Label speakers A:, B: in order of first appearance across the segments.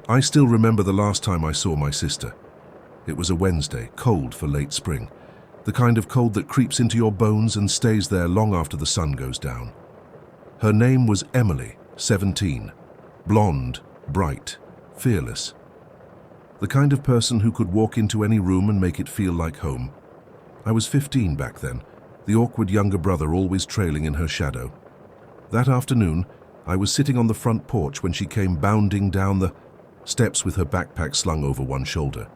A: I still remember the last time I saw my sister. It was a Wednesday, cold for late spring. The kind of cold that creeps into your bones and stays there long after the sun goes down. Her name was Emily, 17. Blonde, bright, fearless. The kind of person who could walk into any room and make it feel like home. I was 15 back then, the awkward younger brother always trailing in her shadow. That afternoon, I was sitting on the front porch when she came bounding down the steps with her backpack slung over one shoulder.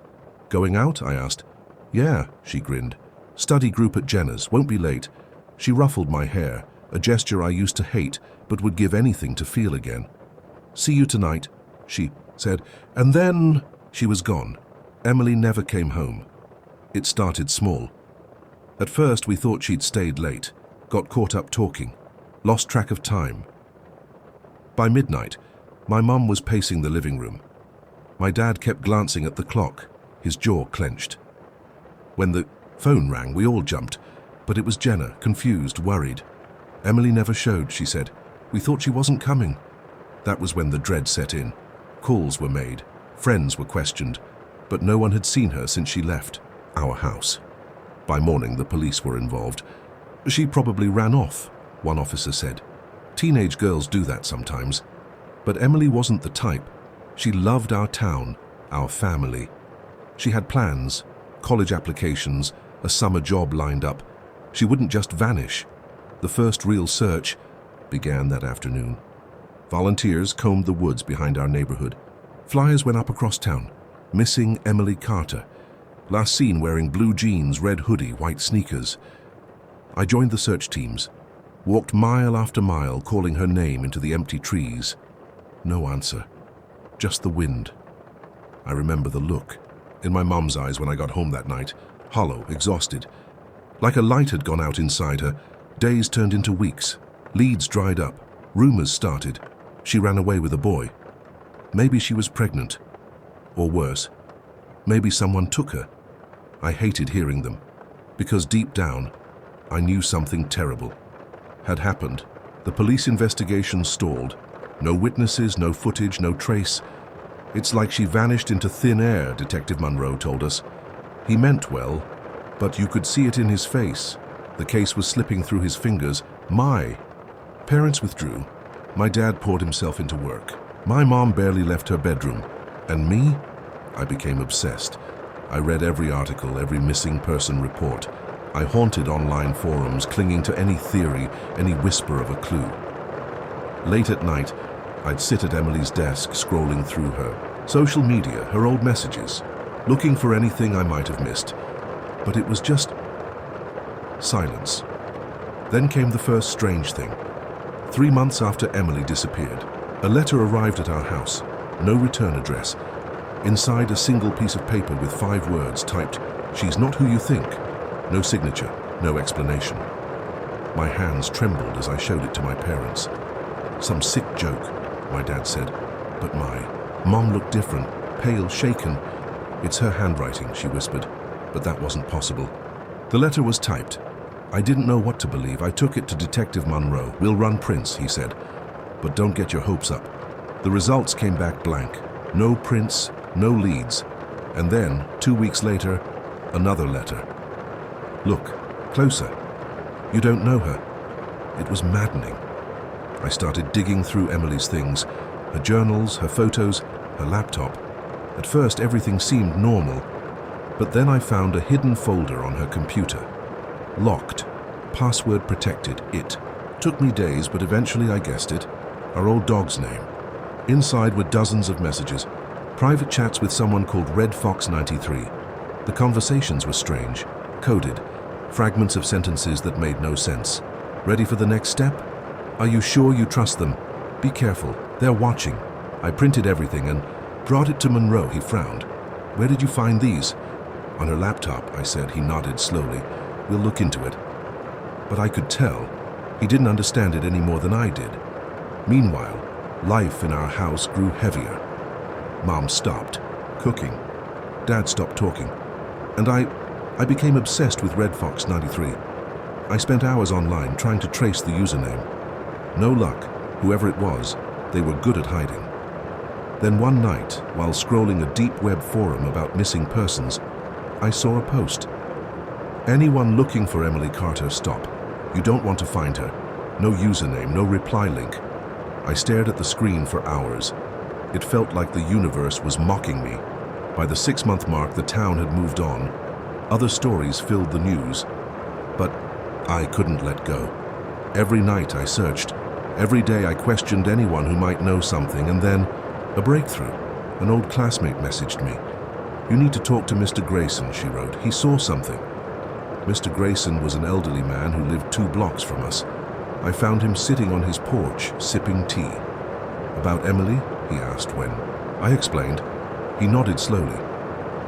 A: "Going out?" I asked. "Yeah," she grinned. "Study group at Jenna's, won't be late." She ruffled my hair, a gesture I used to hate but would give anything to feel again. "See you tonight," she said, and then she was gone. Emily never came home. It started small. At first we thought she'd stayed late, got caught up talking, lost track of time. By midnight, my mum was pacing the living room. My dad kept glancing at the clock, his jaw clenched. When the phone rang, we all jumped, but it was Jenna, confused, worried. "Emily never showed," she said. "We thought she wasn't coming." That was when the dread set in. Calls were made, friends were questioned, but no one had seen her since she left our house. By morning, the police were involved. "She probably ran off," one officer said. "Teenage girls do that sometimes." But Emily wasn't the type. She loved our town, our family. She had plans, college applications, a summer job lined up. She wouldn't just vanish. The first real search began that afternoon. Volunteers combed the woods behind our neighborhood. Flyers went up across town. "Missing Emily Carter. Last seen wearing blue jeans, red hoodie, white sneakers." I joined the search teams, walked mile after mile, calling her name into the empty trees. No answer, just the wind. I remember the look in my mum's eyes when I got home that night, hollow, exhausted. Like a light had gone out inside her. Days turned into weeks. Leads dried up. Rumors started. She ran away with a boy. Maybe she was pregnant. Or worse, maybe someone took her. I hated hearing them, because deep down, I knew something terrible had happened. The police investigation stalled. No witnesses, no footage, no trace. "It's like she vanished into thin air," Detective Munro told us. He meant well, but you could see it in his face. The case was slipping through his fingers. My parents withdrew. My dad poured himself into work. My mom barely left her bedroom. And me? I became obsessed. I read every article, every missing person report. I haunted online forums, clinging to any theory, any whisper of a clue. Late at night, I'd sit at Emily's desk, scrolling through her social media, her old messages, looking for anything I might have missed. But it was just silence. Then came the first strange thing. 3 months after Emily disappeared, a letter arrived at our house. No return address. Inside, a single piece of paper with 5 words typed, "She's not who you think." No signature, no explanation. My hands trembled as I showed it to my parents. "Some sick joke," my dad said. But my mom looked different, pale, shaken. "It's her handwriting," she whispered, but that wasn't possible. The letter was typed. I didn't know what to believe. I took it to Detective Munro. "We'll run prints," he said, "but don't get your hopes up." The results came back blank. No prints, no leads. And then, 2 weeks later, another letter. "Look, closer. You don't know her." It was maddening. I started digging through Emily's things, her journals, her photos, her laptop. At first, everything seemed normal, but then I found a hidden folder on her computer. Locked, password protected, it. Took me days, but eventually I guessed it. Our old dog's name. Inside were dozens of messages, private chats with someone called Red Fox 93. The conversations were strange, coded, fragments of sentences that made no sense. "Ready for the next step? Are you sure you trust them? Be careful, they're watching." I printed everything and brought it to Monroe. He frowned. "Where did you find these?" "On her laptop," I said. He nodded slowly. "We'll look into it." But I could tell he didn't understand it any more than I did. Meanwhile, life in our house grew heavier. Mom stopped cooking. Dad stopped talking. And I became obsessed with Red Fox 93. I spent hours online trying to trace the username. No luck. Whoever it was, they were good at hiding. Then one night, while scrolling a deep web forum about missing persons, I saw a post. Anyone looking for Emily Carter, stop. You don't want to find her. No username, no reply link. I stared at the screen for hours. It felt like the universe was mocking me. By the 6-month mark, the town had moved on. Other stories filled the news. But I couldn't let go. Every night I searched. Every day I questioned anyone who might know something, and then a breakthrough. An old classmate messaged me. "You need to talk to Mr. Grayson," she wrote. "He saw something." Mr. Grayson was an elderly man who lived 2 blocks from us. I found him sitting on his porch, sipping tea. "About Emily?" he asked when I explained. He nodded slowly.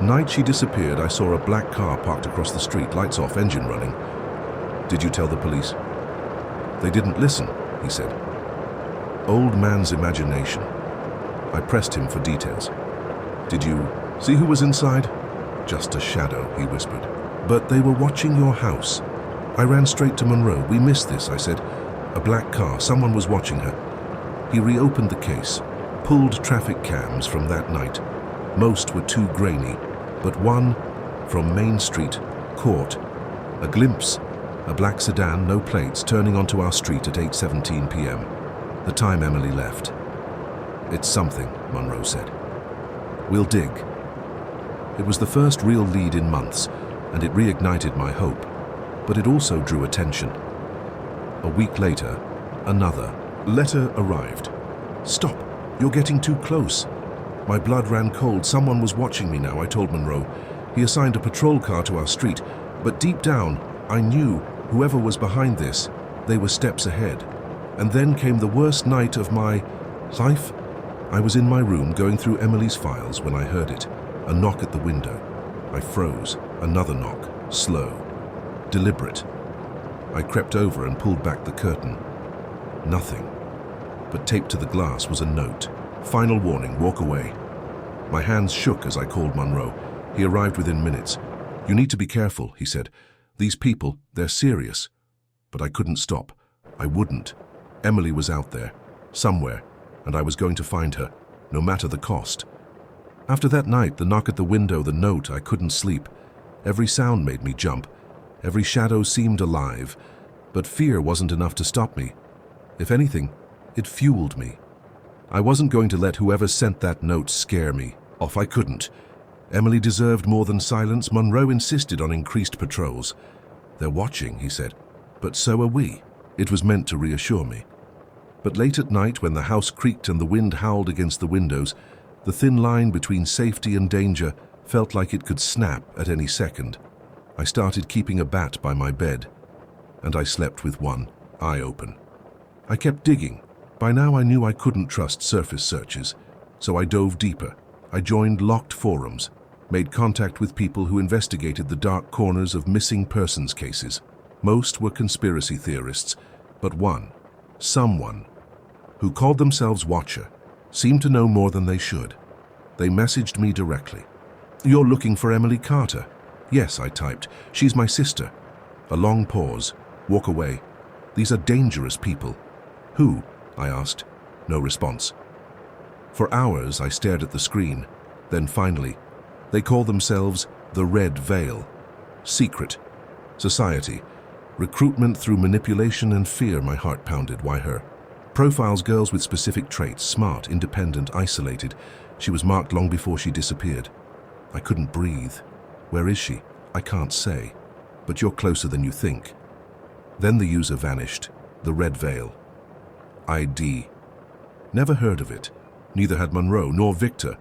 A: Night she disappeared, I saw a black car parked across the street, lights off, engine running. "Did you tell the police?" "They didn't listen," he said. Old man's imagination. I pressed him for details. "Did you see who was inside?" "Just a shadow," he whispered. "But they were watching your house." I ran straight to Monroe. "We missed this," I said. "A black car, someone was watching her." He reopened the case, pulled traffic cams from that night. Most were too grainy, but one, from Main Street, caught a glimpse. A black sedan, no plates, turning onto our street at 8:17 p.m. The time Emily left. "It's something," Monroe said. "We'll dig." It was the first real lead in months, and it reignited my hope, but it also drew attention. A week later, another letter arrived. "Stop, you're getting too close." My blood ran cold. Someone was watching me now, I told Monroe. He assigned a patrol car to our street, but deep down, I knew whoever was behind this, they were steps ahead. And then came the worst night of my life. I was in my room going through Emily's files when I heard it. A knock at the window. I froze. Another knock. Slow. Deliberate. I crept over and pulled back the curtain. Nothing. But taped to the glass was a note. "Final warning, walk away." My hands shook as I called Monroe. He arrived within minutes. "You need to be careful," he said. "These people, they're serious." But I couldn't stop. I wouldn't. Emily was out there, somewhere, and I was going to find her, no matter the cost. After that night, the knock at the window, the note, I couldn't sleep. Every sound made me jump. Every shadow seemed alive. But fear wasn't enough to stop me. If anything, it fueled me. I wasn't going to let whoever sent that note scare me. Off I couldn't. Emily deserved more than silence. Monroe insisted on increased patrols. "They're watching," he said. "But so are we." It was meant to reassure me. But late at night, when the house creaked and the wind howled against the windows, the thin line between safety and danger felt like it could snap at any second. I started keeping a bat by my bed, and I slept with one eye open. I kept digging. By now I knew I couldn't trust surface searches, so I dove deeper. I joined locked forums, made contact with people who investigated the dark corners of missing persons cases. Most were conspiracy theorists, but someone, who called themselves Watcher, seemed to know more than they should. They messaged me directly. "You're looking for Emily Carter?" "Yes," I typed. "She's my sister." A long pause. "Walk away. These are dangerous people." "Who?" I asked. No response. For hours I stared at the screen. Then finally, they call themselves the Red Veil. Secret. Society. Recruitment through manipulation and fear. My heart pounded. Why her? Profiles girls with specific traits. Smart, independent, isolated. She was marked long before she disappeared. I couldn't breathe. "Where is she?" "I can't say. But you're closer than you think." Then the user vanished. The Red Veil. ID. Never heard of it. Neither had Monroe nor Victor,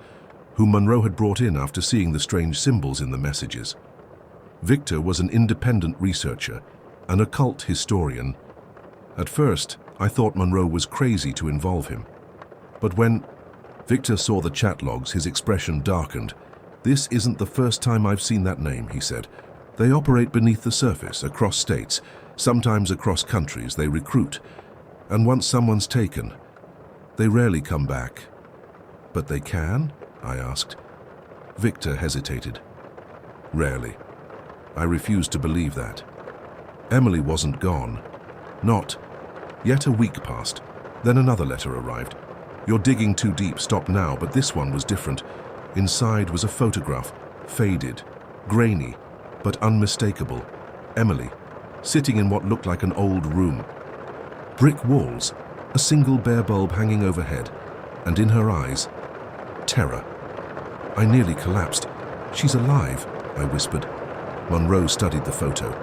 A: whom Monroe had brought in after seeing the strange symbols in the messages. Victor was an independent researcher, an occult historian. At first, I thought Monroe was crazy to involve him. But when Victor saw the chat logs, his expression darkened. "This isn't the first time I've seen that name," he said. "They operate beneath the surface, across states, sometimes across countries. They recruit. And once someone's taken, they rarely come back." "But they can?" I asked. Victor hesitated. "Rarely." I refused to believe that. Emily wasn't gone. Not. Yet a week passed. Then another letter arrived. You're digging too deep, stop now, but this one was different. Inside was a photograph, faded, grainy, but unmistakable. Emily, sitting in what looked like an old room. Brick walls, a single bare bulb hanging overhead, and in her eyes, terror. I nearly collapsed. She's alive, I whispered. Monroe studied the photo.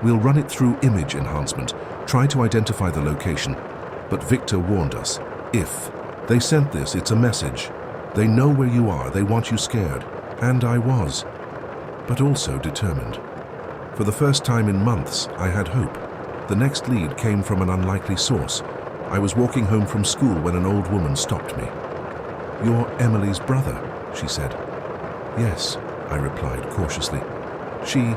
A: We'll run it through image enhancement, try to identify the location. But Victor warned us. If they sent this, it's a message. They know where you are, they want you scared. And I was, but also determined. For the first time in months, I had hope. The next lead came from an unlikely source. I was walking home from school when an old woman stopped me. "You're Emily's brother," she said. "Yes," I replied cautiously. She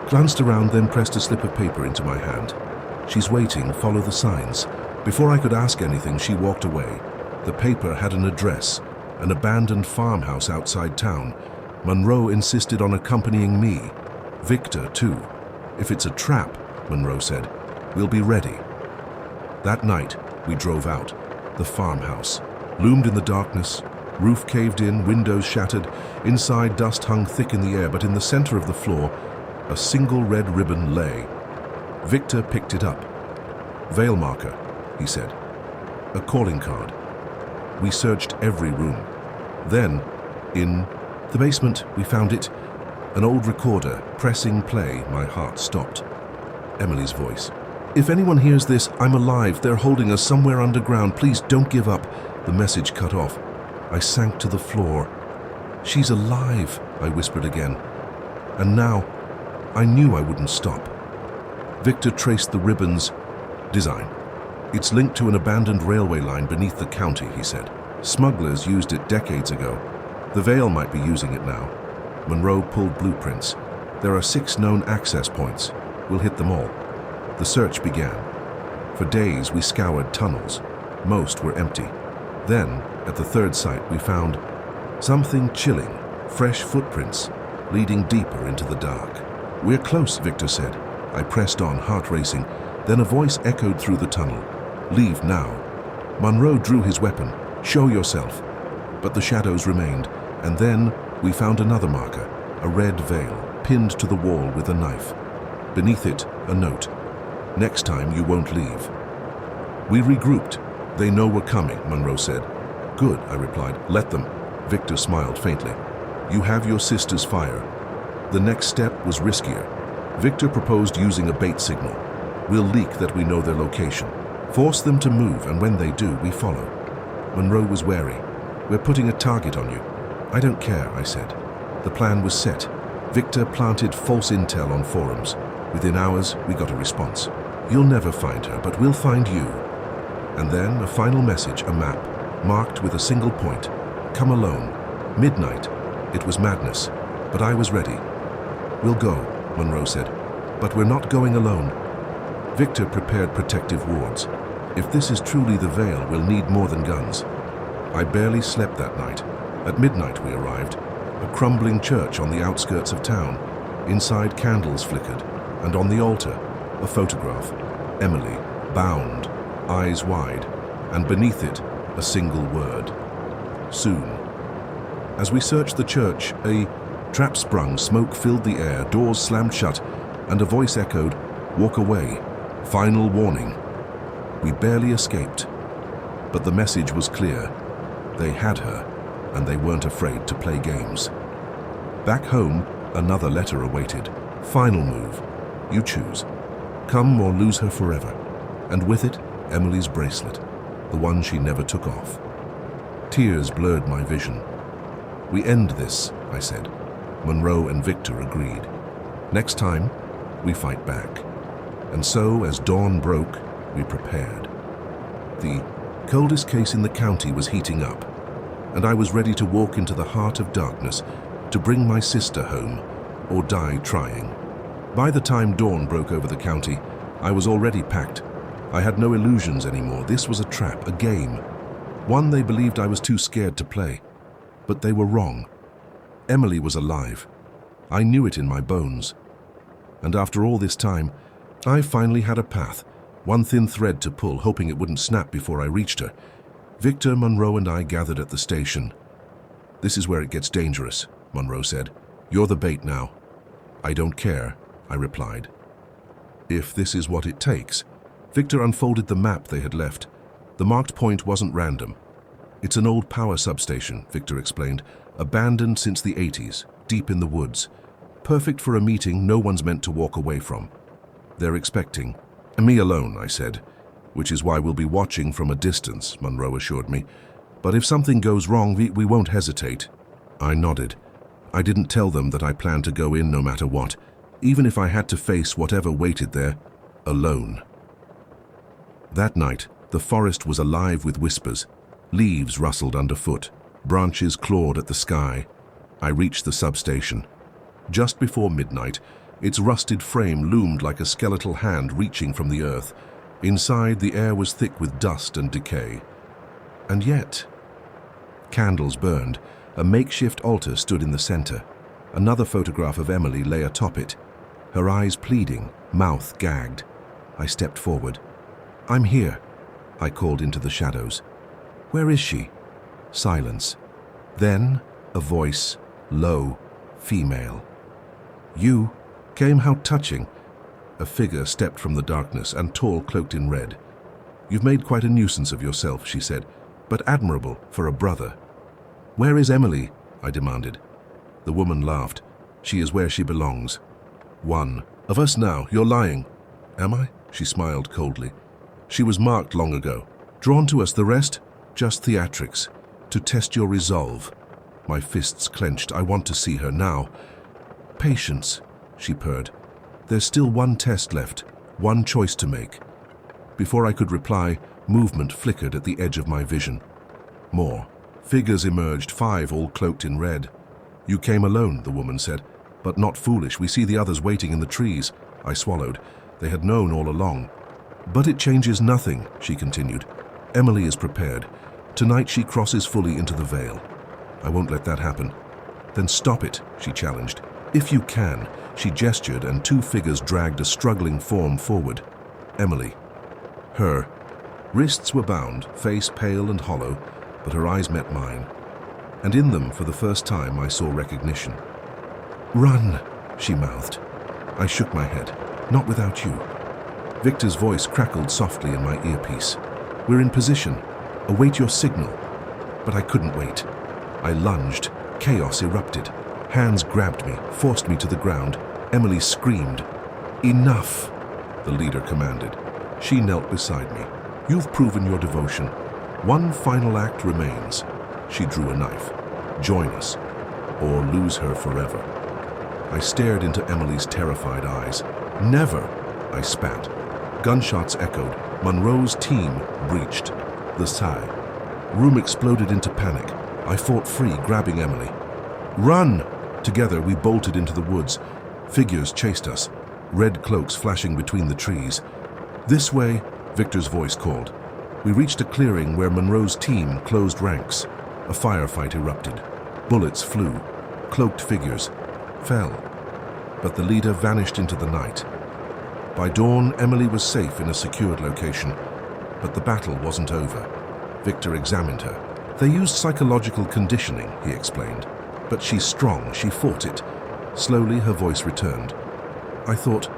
A: glanced around, then pressed a slip of paper into my hand. "She's waiting, follow the signs." Before I could ask anything, she walked away. The paper had an address, an abandoned farmhouse outside town. Monroe insisted on accompanying me. Victor, too. "If it's a trap," Monroe said, "we'll be ready." That night, we drove out. The farmhouse loomed in the darkness, roof caved in, windows shattered. Inside, dust hung thick in the air, but in the center of the floor, a single red ribbon lay. Victor picked it up. "Veil marker," he said. "A calling card." We searched every room. Then, in the basement, we found it. An old recorder, pressing play, my heart stopped. Emily's voice. "If anyone hears this, I'm alive. They're holding us somewhere underground. Please don't give up." The message cut off. I sank to the floor. "She's alive," I whispered again. And now, I knew I wouldn't stop. Victor traced the ribbon's design. "It's linked to an abandoned railway line beneath the county," he said. "Smugglers used it decades ago. The Veil might be using it now." Monroe pulled blueprints. "There are 6 known access points. We'll hit them all." The search began. For days, we scoured tunnels. Most were empty. Then, at the third site, we found something chilling, fresh footprints leading deeper into the dark. "We're close," Victor said. I pressed on, heart racing. Then a voice echoed through the tunnel. "Leave now." Monroe drew his weapon. "Show yourself." But the shadows remained, and then we found another marker, a red veil, pinned to the wall with a knife. Beneath it, a note. "Next time you won't leave." We regrouped. "They know we're coming," Monroe said. "Good," I replied. "Let them." Victor smiled faintly. "You have your sister's fire." The next step was riskier. Victor proposed using a bait signal. "We'll leak that we know their location. Force them to move, and when they do, we follow." Monroe was wary. "We're putting a target on you." "I don't care," I said. The plan was set. Victor planted false intel on forums. Within hours, we got a response. "You'll never find her, but we'll find you." And then a final message, a map, marked with a single point. "Come alone." Midnight. It was madness, but I was ready. "We'll go," Monroe said, "but we're not going alone." Victor prepared protective wards. If this is truly the Veil, we'll need more than guns. I barely slept that night. At midnight we arrived. A crumbling church on the outskirts of town. Inside, candles flickered, and on the altar, a photograph. Emily, bound, eyes wide, and beneath it, a single word. Soon. As we searched the church, a trap sprung, smoke filled the air, doors slammed shut, and a voice echoed, "Walk away. Final warning." We barely escaped. But the message was clear. They had her, and they weren't afraid to play games. Back home, another letter awaited. Final move. You choose. Come or lose her forever. And with it, Emily's bracelet, the one she never took off. Tears blurred my vision. "We end this," I said. Monroe and Victor agreed. "Next time, we fight back." And so, as dawn broke, we prepared. The coldest case in the county was heating up, and I was ready to walk into the heart of darkness to bring my sister home, or die trying. By the time dawn broke over the county, I was already packed. I had no illusions anymore. This was a trap, a game. One they believed I was too scared to play. But they were wrong. Emily was alive. I knew it in my bones. And after all this time, I finally had a path, one thin thread to pull, hoping it wouldn't snap before I reached her. Victor, Monroe, and I gathered at the station. "This is where it gets dangerous," Monroe said. "You're the bait now." "I don't care," I replied. "If this is what it takes." Victor unfolded the map they had left. The marked point wasn't random. "It's an old power substation," Victor explained, "abandoned since the 80s, deep in the woods. Perfect for a meeting no one's meant to walk away from. They're expecting me alone," I said. "Which is why we'll be watching from a distance," Monroe assured me. "But if something goes wrong, we won't hesitate." I nodded. I didn't tell them that I planned to go in no matter what, even if I had to face whatever waited there, alone. That night, the forest was alive with whispers. Leaves rustled underfoot. Branches clawed at the sky. I reached the substation. Just before midnight, its rusted frame loomed like a skeletal hand reaching from the earth. Inside, the air was thick with dust and decay. And yet, candles burned. A makeshift altar stood in the center. Another photograph of Emily lay atop it, her eyes pleading, mouth gagged. I stepped forward. "I'm here," I called into the shadows. "Where is she?" Silence. Then, a voice, low, female. "You came, how touching." A figure stepped from the darkness, and tall, cloaked in red. "You've made quite a nuisance of yourself," she said, "but admirable for a brother." "Where is Emily?" I demanded. The woman laughed. "She is where she belongs." "One of us now, you're lying." "Am I?" She smiled coldly. "She was marked long ago. Drawn to us, the rest? Just theatrics. To test your resolve." My fists clenched. "I want to see her now." "Patience," she purred. "There's still one test left, one choice to make." Before I could reply, movement flickered at the edge of my vision. More. Figures emerged, 5 all cloaked in red. "You came alone," the woman said, "but not foolish. We see the others waiting in the trees." I swallowed. They had known all along. "But it changes nothing," she continued. "Emily is prepared. Tonight she crosses fully into the veil. I won't let that happen." "Then stop it," she challenged. "If you can." She gestured, and 2 figures dragged a struggling form forward. Emily. Her. Wrists were bound, face pale and hollow, but her eyes met mine. And in them, for the first time, I saw recognition. "Run," she mouthed. I shook my head. "Not without you." Victor's voice crackled softly in my earpiece. "We're in position. Await your signal." But I couldn't wait. I lunged. Chaos erupted. Hands grabbed me, forced me to the ground. Emily screamed. "Enough," the leader commanded. She knelt beside me. "You've proven your devotion. One final act remains." She drew a knife. "Join us, or lose her forever." I stared into Emily's terrified eyes. "Never," I spat. Gunshots echoed. Monroe's team breached. The sigh. Room exploded into panic. I fought free, grabbing Emily. "Run!" Together, we bolted into the woods. Figures chased us, red cloaks flashing between the trees. "This way," Victor's voice called. We reached a clearing where Monroe's team closed ranks. A firefight erupted. Bullets flew. Cloaked figures fell. But the leader vanished into the night. By dawn, Emily was safe in a secured location. But the battle wasn't over. Victor examined her. "They used psychological conditioning," he explained. "But she's strong. She fought it." Slowly, her voice returned. "I thought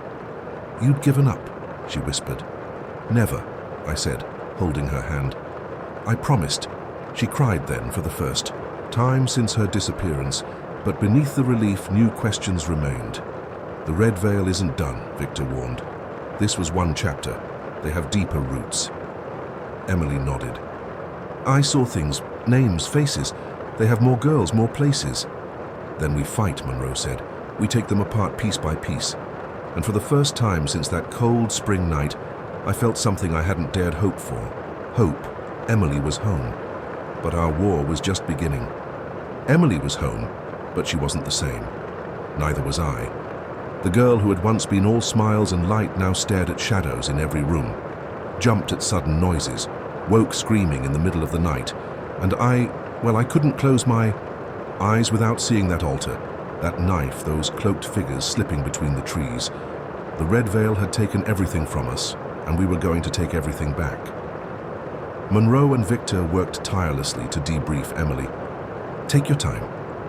A: you'd given up," she whispered. "Never," I said, holding her hand. "I promised." She cried then for the first time since her disappearance, but beneath the relief, new questions remained. "The red veil isn't done," Victor warned. "This was one chapter. They have deeper roots." Emily nodded. "I saw things, names, faces. They have more girls, more places." "Then we fight," Monroe said. "We take them apart piece by piece." And for the first time since that cold spring night, I felt something I hadn't dared hope for. Hope. Emily was home. But our war was just beginning. Emily was home, but she wasn't the same. Neither was I. The girl who had once been all smiles and light now stared at shadows in every room, jumped at sudden noises, woke screaming in the middle of the night, and I couldn't close my eyes without seeing that altar, that knife, those cloaked figures slipping between the trees. The red veil had taken everything from us, and we were going to take everything back. Monroe and Victor worked tirelessly to debrief Emily. "Take your time,"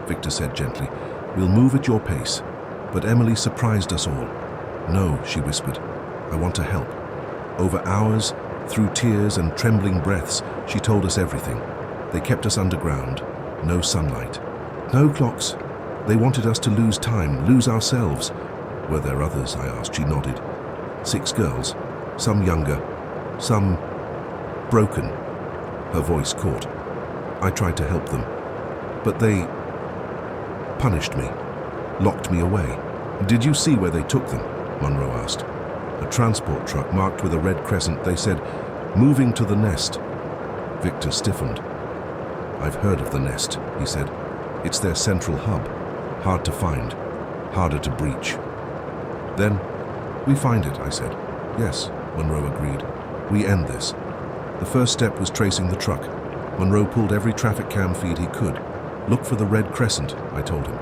A: Victor said gently. "We'll move at your pace." But Emily surprised us all. "No," she whispered. "I want to help." Over hours, through tears and trembling breaths, she told us everything. They kept us underground. No sunlight. No clocks. They wanted us to lose time, lose ourselves. "Were there others?" I asked. She nodded. 6 girls, some younger, some broken. Her voice caught. I tried to help them, but they punished me, locked me away. "Did you see where they took them?" Monroe asked. "A transport truck marked with a red crescent. They said, 'Moving to the nest.'" Victor stiffened. "I've heard of the nest," he said. "It's their central hub. Hard to find, harder to breach." "Then we find it," I said. "Yes," Monroe agreed. "We end this." The first step was tracing the truck. Monroe pulled every traffic cam feed he could. "Look for the red crescent," I told him.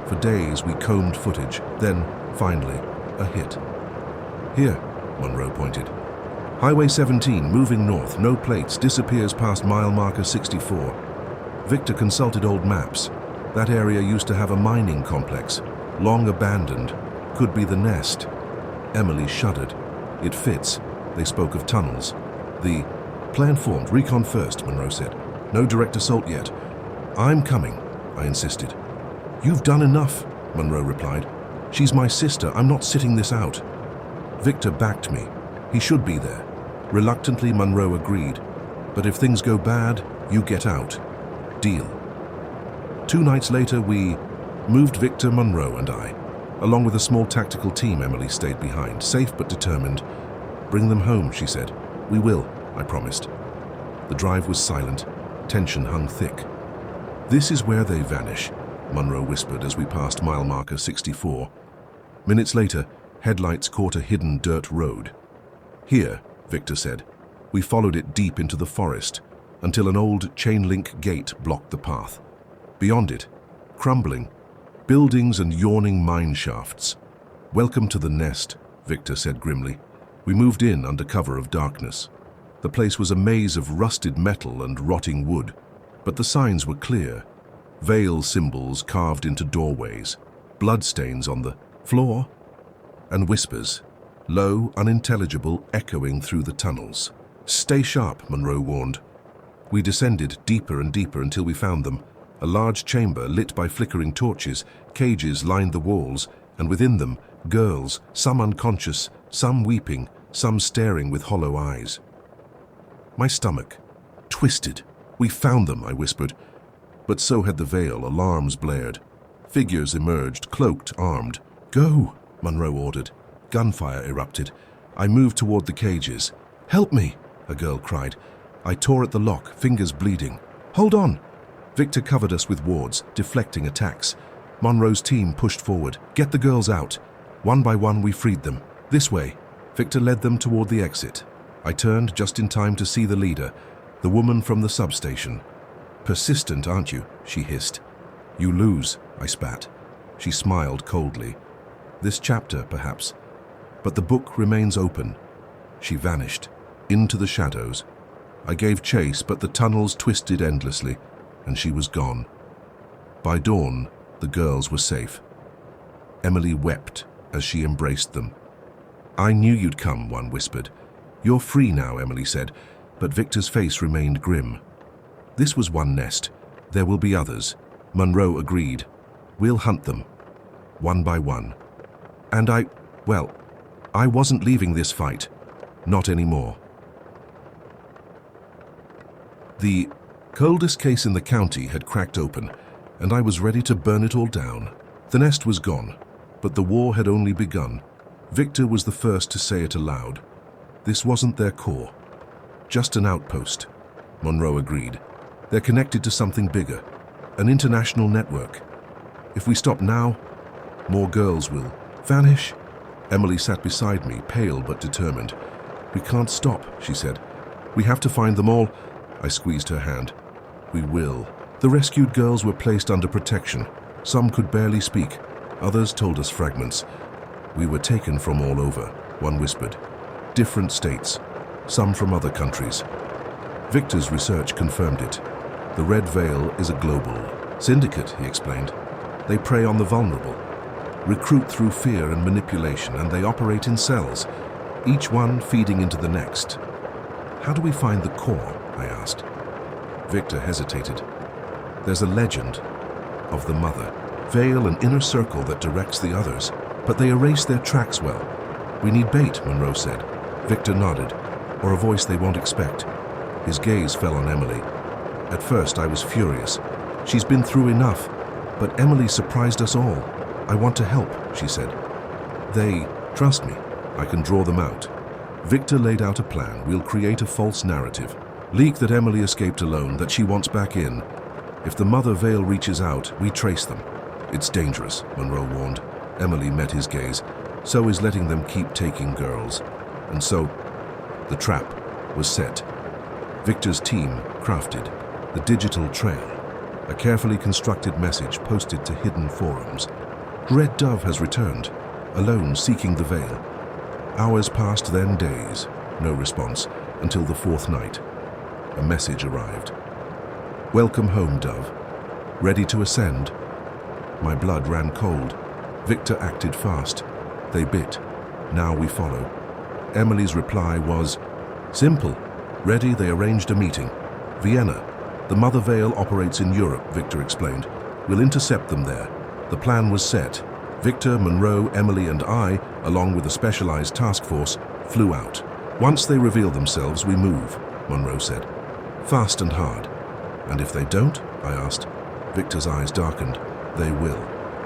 A: For days we combed footage. Then, finally, a hit. "Here," Monroe pointed. "Highway 17, moving north, no plates, disappears past mile marker 64. Victor consulted old maps. That area used to have a mining complex, long abandoned. Could be the nest." Emily shuddered. "It fits." They spoke of tunnels. "The plan formed, recon first," Monroe said. "No direct assault yet." "I'm coming," I insisted. "You've done enough," Monroe replied. "She's my sister. I'm not sitting this out." Victor backed me. He should be there. Reluctantly, Monroe agreed. "But if things go bad, you get out. Deal." 2 nights later, we moved Victor, Monroe, and I. Along with a small tactical team, Emily stayed behind, safe but determined. "Bring them home," she said. "We will," I promised. The drive was silent. Tension hung thick. "This is where they vanish," Monroe whispered as we passed mile marker 64. Minutes later, headlights caught a hidden dirt road. "Here," Victor said. We followed it deep into the forest until an old chain-link gate blocked the path. Beyond it, crumbling, buildings and yawning mine shafts. "Welcome to the nest," Victor said grimly. We moved in under cover of darkness. The place was a maze of rusted metal and rotting wood, but the signs were clear. Veil symbols carved into doorways, bloodstains on the floor, and whispers, low, unintelligible, echoing through the tunnels. "Stay sharp," Monroe warned. We descended deeper and deeper until we found them. A large chamber lit by flickering torches, cages lined the walls, and within them, girls, some unconscious, some weeping, some staring with hollow eyes. My stomach twisted. "We found them," I whispered. But so had the veil. Alarms blared. Figures emerged, cloaked, armed. "Go," Monroe ordered. Gunfire erupted. I moved toward the cages. "Help me," a girl cried. I tore at the lock, fingers bleeding. "Hold on." Victor covered us with wards, deflecting attacks. Monroe's team pushed forward. "Get the girls out." One by one, we freed them. "This way." Victor led them toward the exit. I turned just in time to see the leader, the woman from the substation. "Persistent, aren't you?" she hissed. "You lose," I spat. She smiled coldly. "This chapter, perhaps. But the book remains open." She vanished, into the shadows. I gave chase, but the tunnels twisted endlessly, and she was gone. By dawn, the girls were safe. Emily wept as she embraced them. "I knew you'd come," one whispered. "You're free now," Emily said, but Victor's face remained grim. "This was one nest. There will be others." Monroe agreed. "We'll hunt them, one by one." And I wasn't leaving this fight. Not anymore. The coldest case in the county had cracked open, and I was ready to burn it all down. The nest was gone, but the war had only begun. Victor was the first to say it aloud. This wasn't their core, just an outpost. Monroe agreed. They're connected to something bigger, an international network. If we stop now, more girls will vanish. Emily sat beside me, pale but determined. "We can't stop," she said. "We have to find them all." I squeezed her hand. "We will." The rescued girls were placed under protection. Some could barely speak. Others told us fragments. "We were taken from all over," one whispered. "Different states, some from other countries." Victor's research confirmed it. The Red Veil is a global syndicate, he explained. They prey on the vulnerable, recruit through fear and manipulation, and they operate in cells, each one feeding into the next. How do we find the core? I asked. Victor hesitated. There's a legend of the Mother Veil, an inner circle that directs the others, but they erase their tracks well. We need bait, Monroe said. Victor nodded, or a voice they won't expect. His gaze fell on Emily. At first I was furious. She's been through enough, but Emily surprised us all. I want to help, she said. They trust me. I can draw them out. Victor laid out a plan. We'll create a false narrative. Leak that Emily escaped alone, that she wants back in. If the Mother Veil reaches out, we trace them. It's dangerous, Monroe warned. Emily met his gaze. So is letting them keep taking girls. And so, the trap was set. Victor's team crafted the digital trail, a carefully constructed message posted to hidden forums. Red Dove has returned, alone seeking the veil. Hours passed, then days. No response until the fourth night. A message arrived. Welcome home, Dove. Ready to ascend? My blood ran cold. Victor acted fast. They bit. Now we follow. Emily's reply was simple. Ready, they arranged a meeting. Vienna. The Mother Veil operates in Europe, Victor explained. We'll intercept them there. The plan was set. Victor, Monroe, Emily, and I, along with a specialized task force, flew out. Once they reveal themselves, we move, Monroe said. Fast and hard. And if they don't? I asked. Victor's eyes darkened. They will.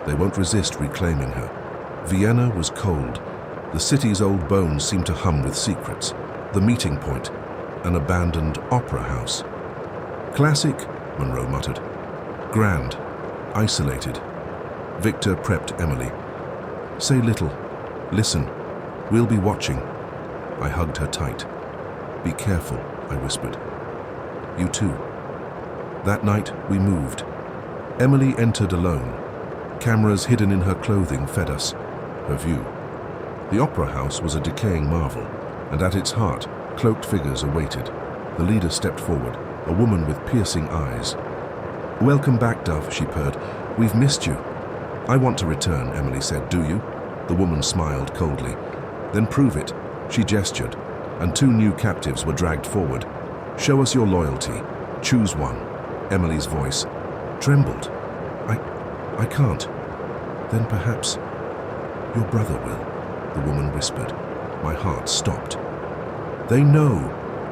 A: They won't resist reclaiming her. Vienna was cold. The city's old bones seemed to hum with secrets. The meeting point, an abandoned opera house. Classic, Monroe muttered. Grand, isolated. Victor prepped Emily. Say little. Listen. We'll be watching. I hugged her tight. Be careful, I whispered. You too. That night, we moved. Emily entered alone. Cameras hidden in her clothing fed us her view. The opera house was a decaying marvel, and at its heart, cloaked figures awaited. The leader stepped forward, a woman with piercing eyes. Welcome back, Dove, she purred. We've missed you. I want to return, Emily said. Do you? The woman smiled coldly. Then prove it. She gestured, and two new captives were dragged forward. Show us your loyalty. Choose one. Emily's voice trembled. I can't. Then perhaps your brother will, the woman whispered. My heart stopped. They know,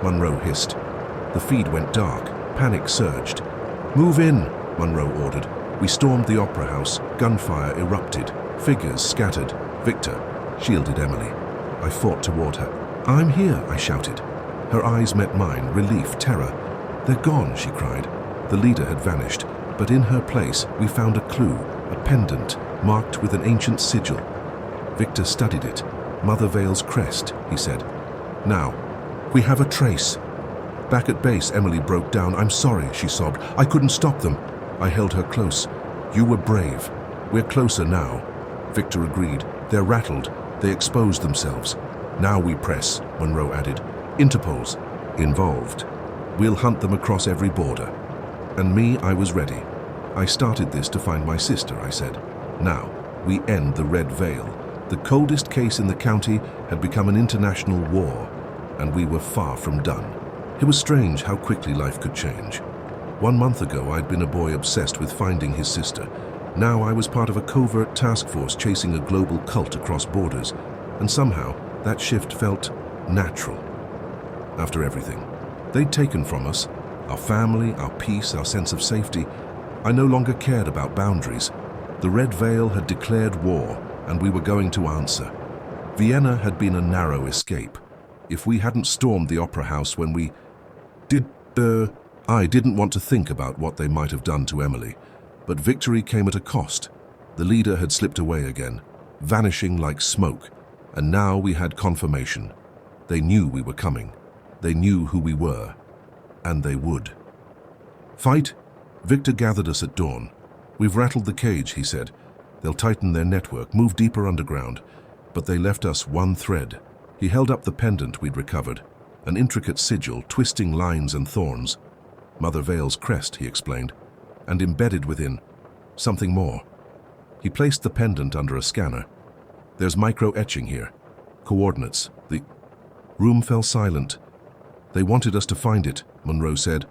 A: Monroe hissed. The feed went dark. Panic surged. Move in, Monroe ordered. We stormed the opera house. Gunfire erupted. Figures scattered. Victor shielded Emily. I fought toward her. I'm here, I shouted. Her eyes met mine, relief, terror. They're gone, she cried. The leader had vanished, but in her place we found a clue, a pendant marked with an ancient sigil. Victor studied it. Mother Veil's crest, he said. Now, we have a trace. Back at base, Emily broke down. I'm sorry, she sobbed. I couldn't stop them. I held her close. You were brave. We're closer now. Victor agreed. They're rattled. They exposed themselves. Now we press, Monroe added. Interpol's involved. We'll hunt them across every border. And me, I was ready. I started this to find my sister, I said. Now, we end the Red Veil. The coldest case in the county had become an international war, and we were far from done. It was strange how quickly life could change. 1 month ago, I'd been a boy obsessed with finding his sister. Now I was part of a covert task force chasing a global cult across borders, and somehow that shift felt natural. After everything they'd taken from us, our family, our peace, our sense of safety, I no longer cared about boundaries. The Red Veil had declared war, and we were going to answer. Vienna had been a narrow escape. If we hadn't stormed the opera house when we I didn't want to think about what they might have done to Emily, but victory came at a cost. The leader had slipped away again, vanishing like smoke, and now we had confirmation. They knew we were coming. They knew who we were, and they would. Fight? Victor gathered us at dawn. We've rattled the cage, he said. They'll tighten their network, move deeper underground, but they left us one thread. He held up the pendant we'd recovered. an intricate sigil, twisting lines and thorns. Mother Vale's crest, he explained, and embedded within, something more. He placed the pendant under a scanner. There's micro-etching here. Coordinates. The room fell silent. They wanted us to find it, Monroe said.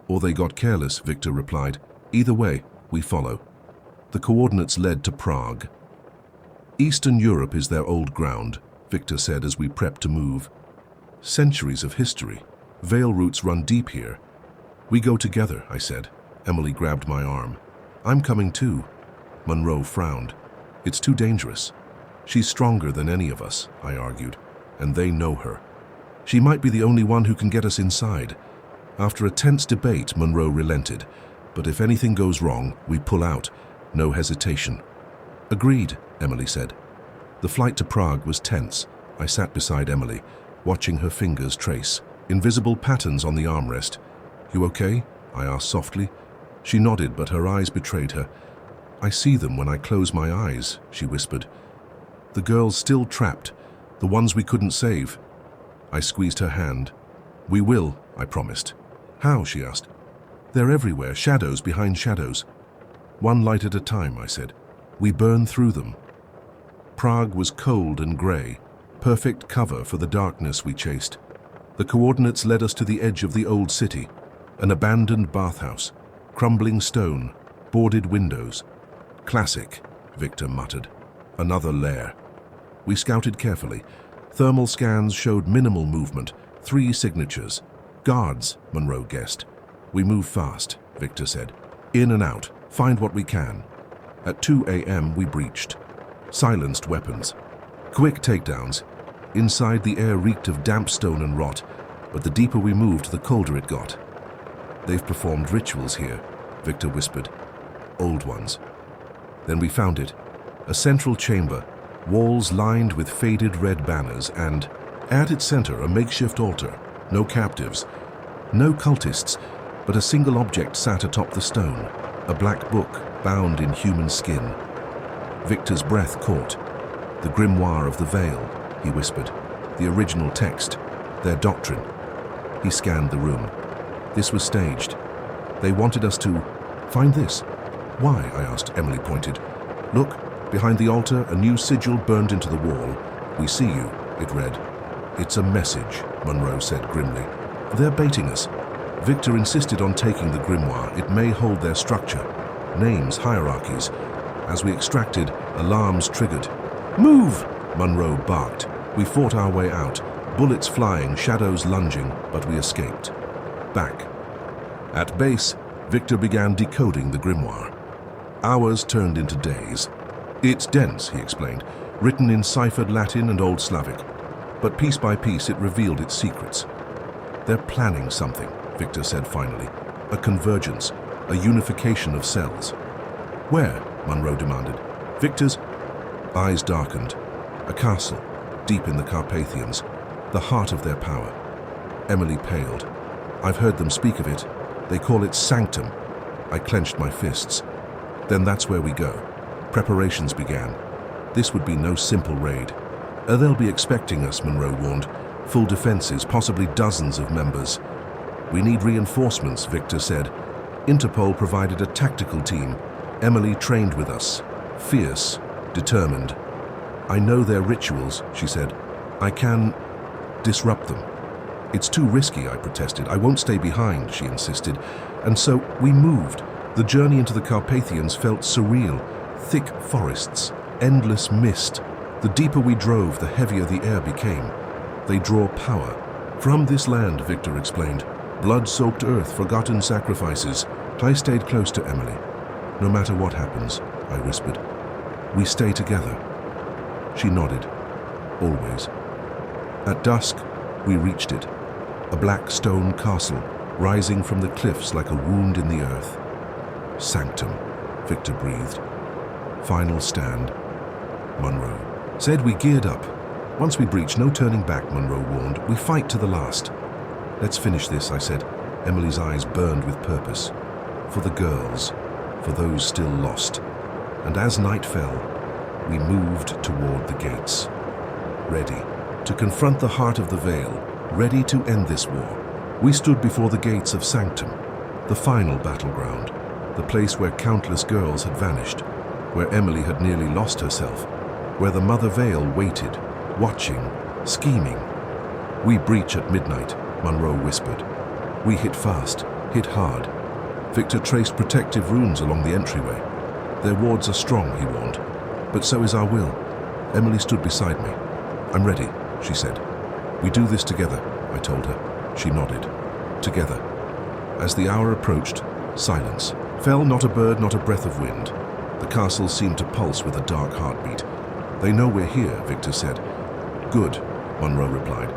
A: Or they got careless, Victor replied. Either way, we follow. The coordinates led to Prague. Eastern Europe is their old ground, Victor said as we prepped to move. Centuries of history. Vale roots run deep here. We go together, I said. Emily grabbed my arm. I'm coming too. Monroe frowned. It's too dangerous. She's stronger than any of us, I argued, and they know her. She might be the only one who can get us inside. After a tense debate, Monroe relented. But if anything goes wrong, we pull out. No hesitation. Agreed, Emily said. The flight to Prague was tense. I sat beside Emily, watching her fingers trace invisible patterns on the armrest. You okay? I asked softly. She nodded, but her eyes betrayed her. I see them when I close my eyes, she whispered. The girls still trapped, the ones we couldn't save. I squeezed her hand. We will, I promised. How? She asked. They're everywhere, shadows behind shadows. One light at a time, I said. We burn through them. Prague was cold and grey, perfect cover for the darkness we chased. The coordinates led us to the edge of the old city, an abandoned bathhouse, crumbling stone, boarded windows. Classic, Victor muttered. Another lair. We scouted carefully. Thermal scans showed minimal movement, 3 signatures. Guards, Monroe guessed. We move fast, Victor said. In and out, find what we can. At 2 a.m. we breached. Silenced weapons. Quick takedowns. Inside, the air reeked of damp stone and rot, but the deeper we moved, the colder it got. They've performed rituals here, Victor whispered. Old ones. Then we found it. A central chamber, walls lined with faded red banners, and at its center a makeshift altar. No captives, no cultists, but a single object sat atop the stone, a black book bound in human skin. Victor's breath caught. The grimoire of the Veil, he whispered. The original text, their doctrine. He scanned the room. This was staged. They wanted us to find this. Why? I asked. Emily pointed. Look, behind the altar, a new sigil burned into the wall. We see you, it read. It's a message, Monroe said grimly. They're baiting us. Victor insisted on taking the grimoire. It may hold their structure. Names, hierarchies. As we extracted, alarms triggered. Move! Monroe barked. We fought our way out, bullets flying, shadows lunging, but we escaped. Back. At base, Victor began decoding the grimoire. Hours turned into days. It's dense, he explained, written in ciphered Latin and Old Slavic. But piece by piece it revealed its secrets. They're planning something, Victor said finally. A convergence, a unification of cells. Where? Monroe demanded. Victor's eyes darkened. A castle, deep in the Carpathians, the heart of their power. Emily paled. I've heard them speak of it. They call it Sanctum. I clenched my fists. Then that's where we go. Preparations began. This would be no simple raid. They'll be expecting us, Monroe warned. Full defenses, possibly dozens of members. We need reinforcements, Victor said. Interpol provided a tactical team. Emily trained with us. Fierce, determined. I know their rituals, she said. I can disrupt them. It's too risky, I protested. I won't stay behind, she insisted. And so we moved. The journey into the Carpathians felt surreal. Thick forests, endless mist. The deeper we drove, the heavier the air became. They draw power. From this land, Victor explained. Blood-soaked earth, forgotten sacrifices. I stayed close to Emily. No matter what happens, I whispered. We stay together. She nodded. Always. At dusk, we reached it. A black stone castle, rising from the cliffs like a wound in the earth. Sanctum, Victor breathed. Final stand. Monroe said we geared up. Once we breach, no turning back, Monroe warned. We fight to the last. Let's finish this, I said. Emily's eyes burned with purpose. For the girls, for those still lost. And as night fell, we moved toward the gates. Ready to confront the heart of the Veil, ready to end this war. We stood before the gates of Sanctum, the final battleground, the place where countless girls had vanished, where Emily had nearly lost herself, where the Mother Veil waited, watching, scheming. "We breach at midnight," Monroe whispered. "We hit fast, hit hard." Victor traced protective runes along the entryway. "Their wards are strong," he warned, "but so is our will." Emily stood beside me. "I'm ready," she said. "We do this together," I told her. She nodded. Together. As the hour approached, silence. Fell not a bird, not a breath of wind. The castle seemed to pulse with a dark heartbeat. "They know we're here," Victor said. "Good," Monroe replied.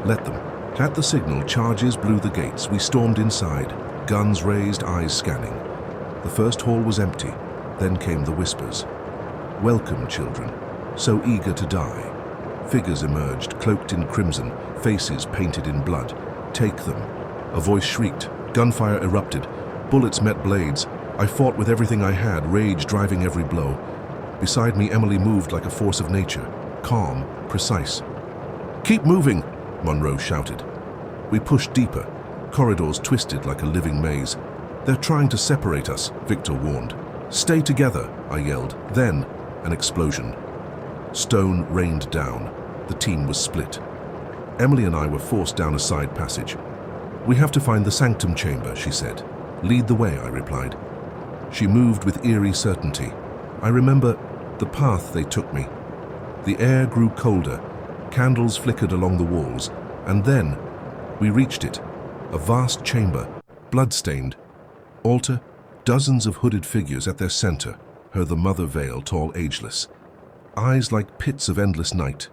A: "Let them." At the signal, charges blew the gates. We stormed inside, guns raised, eyes scanning. The first hall was empty. Then came the whispers. "Welcome, children, so eager to die." Figures emerged, cloaked in crimson, faces painted in blood. "Take them." A voice shrieked. Gunfire erupted. Bullets met blades. I fought with everything I had, rage driving every blow. Beside me, Emily moved like a force of nature, calm, precise. "Keep moving," Monroe shouted. We pushed deeper. Corridors twisted like a living maze. "They're trying to separate us," Victor warned. "Stay together," I yelled. Then, an explosion. Stone rained down. The team was split. Emily and I were forced down a side passage. "We have to find the Sanctum chamber," she said. "Lead the way," I replied. She moved with eerie certainty. I remember the path they took me. The air grew colder. Candles flickered along the walls. And then, we reached it. A vast chamber, blood-stained. Altar, dozens of hooded figures at their center. Her the Mother Veil, tall, ageless. Eyes like pits of endless night.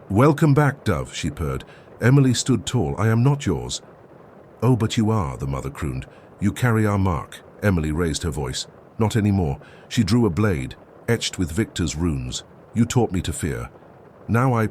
A: "Welcome back, Dove," she purred. Emily stood tall. "I am not yours." "Oh, but you are," the mother crooned. "You carry our mark." Emily raised her voice. "Not anymore." She drew a blade, etched with Victor's runes. "You taught me to fear. Now I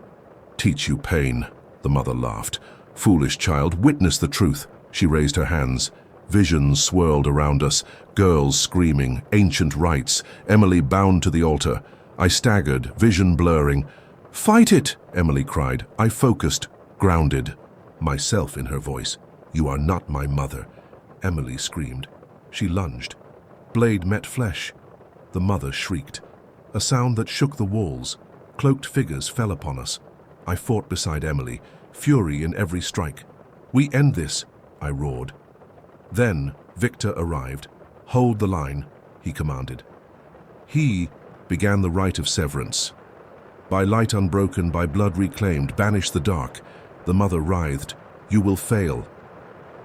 A: teach you pain," the mother laughed. "Foolish child, witness the truth." She raised her hands. Visions swirled around us, girls screaming, ancient rites, Emily bound to the altar. I staggered, vision blurring. "Fight it!" Emily cried. I focused, grounded. Myself in her voice. "You are not my mother." Emily screamed. She lunged. Blade met flesh. The mother shrieked. A sound that shook the walls. Cloaked figures fell upon us. I fought beside Emily, fury in every strike. "We end this," I roared. Then Victor arrived. "Hold the line," he commanded. He began the rite of severance. "By light unbroken, by blood reclaimed, banish the dark." The mother writhed. "You will fail."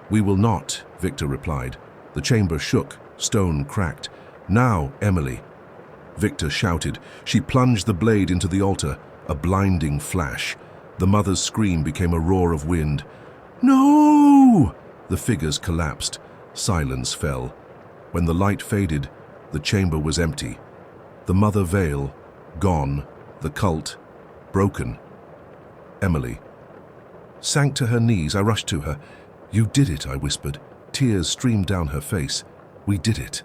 A: "We will not," Victor replied. The chamber shook, stone cracked. "Now, Emily." Victor shouted. She plunged the blade into the altar, a blinding flash. The mother's scream became a roar of wind. "No!" The figures collapsed. Silence fell. When the light faded, the chamber was empty. The Mother Veil, gone. The cult, broken. Emily sank to her knees. I rushed to her. "You did it," I whispered. Tears streamed down her face. "We did it."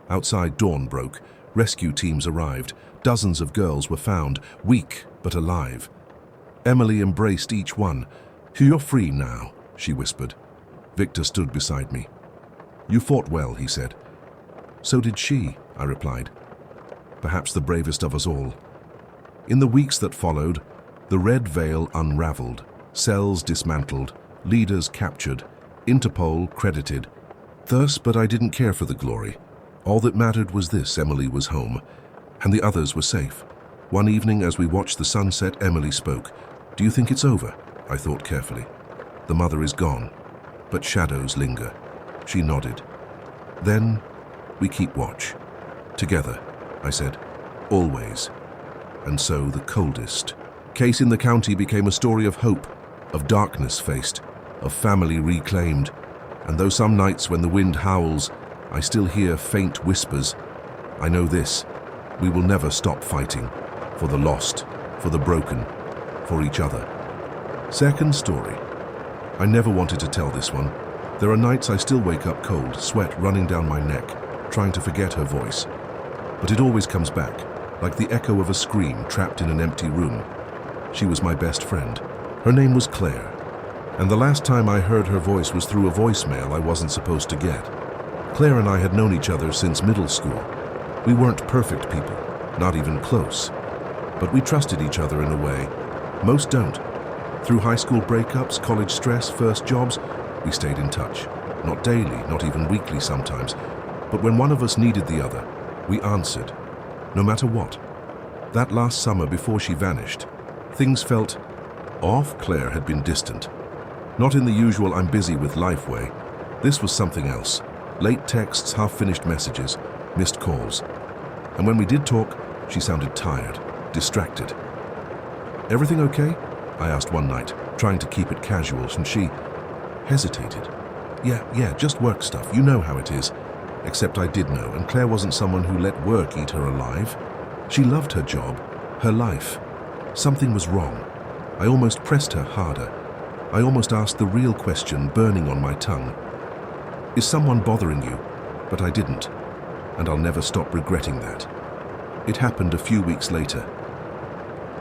A: Outside, dawn broke. Rescue teams arrived. Dozens of girls were found, weak but alive. Emily embraced each one. "You're free now," she whispered. Victor stood beside me. "You fought well," he said. "So did she," I replied. "Perhaps the bravest of us all." In the weeks that followed, the Red Veil unraveled, cells dismantled, leaders captured, Interpol credited. Thus, but I didn't care for the glory. All that mattered was this: Emily was home, and the others were safe. One evening, as we watched the sunset, Emily spoke. "Do you think it's over?" I thought carefully. "The mother is gone, but shadows linger." She nodded. "Then we keep watch. Together," I said. "Always." And so the coldest case in the county became a story of hope, of darkness faced, of family reclaimed. And though some nights when the wind howls, I still hear faint whispers, I know this: we will never stop fighting. For the lost, for the broken, for each other. Second story. I never wanted to tell this one. There are nights I still wake up cold, sweat running down my neck, trying to forget her voice. But it always comes back, like the echo of a scream trapped in an empty room. She was my best friend. Her name was Claire. And the last time I heard her voice was through a voicemail I wasn't supposed to get. Claire and I had known each other since middle school. We weren't perfect people, not even close. But we trusted each other in a way. Most don't. Through high school breakups, college stress, first jobs, we stayed in touch. Not daily, not even weekly sometimes. But when one of us needed the other, we answered, no matter what. That last summer before she vanished, things felt off. Claire had been distant. Not in the usual I'm busy with life way. This was something else. Late texts, half-finished messages, missed calls. And when we did talk, she sounded tired, distracted. Everything okay? I asked one night, trying to keep it casual, and she hesitated. Yeah, just work stuff. You know how it is. Except I did know, and Claire wasn't someone who let work eat her alive. She loved her job, her life. Something was wrong. I almost pressed her harder. I almost asked the real question burning on my tongue. Is someone bothering you? But I didn't, and I'll never stop regretting that. It happened a few weeks later.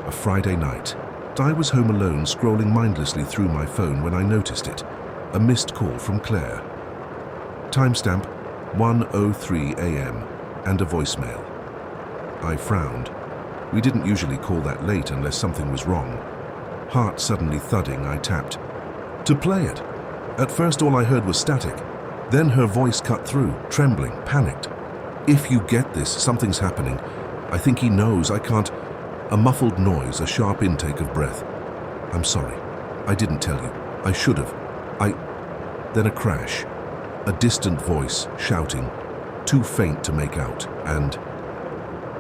A: A Friday night. I was home alone, scrolling mindlessly through my phone when I noticed it. A missed call from Claire. Timestamp 1:03 a.m. and a voicemail. I frowned. We didn't usually call that late unless something was wrong. Heart suddenly thudding, I tapped. To play it. At first all I heard was static. Then her voice cut through, trembling, panicked. If you get this, something's happening. I think he knows, I can't. A muffled noise, a sharp intake of breath. I'm sorry. I didn't tell you. I should have. Then a crash. A distant voice shouting, too faint to make out, and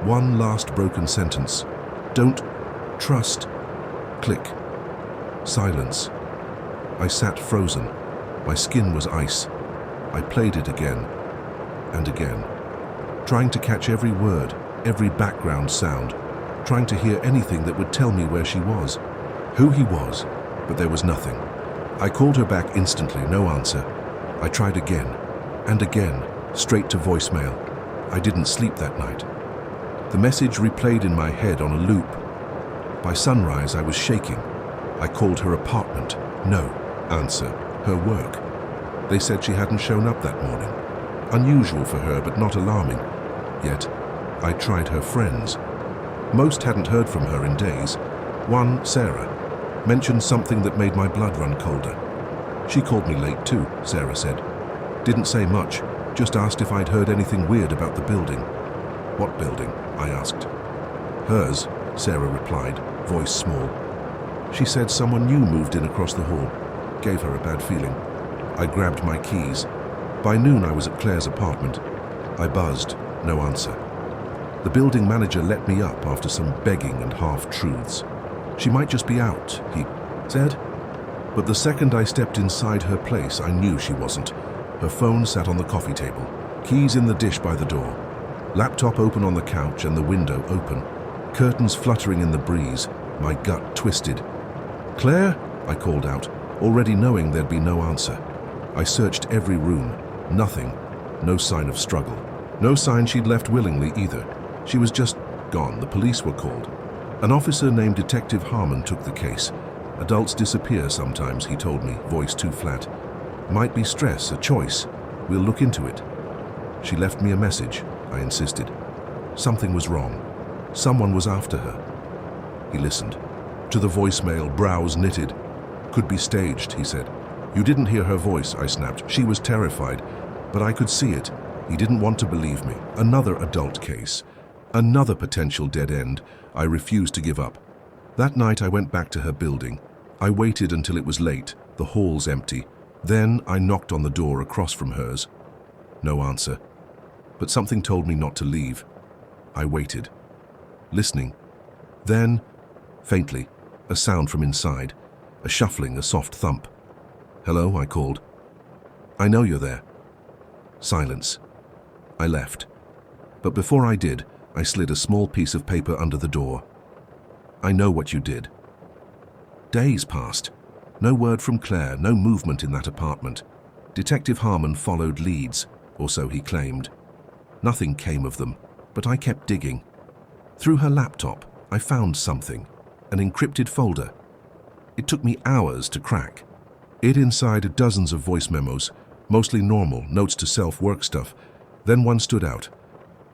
A: one last broken sentence. Don't trust. Click. Silence. I sat frozen. My skin was ice. I played it again and again, trying to catch every word, every background sound, trying to hear anything that would tell me where she was, who he was, but there was nothing. I called her back instantly, no answer. I tried again and again, straight to voicemail. I didn't sleep that night. The message replayed in my head on a loop. By sunrise, I was shaking. I called her apartment. No answer. Her work. They said she hadn't shown up that morning. Unusual for her, but not alarming. Yet, I tried her friends. Most hadn't heard from her in days. One, Sarah, mentioned something that made my blood run colder. She called me late too, Sarah said. Didn't say much, just asked if I'd heard anything weird about the building. What building? I asked. Hers, Sarah replied, voice small. She said someone new moved in across the hall. Gave her a bad feeling. I grabbed my keys. By noon I was at Claire's apartment. I buzzed, no answer. The building manager let me up after some begging and half-truths. She might just be out, he said. But the second I stepped inside her place, I knew she wasn't. Her phone sat on the coffee table, keys in the dish by the door, laptop open on the couch and the window open, curtains fluttering in the breeze, my gut twisted. Claire? I called out, already knowing there'd be no answer. I searched every room. Nothing. No sign of struggle. No sign she'd left willingly either. She was just gone. The police were called. An officer named Detective Harmon took the case. Adults disappear sometimes, he told me, voice too flat. Might be stress, a choice. We'll look into it. She left me a message, I insisted. Something was wrong. Someone was after her. He listened. To the voicemail, brows knitted. Could be staged, he said. You didn't hear her voice, I snapped. She was terrified, but I could see it. He didn't want to believe me. Another adult case. Another potential dead end. I refused to give up. That night I went back to her building. I waited until it was late, the halls empty. Then I knocked on the door across from hers. No answer. But something told me not to leave. I waited, listening. Then, faintly, a sound from inside. A shuffling, a soft thump. Hello, I called. I know you're there. Silence. I left. But before I did, I slid a small piece of paper under the door. I know what you did. Days passed. No word from Claire, no movement in that apartment. Detective Harmon followed leads, or so he claimed. Nothing came of them, but I kept digging. Through her laptop, I found something, an encrypted folder. It took me hours to crack. It inside dozens of voice memos, mostly normal, notes to self, work stuff. Then one stood out.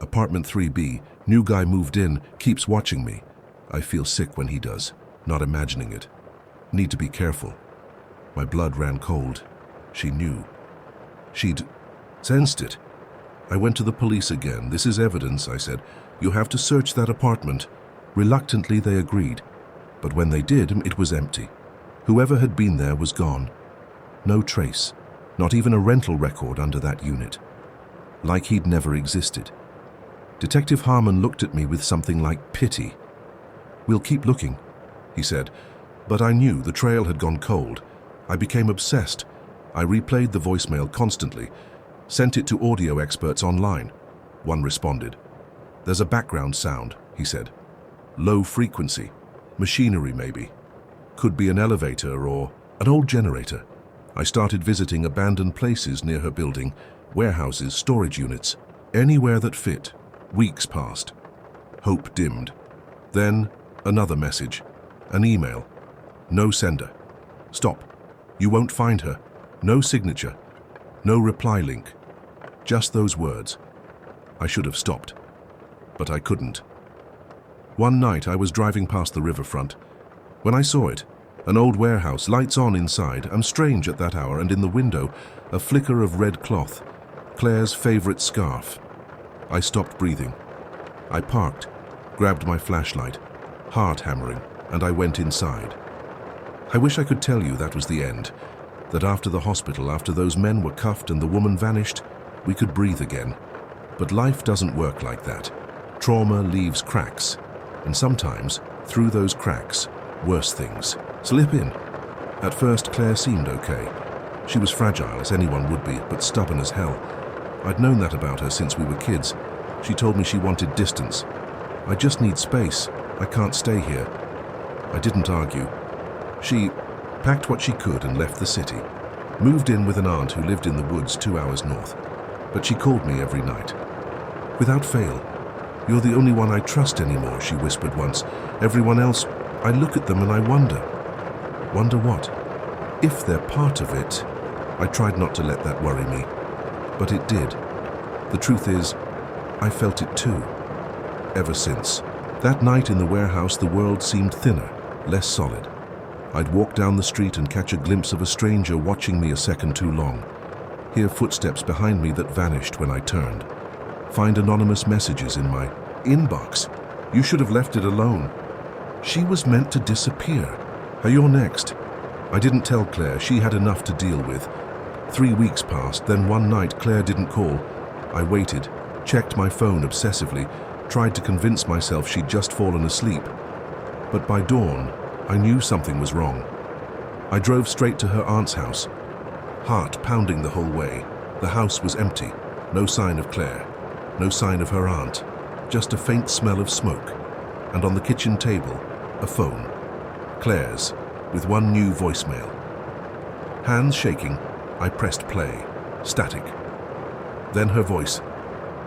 A: Apartment 3B, new guy moved in, keeps watching me. I feel sick when he does, not imagining it. Need to be careful. My blood ran cold. She knew. She'd sensed it. I went to the police again. This is evidence, I said. You have to search that apartment. Reluctantly, they agreed. But when they did, it was empty. Whoever had been there was gone. No trace, not even a rental record under that unit. Like he'd never existed. Detective Harmon looked at me with something like pity. We'll keep looking, he said, but I knew the trail had gone cold. I became obsessed. I replayed the voicemail constantly, sent it to audio experts online. One responded. There's a background sound, he said. Low frequency. Machinery, maybe. Could be an elevator or an old generator. I started visiting abandoned places near her building, warehouses, storage units, anywhere that fit. Weeks passed. Hope dimmed. Then, another message. An email. No sender. Stop. You won't find her. No signature. No reply link. Just those words. I should have stopped. But I couldn't. One night I was driving past the riverfront. When I saw it, an old warehouse, lights on inside, and strange at that hour, and in the window, a flicker of red cloth, Claire's favorite scarf. I stopped breathing. I parked, grabbed my flashlight, heart hammering, and I went inside. I wish I could tell you that was the end, that after the hospital, after those men were cuffed and the woman vanished, we could breathe again. But life doesn't work like that. Trauma leaves cracks, and sometimes, through those cracks, worse things slip in. At first, Claire seemed okay. She was fragile, as anyone would be, but stubborn as hell. I'd known that about her since we were kids. She told me she wanted distance. I just need space. I can't stay here. I didn't argue. She packed what she could and left the city. Moved in with an aunt who lived in the woods 2 hours north. But she called me every night. Without fail. You're the only one I trust anymore, she whispered once. Everyone else, I look at them and I wonder. Wonder what? If they're part of it. I tried not to let that worry me. But it did. The truth is, I felt it too. Ever since. That night in the warehouse, the world seemed thinner, less solid. I'd walk down the street and catch a glimpse of a stranger watching me a second too long. Hear footsteps behind me that vanished when I turned. Find anonymous messages in my inbox. You should have left it alone. She was meant to disappear. You're next. I didn't tell Claire. She had enough to deal with. 3 weeks passed, then one night Claire didn't call. I waited, checked my phone obsessively, tried to convince myself she'd just fallen asleep. But by dawn, I knew something was wrong. I drove straight to her aunt's house, heart pounding the whole way. The house was empty, no sign of Claire, no sign of her aunt, just a faint smell of smoke. And on the kitchen table, a phone. Claire's, with one new voicemail. Hands shaking, I pressed play, static. Then her voice,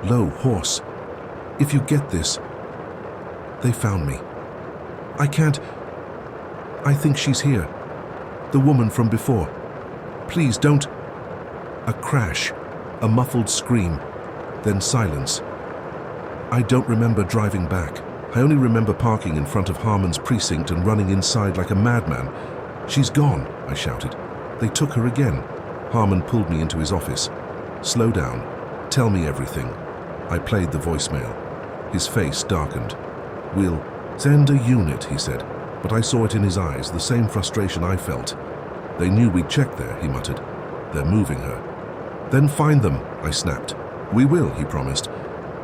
A: low, hoarse. If you get this, they found me. I can't. I think she's here. The woman from before. Please don't. A crash, a muffled scream, then silence. I don't remember driving back. I only remember parking in front of Harmon's precinct and running inside like a madman. She's gone, I shouted. They took her again. Harmon pulled me into his office. Slow down. Tell me everything. I played the voicemail. His face darkened. We'll send a unit, he said, but I saw it in his eyes, the same frustration I felt. They knew we'd checked there, he muttered. They're moving her. Then find them, I snapped. We will, he promised,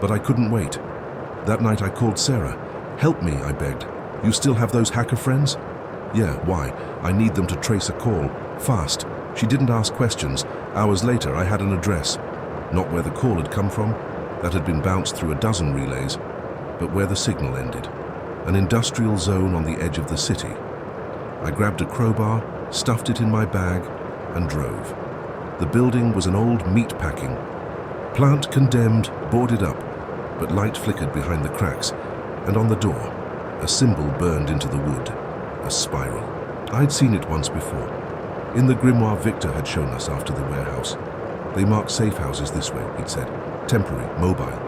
A: but I couldn't wait. That night I called Sarah. Help me, I begged. You still have those hacker friends? Yeah, why? I need them to trace a call. Fast. She didn't ask questions. Hours later, I had an address. Not where the call had come from. That had been bounced through a dozen relays. But where the signal ended. An industrial zone on the edge of the city. I grabbed a crowbar, stuffed it in my bag, and drove. The building was an old meat packing. Plant condemned, boarded up, but light flickered behind the cracks, and on the door, a symbol burned into the wood, a spiral. I'd seen it once before. In the grimoire Victor had shown us after the warehouse. They mark safe houses this way, he'd said. Temporary, mobile.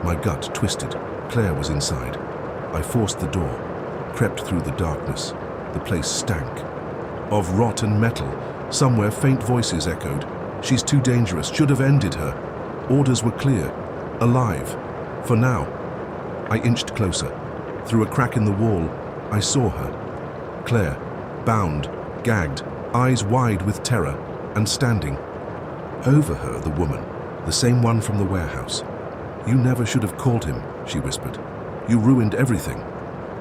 A: My gut twisted. Claire was inside. I forced the door, crept through the darkness. The place stank. Of rot and metal. Somewhere faint voices echoed. She's too dangerous, should have ended her. Orders were clear. Alive. For now. I inched closer. Through a crack in the wall, I saw her. Claire, bound, gagged, eyes wide with terror, and standing. Over her, the woman, the same one from the warehouse. You never should have called him, she whispered. You ruined everything.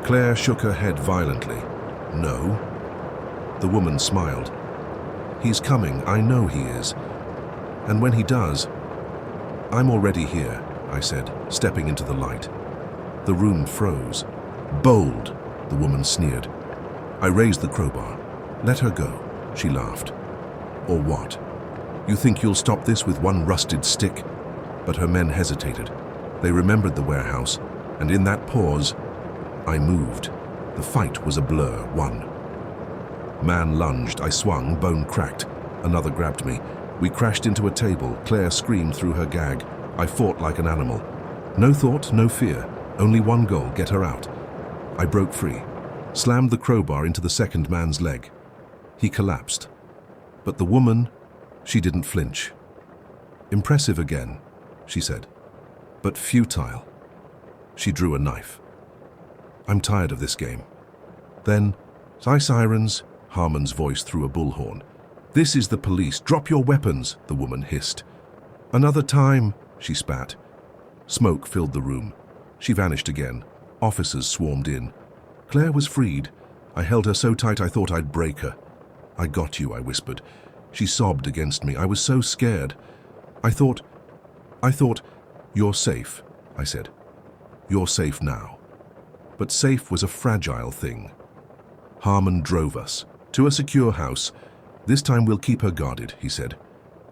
A: Claire shook her head violently. No. The woman smiled. He's coming, I know he is. And when he does, I'm already here, I said, stepping into the light. The room froze. Bold, the woman sneered. I raised the crowbar. Let her go, she laughed. Or what? You think you'll stop this with one rusted stick? But her men hesitated. They remembered the warehouse, and in that pause, I moved. The fight was a blur, one. Man lunged, I swung, bone cracked. Another grabbed me. We crashed into a table. Claire screamed through her gag. I fought like an animal. No thought, no fear. Only one goal, get her out. I broke free, slammed the crowbar into the second man's leg. He collapsed. But the woman, she didn't flinch. Impressive again, she said, but futile. She drew a knife. I'm tired of this game. Then, sirens, Harmon's voice through a bullhorn. This is the police. Drop your weapons, the woman hissed. Another time, she spat. Smoke filled the room. She vanished again. Officers swarmed in. Claire was freed. I held her so tight I thought I'd break her. I got you, I whispered. She sobbed against me. I was so scared. I thought, you're safe, I said. You're safe now. But safe was a fragile thing. Harmon drove us to a secure house. This time we'll keep her guarded, he said.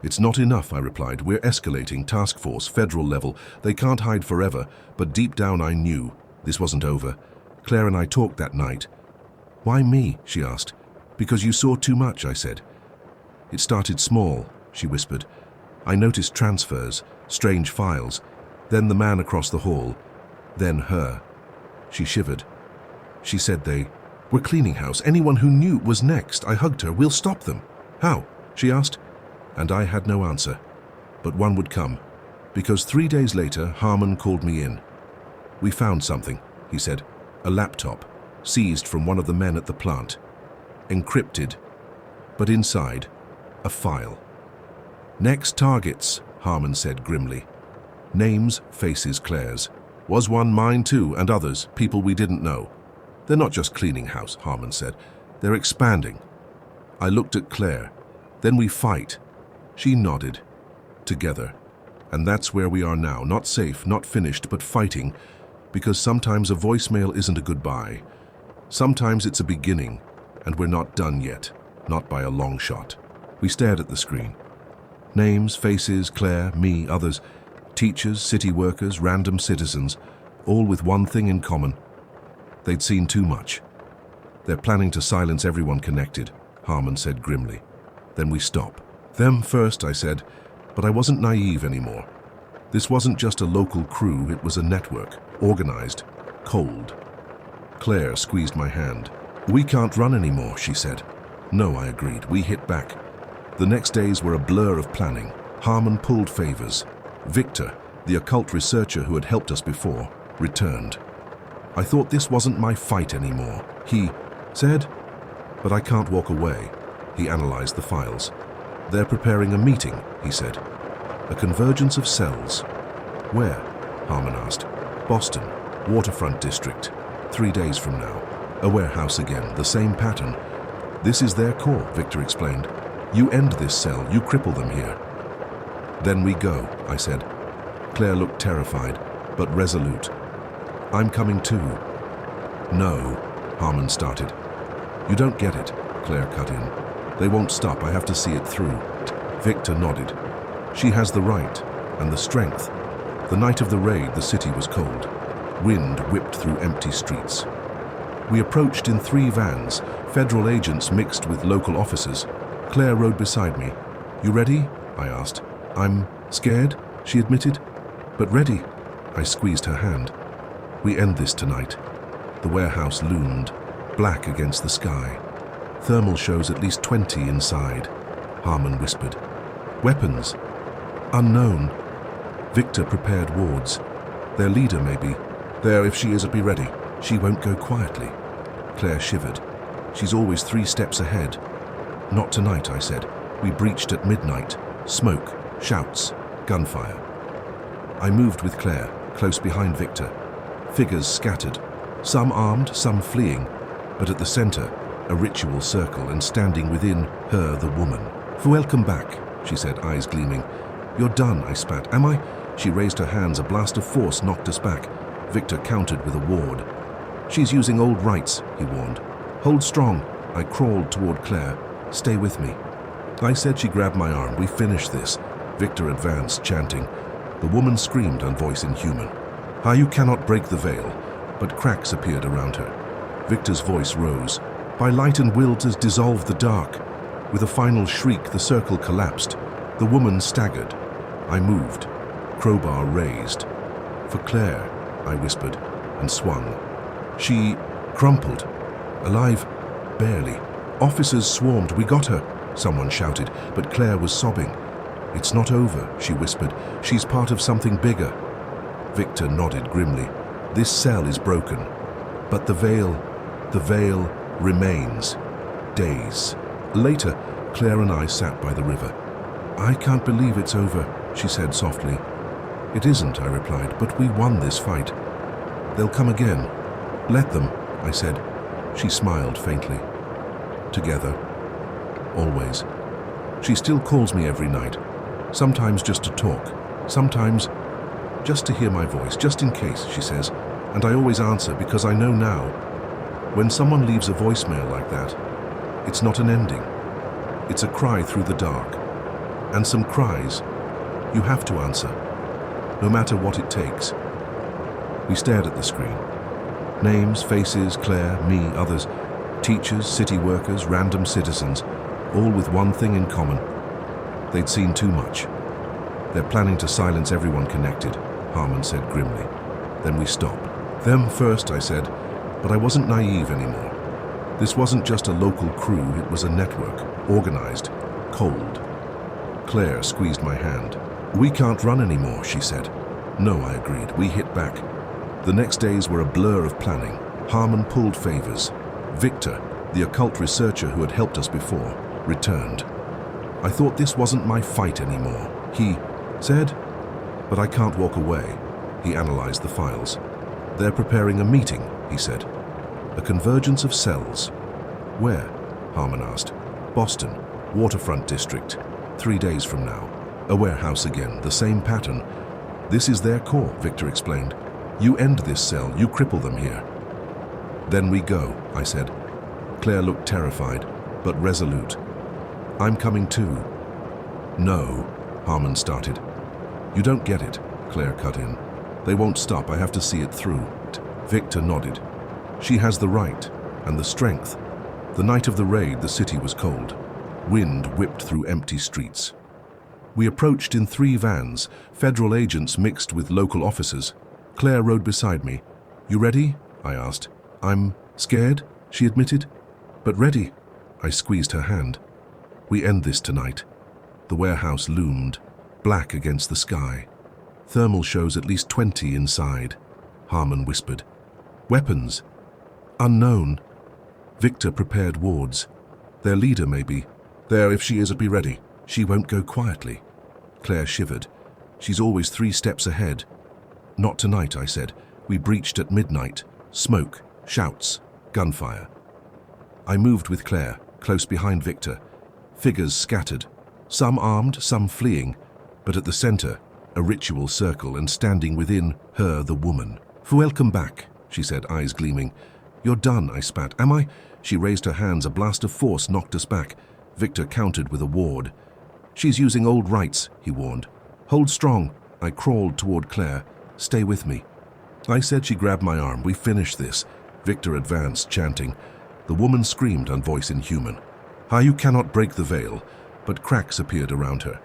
A: It's not enough, I replied. We're escalating, task force, federal level. They can't hide forever, but deep down I knew this wasn't over. Claire and I talked that night. Why me? She asked. Because you saw too much, I said. It started small, she whispered. I noticed transfers, strange files, then the man across the hall, then her. She shivered. She said they were cleaning house. Anyone who knew was next. I hugged her. We'll stop them. How? She asked. And I had no answer. But one would come, because 3 days later, Harmon called me in. We found something, he said. A laptop, seized from one of the men at the plant. Encrypted, but inside, a file. Next targets, Harmon said grimly. Names, faces, Claire's. Was one mine too, and others, people we didn't know. They're not just cleaning house, Harmon said. They're expanding. I looked at Claire. Then we fight. She nodded. Together. And that's where we are now, not safe, not finished, but fighting, because sometimes a voicemail isn't a goodbye. Sometimes it's a beginning, and we're not done yet, not by a long shot. We stared at the screen. Names, faces, Claire, me, others, teachers, city workers, random citizens, all with one thing in common. They'd seen too much. They're planning to silence everyone connected, Harmon said grimly. Then we stop. Them first, I said, but I wasn't naive anymore. This wasn't just a local crew, it was a network, organized, cold. Claire squeezed my hand. We can't run anymore, she said. No, I agreed. We hit back. The next days were a blur of planning. Harmon pulled favors. Victor, the occult researcher who had helped us before, returned. I thought this wasn't my fight anymore. He said, but I can't walk away. He analyzed the files. They're preparing a meeting, he said. A convergence of cells. Where? Harmon asked. Boston, waterfront district. 3 days from now. A warehouse again, the same pattern. This is their core, Victor explained. You end this cell, you cripple them here. Then we go, I said. Claire looked terrified, but resolute. I'm coming too. No, Harmon started. You don't get it, Claire cut in. They won't stop, I have to see it through. Victor nodded. She has the right, and the strength. The night of the raid, the city was cold. Wind whipped through empty streets. We approached in 3 vans, federal agents mixed with local officers. Claire rode beside me. You ready? I asked. I'm scared, she admitted. But ready. I squeezed her hand. We end this tonight. The warehouse loomed, black against the sky. Thermal shows at least 20 inside, Harmon whispered. Weapons. Unknown. Victor prepared wards. Their leader, maybe. There, if she isn't, be ready. She won't go quietly. Claire shivered. She's always 3 steps ahead. Not tonight, I said. We breached at midnight. Smoke, shouts, gunfire. I moved with Claire, close behind Victor. Figures scattered, some armed, some fleeing, but at the center, a ritual circle, and standing within her, the woman. Welcome back, she said, eyes gleaming. You're done, I spat. Am I? She raised her hands. A blast of force knocked us back. Victor countered with a ward. She's using old rights, he warned. Hold strong. I crawled toward Claire. Stay with me. I said. She grabbed my arm. We finish this. Victor advanced, chanting. The woman screamed, her voice inhuman. You cannot break the veil. But cracks appeared around her. Victor's voice rose. By light and will to dissolve the dark. With a final shriek, the circle collapsed. The woman staggered. I moved. Crowbar raised. For Claire, I whispered, and swung. She crumpled. Alive? Barely. Officers swarmed. We got her, someone shouted, but Claire was sobbing. It's not over, she whispered. She's part of something bigger. Victor nodded grimly. This cell is broken, but the veil remains. Days. Later, Claire and I sat by the river. I can't believe it's over, she said softly. It isn't, I replied, but we won this fight. They'll come again. Let them, I said. She smiled faintly. Together. Always. She still calls me every night. Sometimes just to talk. Sometimes just to hear my voice, just in case, she says. And I always answer because I know now, when someone leaves a voicemail like that, it's not an ending. It's a cry through the dark. And some cries, you have to answer, no matter what it takes. We stared at the screen. Names, faces, Claire, me, others, teachers, city workers, random citizens, all with one thing in common. They'd seen too much. They're planning to silence everyone connected, Harmon said grimly. Then we stopped. Them first, I said, but I wasn't naive anymore. This wasn't just a local crew, it was a network, organized, cold. Claire squeezed my hand. We can't run anymore, she said. No, I agreed. We hit back. The next days were a blur of planning. Harmon pulled favors. Victor, the occult researcher who had helped us before, returned. I thought this wasn't my fight anymore, he said. But I can't walk away. He analyzed the files. They're preparing a meeting, he said. A convergence of cells. Where? Harmon asked. Boston, waterfront district. 3 days from now. A warehouse again, the same pattern. This is their core, Victor explained. You end this cell, you cripple them here. Then we go, I said. Claire looked terrified, but resolute. I'm coming too. No, Harmon started. You don't get it, Claire cut in. They won't stop, I have to see it through. Victor nodded. She has the right, and the strength. The night of the raid, the city was cold. Wind whipped through empty streets. We approached in 3 vans, federal agents mixed with local officers. Claire rode beside me. You ready? I asked. I'm scared, she admitted. But ready. I squeezed her hand. We end this tonight. The warehouse loomed, black against the sky. Thermal shows at least 20 inside, Harmon whispered. Weapons. Unknown. Victor prepared wards. Their leader, maybe. There, if she isn't, be ready. She won't go quietly. Claire shivered. She's always 3 steps ahead. Not tonight, I said. We breached at midnight. Smoke, shouts, gunfire. I moved with Claire, close behind Victor. Figures scattered, some armed, some fleeing, but at the center, a ritual circle, and standing within her, the woman. Welcome back, she said, eyes gleaming. You're done, I spat. Am I? She raised her hands. A blast of force knocked us back. Victor countered with a ward. She's using old rights, he warned. Hold strong. I crawled toward Claire. Stay with me. I said. She grabbed my arm. We finish this. Victor advanced, chanting. The woman screamed, her voice inhuman. You cannot break the veil, but cracks appeared around her.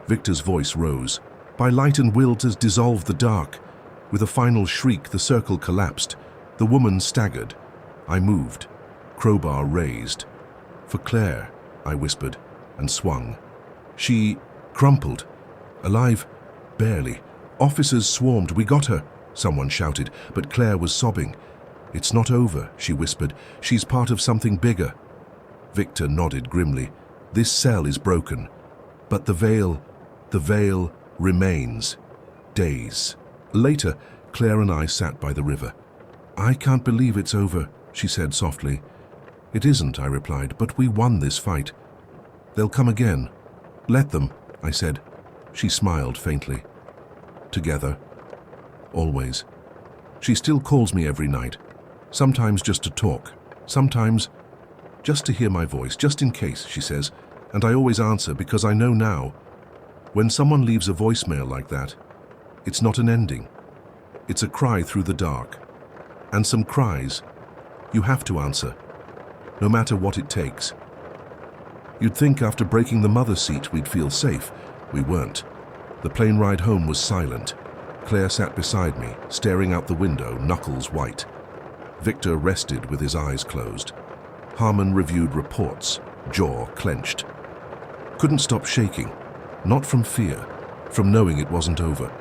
A: Victor's voice rose. By light and will to dissolve the dark. With a final shriek, the circle collapsed. The woman staggered. I moved, crowbar raised. For Claire, I whispered, and swung. She crumpled. Alive? Barely. Officers swarmed. We got her, someone shouted, but Claire was sobbing. It's not over, she whispered. She's part of something bigger. Victor nodded grimly. This cell is broken. But the veil remains. Days. Later, Claire and I sat by the river. I can't believe it's over, she said softly. It isn't, I replied, but we won this fight. They'll come again. Let them, I said. She smiled faintly. Together. Always. She still calls me every night. Sometimes just to talk. Sometimes just to hear my voice, just in case, she says. And I always answer because I know now, when someone leaves a voicemail like that, it's not an ending. It's a cry through the dark. And some cries, you have to answer, no matter what it takes. You'd think after breaking the mother seat we'd feel safe. We weren't. The plane ride home was silent. Claire sat beside me, staring out the window, knuckles white. Victor rested with his eyes closed. Harmon reviewed reports, jaw clenched. Couldn't stop shaking, not from fear, from knowing it wasn't over.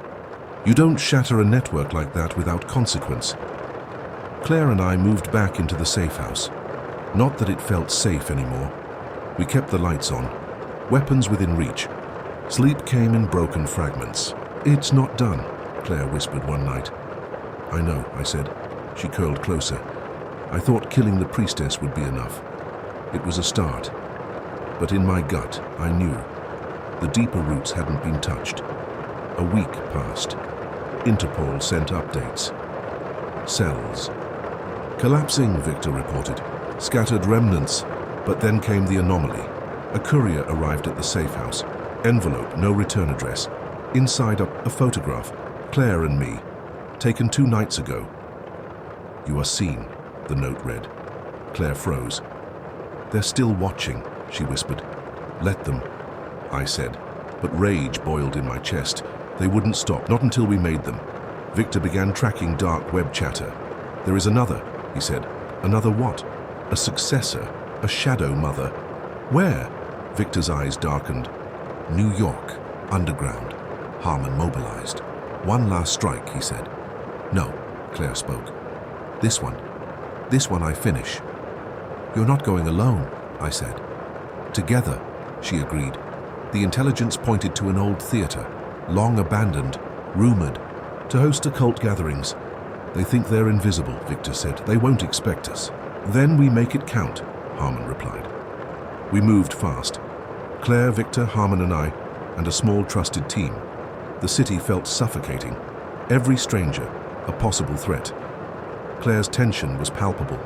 A: You don't shatter a network like that without consequence. Claire and I moved back into the safe house. Not that it felt safe anymore. We kept the lights on, weapons within reach. Sleep came in broken fragments. It's not done, Claire whispered one night. I know, I said. She curled closer. I thought killing the priestess would be enough. It was a start. But in my gut, I knew. The deeper roots hadn't been touched. A week passed. Interpol sent updates. Cells. Collapsing, Victor reported. Scattered remnants. But then came the anomaly. A courier arrived at the safe house. Envelope, no return address. Inside a photograph. Claire and me. Taken 2 nights ago. You are seen, the note read. Claire froze. They're still watching, she whispered. Let them, I said. But rage boiled in my chest. They wouldn't stop, not until we made them. Victor began tracking dark web chatter. There is another, he said. Another what? A successor, a shadow mother. Where? Victor's eyes darkened. New York, underground. Harmon mobilized. One last strike, he said. No, Claire spoke. This one I finish. You're not going alone, I said. Together, she agreed. The intelligence pointed to an old theater, long abandoned, rumored, to host occult gatherings. They think they're invisible, Victor said. They won't expect us. Then we make it count, Harmon replied. We moved fast. Claire, Victor, Harmon and I, and a small trusted team. The city felt suffocating. Every stranger, a possible threat. Claire's tension was palpable.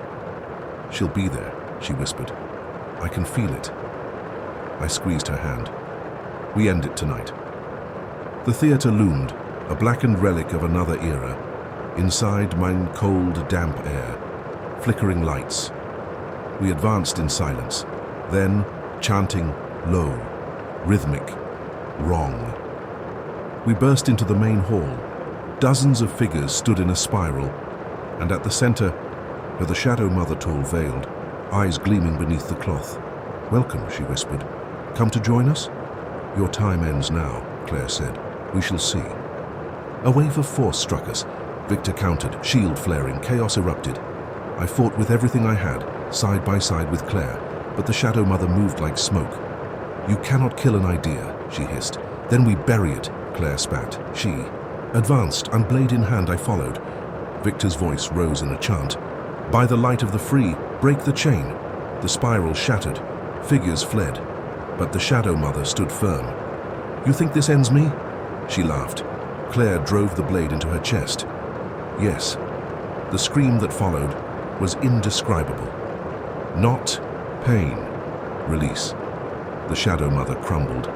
A: She'll be there, she whispered. I can feel it. I squeezed her hand. We end it tonight. The theater loomed, a blackened relic of another era. Inside, mine cold, damp air. Flickering lights. We advanced in silence. Then, chanting, low, rhythmic, wrong. We burst into the main hall. Dozens of figures stood in a spiral, and at the center, where the shadow mother tall veiled, eyes gleaming beneath the cloth. Welcome, she whispered. Come to join us? Your time ends now, Claire said. We shall see. A wave of force struck us. Victor countered, shield flaring, chaos erupted. I fought with everything I had, side by side with Claire, but the shadow mother moved like smoke. You cannot kill an idea, she hissed. Then we bury it, Claire spat. She advanced, and blade in hand I followed. Victor's voice rose in a chant. By the light of the free, break the chain. The spiral shattered. Figures fled. But the shadow mother stood firm. You think this ends me? She laughed. Claire drove the blade into her chest. Yes. The scream that followed was indescribable. Not pain. Release. The shadow mother crumbled.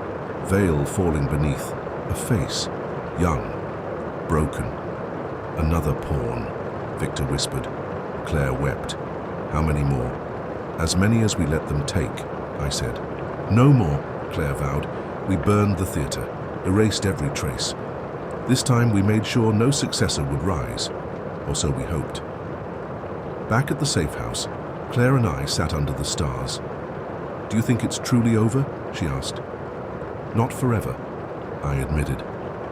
A: Veil falling beneath. A face. Young. Broken. Another pawn, Victor whispered. Claire wept. How many more? As many as we let them take, I said. No more, Claire vowed. We burned the theatre, erased every trace. This time we made sure no successor would rise, or so we hoped. Back at the safe house, Claire and I sat under the stars. Do you think it's truly over? She asked. Not forever, I admitted.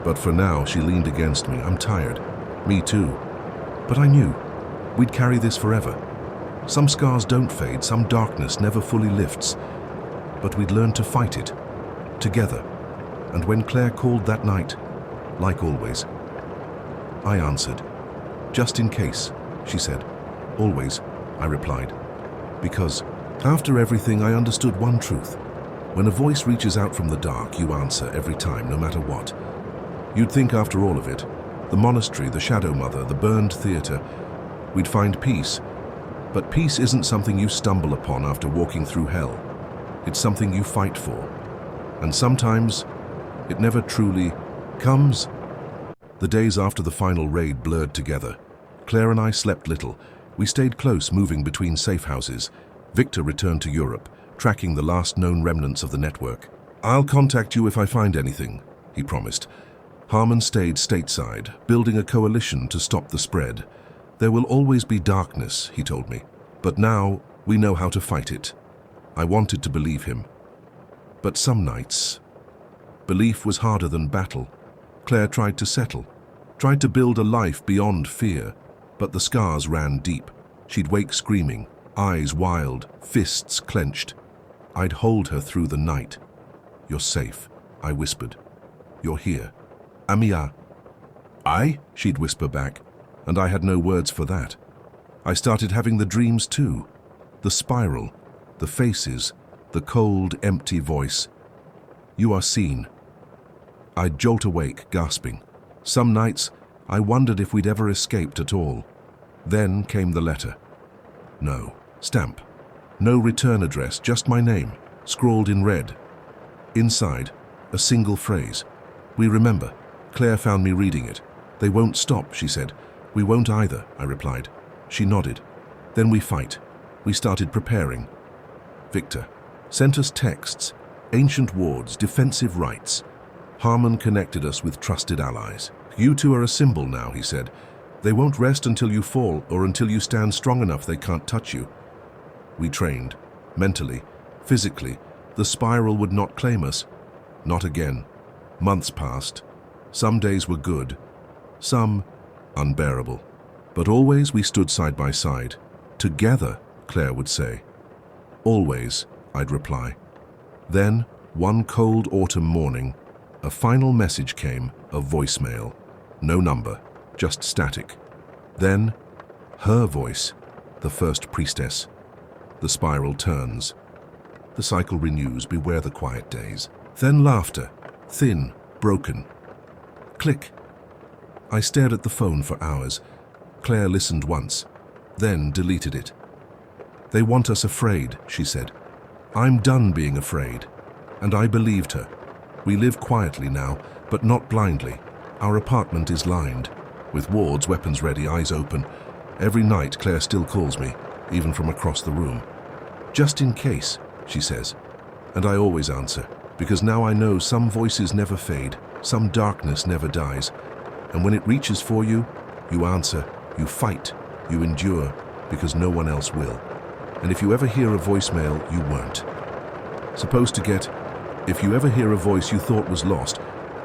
A: But for now, she leaned against me. I'm tired. Me too. But I knew we'd carry this forever. Some scars don't fade, some darkness never fully lifts. But we'd learn to fight it, together. And when Claire called that night, like always, I answered. Just in case, she said. Always, I replied. Because after everything, I understood one truth. When a voice reaches out from the dark, you answer every time, no matter what. You'd think after all of it, the monastery, the shadow mother, the burned theatre, we'd find peace. But peace isn't something you stumble upon after walking through hell. It's something you fight for. And sometimes, it never truly comes. The days after the final raid blurred together. Claire and I slept little. We stayed close, moving between safe houses. Victor returned to Europe, tracking the last known remnants of the network. I'll contact you if I find anything, he promised. Harmon stayed stateside, building a coalition to stop the spread. There will always be darkness, he told me. But now, we know how to fight it. I wanted to believe him. But some nights, belief was harder than battle. Claire tried to settle, tried to build a life beyond fear. But the scars ran deep. She'd wake screaming, eyes wild, fists clenched. I'd hold her through the night. You're safe, I whispered. You're here. Amia. I? She'd whisper back, and I had no words for that. I started having the dreams too. The spiral, the faces, the cold, empty voice. You are seen. I'd jolt awake, gasping. Some nights, I wondered if we'd ever escaped at all. Then came the letter. No. Stamp. No return address, just my name, scrawled in red. Inside, a single phrase. We remember. Claire found me reading it. They won't stop, she said. We won't either, I replied. She nodded. Then we fight. We started preparing. Victor sent us texts, ancient wards, defensive rites. Harmon connected us with trusted allies. You two are a symbol now, he said. They won't rest until you fall or until you stand strong enough they can't touch you. We trained, mentally, physically. The spiral would not claim us. Not again. Months passed. Some days were good, some unbearable. But always we stood side by side. Together, Claire would say. Always, I'd reply. Then, one cold autumn morning, a final message came, a voicemail. No number, just static. Then, her voice, the first priestess. The spiral turns. The cycle renews, beware the quiet days. Then laughter, thin, broken. Click. I stared at the phone for hours. Claire listened once, then deleted it. They want us afraid, she said. I'm done being afraid. And I believed her. We live quietly now, but not blindly. Our apartment is lined, with wards, weapons ready, eyes open. Every night Claire still calls me, even from across the room. Just in case, she says. And I always answer, because now I know some voices never fade, some darkness never dies. And when it reaches for you, you answer, you fight, you endure, because no one else will. And if you ever hear a voicemail, you weren't. Supposed to get, if you ever hear a voice you thought was lost,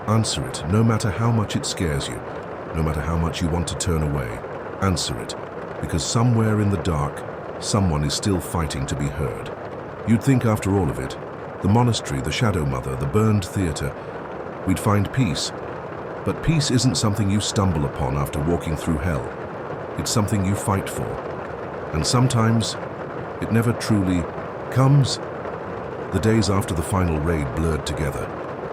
A: answer it, no matter how much it scares you, no matter how much you want to turn away. Answer it, because somewhere in the dark, someone is still fighting to be heard. You'd think after all of it, the monastery, the shadow mother, the burned theatre, we'd find peace. But peace isn't something you stumble upon after walking through hell. It's something you fight for. And sometimes, it never truly comes. The days after the final raid blurred together.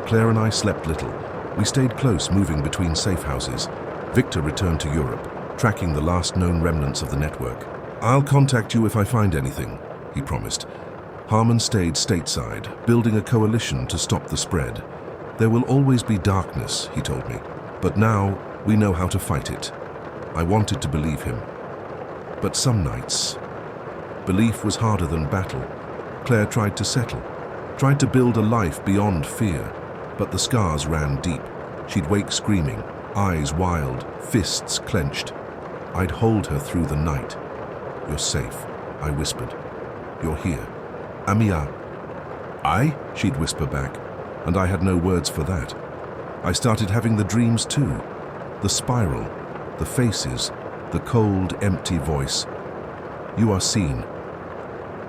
A: Claire and I slept little. We stayed close, moving between safe houses. Victor returned to Europe, tracking the last known remnants of the network. I'll contact you if I find anything, he promised. Harmon stayed stateside, building a coalition to stop the spread. There will always be darkness, he told me, but now we know how to fight it. I wanted to believe him. But some nights, belief was harder than battle. Claire tried to settle, tried to build a life beyond fear, but the scars ran deep. She'd wake screaming, eyes wild, fists clenched. I'd hold her through the night. "You're safe," I whispered. "You're here. Amia." "I?" she'd whisper back, and I had no words for that. I started having the dreams too. The spiral, the faces, the cold, empty voice. "You are seen."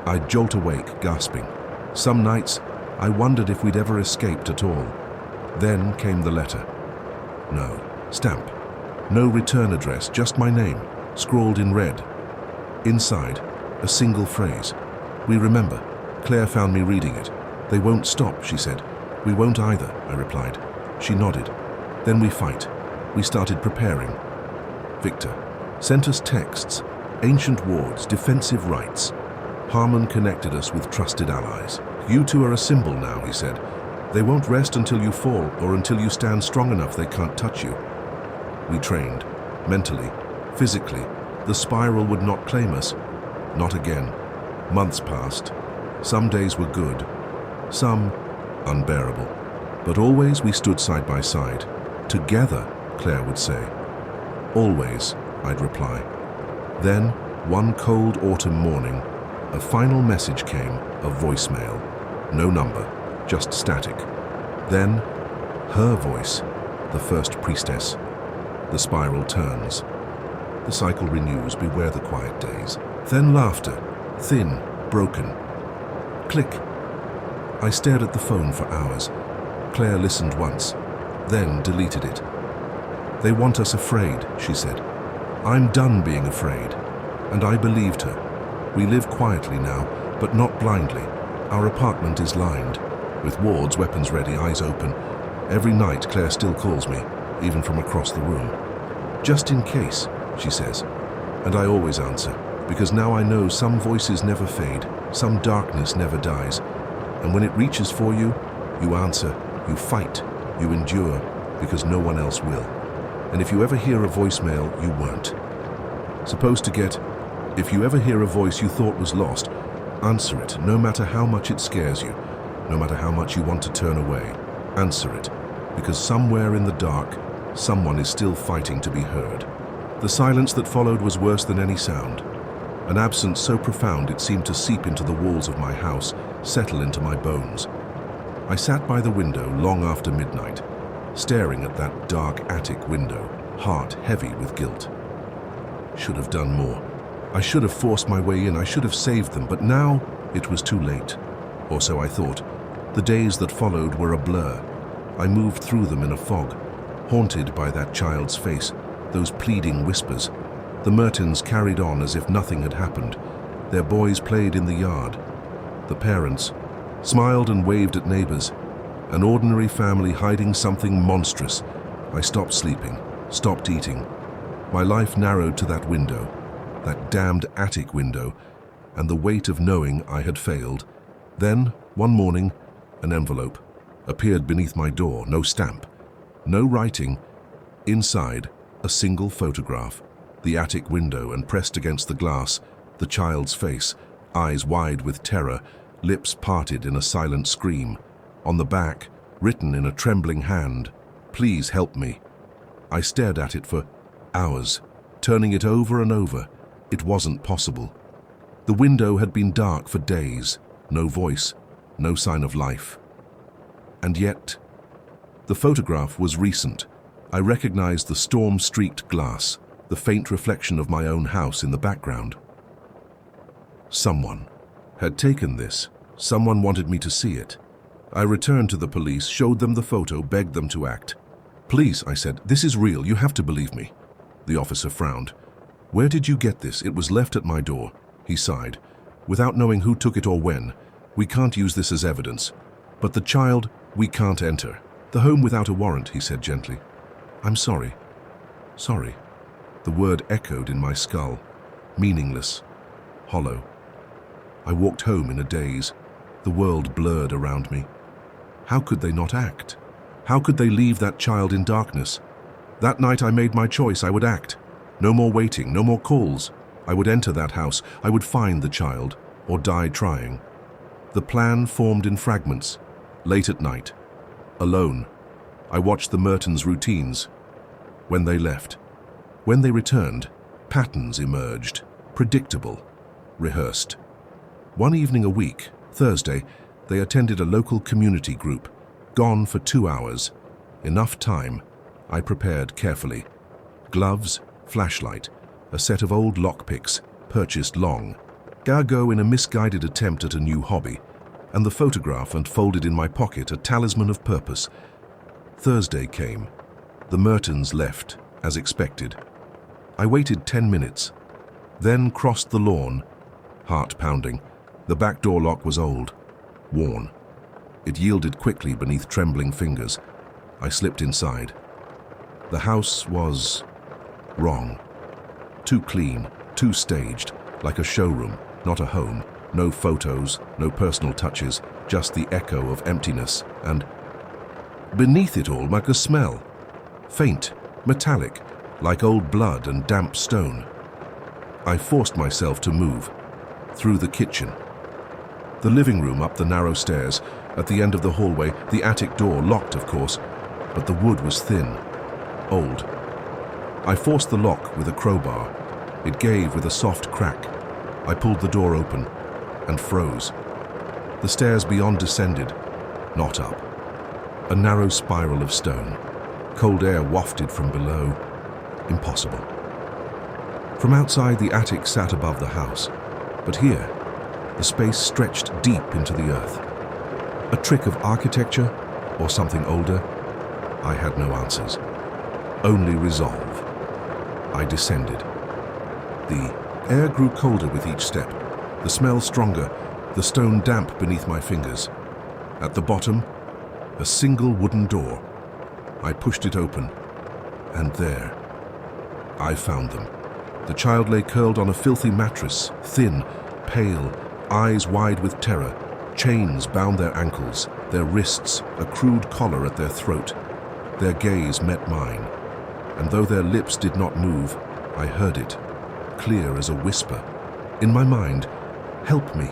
A: I'd jolt awake, gasping. Some nights, I wondered if we'd ever escaped at all. Then came the letter. No stamp, no return address, just my name, scrawled in red. Inside, a single phrase. "We remember." Claire found me reading it. "They won't stop," she said. "We won't either," I replied. She nodded. "Then we fight." We started preparing. Victor sent us texts, ancient wards, defensive rites. Harmon connected us with trusted allies. "You two are a symbol now," he said. "They won't rest until you fall or until you stand strong enough they can't touch you." We trained, mentally, physically. The spiral would not claim us. Not again. Months passed. Some days were good, some unbearable. But always we stood side by side. "Together," Claire would say. "Always," I'd reply. Then, one cold autumn morning, a final message came, a voicemail. No number, just static. Then, her voice, the first priestess. The spiral turns. The cycle renews, beware the quiet days. Then laughter, thin, broken. Click. I stared at the phone for hours. Claire listened once, then deleted it. "They want us afraid," she said. "I'm done being afraid." And I believed her. We live quietly now, but not blindly. Our apartment is lined, with wards, weapons ready, eyes open. Every night Claire still calls me, even from across the room. "Just in case," she says. And I always answer, because now I know some voices never fade, some darkness never dies. And when it reaches for you, you answer, you fight, you endure, because no one else will. And if you ever hear a voicemail, you weren't supposed to get. If you ever hear a voice you thought was lost, answer it, no matter how much it scares you, no matter how much you want to turn away. Answer it, because somewhere in the dark, someone is still fighting to be heard. The silence that followed was worse than any sound. An absence so profound it seemed to seep into the walls of my house, settle into my bones. I sat by the window long after midnight, staring at that dark attic window, heart heavy with guilt. Should have done more. I should have forced my way in, I should have saved them, but now it was too late. Or so I thought. The days that followed were a blur. I moved through them in a fog, haunted by that child's face, those pleading whispers. The Mertens carried on as if nothing had happened. Their boys played in the yard. The parents smiled and waved at neighbors. An ordinary family hiding something monstrous. I stopped sleeping, stopped eating. My life narrowed to that window, that damned attic window, and the weight of knowing I had failed. Then, one morning, an envelope appeared beneath my door, no stamp, no writing. Inside, a single photograph, the attic window, and pressed against the glass, the child's face, eyes wide with terror, lips parted in a silent scream. On the back, written in a trembling hand, "Please help me." I stared at it for hours, turning it over and over. It wasn't possible. The window had been dark for days, no voice, no sign of life. And yet, the photograph was recent. I recognized the storm-streaked glass, the faint reflection of my own house in the background. Someone had taken this. Someone wanted me to see it. I returned to the police, showed them the photo, begged them to act. "Please," I said, "this is real. You have to believe me." The officer frowned. "Where did you get this? It was left at my door." He sighed. "Without knowing who took it or when, we can't use this as evidence. But the child, we can't enter. The home without a warrant," he said gently. "I'm sorry." Sorry. The word echoed in my skull. Meaningless. Hollow. I walked home in a daze. The world blurred around me. How could they not act? How could they leave that child in darkness? That night I made my choice. I would act. No more waiting, no more calls. I would enter that house. I would find the child, or die trying. The plan formed in fragments. Late at night, alone, I watched the Mertons' routines. When they left, when they returned, patterns emerged, predictable, rehearsed. One evening a week, Thursday, they attended a local community group, gone for 2 hours. Enough time, I prepared carefully. Gloves, flashlight, a set of old lockpicks, purchased long. Go in a misguided attempt at a new hobby, and the photograph unfolded in my pocket, a talisman of purpose. Thursday came. The Mertons left, as expected. I waited 10 minutes, then crossed the lawn, heart pounding. The back door lock was old, worn. It yielded quickly beneath trembling fingers. I slipped inside. The house was wrong. Too clean, too staged, like a showroom, not a home. No photos, no personal touches, just the echo of emptiness, and beneath it all, like a smell. Faint, metallic, like old blood and damp stone. I forced myself to move, through the kitchen. The living room up the narrow stairs, at the end of the hallway, the attic door, locked of course, but the wood was thin, old. I forced the lock with a crowbar. It gave with a soft crack. I pulled the door open and froze. The stairs beyond descended, not up. A narrow spiral of stone. Cold air wafted from below. Impossible. From outside, the attic sat above the house, but here, the space stretched deep into the earth. A trick of architecture or something older? I had no answers. Only resolve. I descended. The air grew colder with each step, the smell stronger, the stone damp beneath my fingers. At the bottom, a single wooden door. I pushed it open, and there, I found them. The child lay curled on a filthy mattress, thin, pale, eyes wide with terror. Chains bound their ankles, their wrists, a crude collar at their throat. Their gaze met mine, and though their lips did not move, I heard it, clear as a whisper. In my mind, "Help me."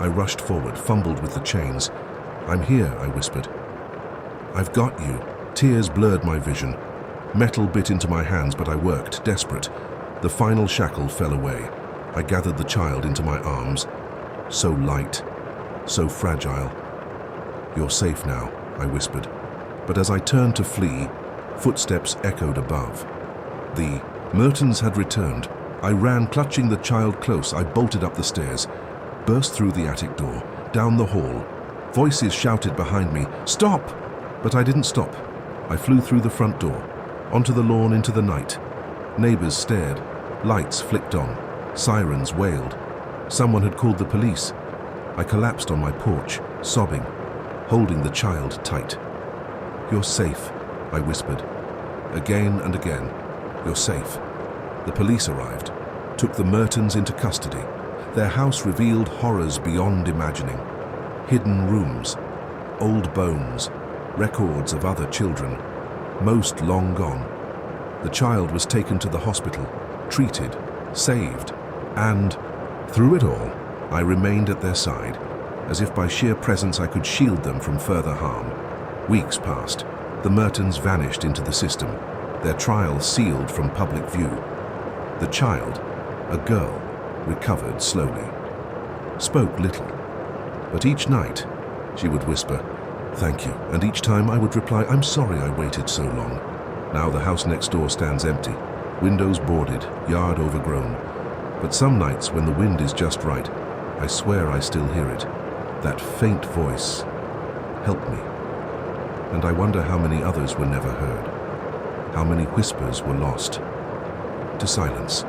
A: I rushed forward, fumbled with the chains. "I'm here," I whispered. "I've got you." Tears blurred my vision. Metal bit into my hands, but I worked, desperate. The final shackle fell away. I gathered the child into my arms. So light, so fragile. "You're safe now," I whispered. But as I turned to flee, footsteps echoed above. The Mertons had returned. I ran, clutching the child close. I bolted up the stairs, burst through the attic door, down the hall. Voices shouted behind me, "Stop!" But I didn't stop. I flew through the front door, onto the lawn, into the night. Neighbors stared. Lights flicked on. Sirens wailed. Someone had called the police. I collapsed on my porch, sobbing, holding the child tight. "You're safe," I whispered. Again and again. "You're safe." The police arrived, took the Mertons into custody. Their house revealed horrors beyond imagining. Hidden rooms, old bones, records of other children, most long gone. The child was taken to the hospital, treated, saved, and through it all, I remained at their side, as if by sheer presence I could shield them from further harm. Weeks passed. The Mertons vanished into the system, their trial sealed from public view. The child, a girl, recovered slowly. Spoke little, but each night she would whisper, "Thank you," and each time I would reply, "I'm sorry I waited so long." Now the house next door stands empty, windows boarded, yard overgrown. But some nights when the wind is just right, I swear I still hear it, that faint voice, "Help me." And I wonder how many others were never heard, how many whispers were lost to silence.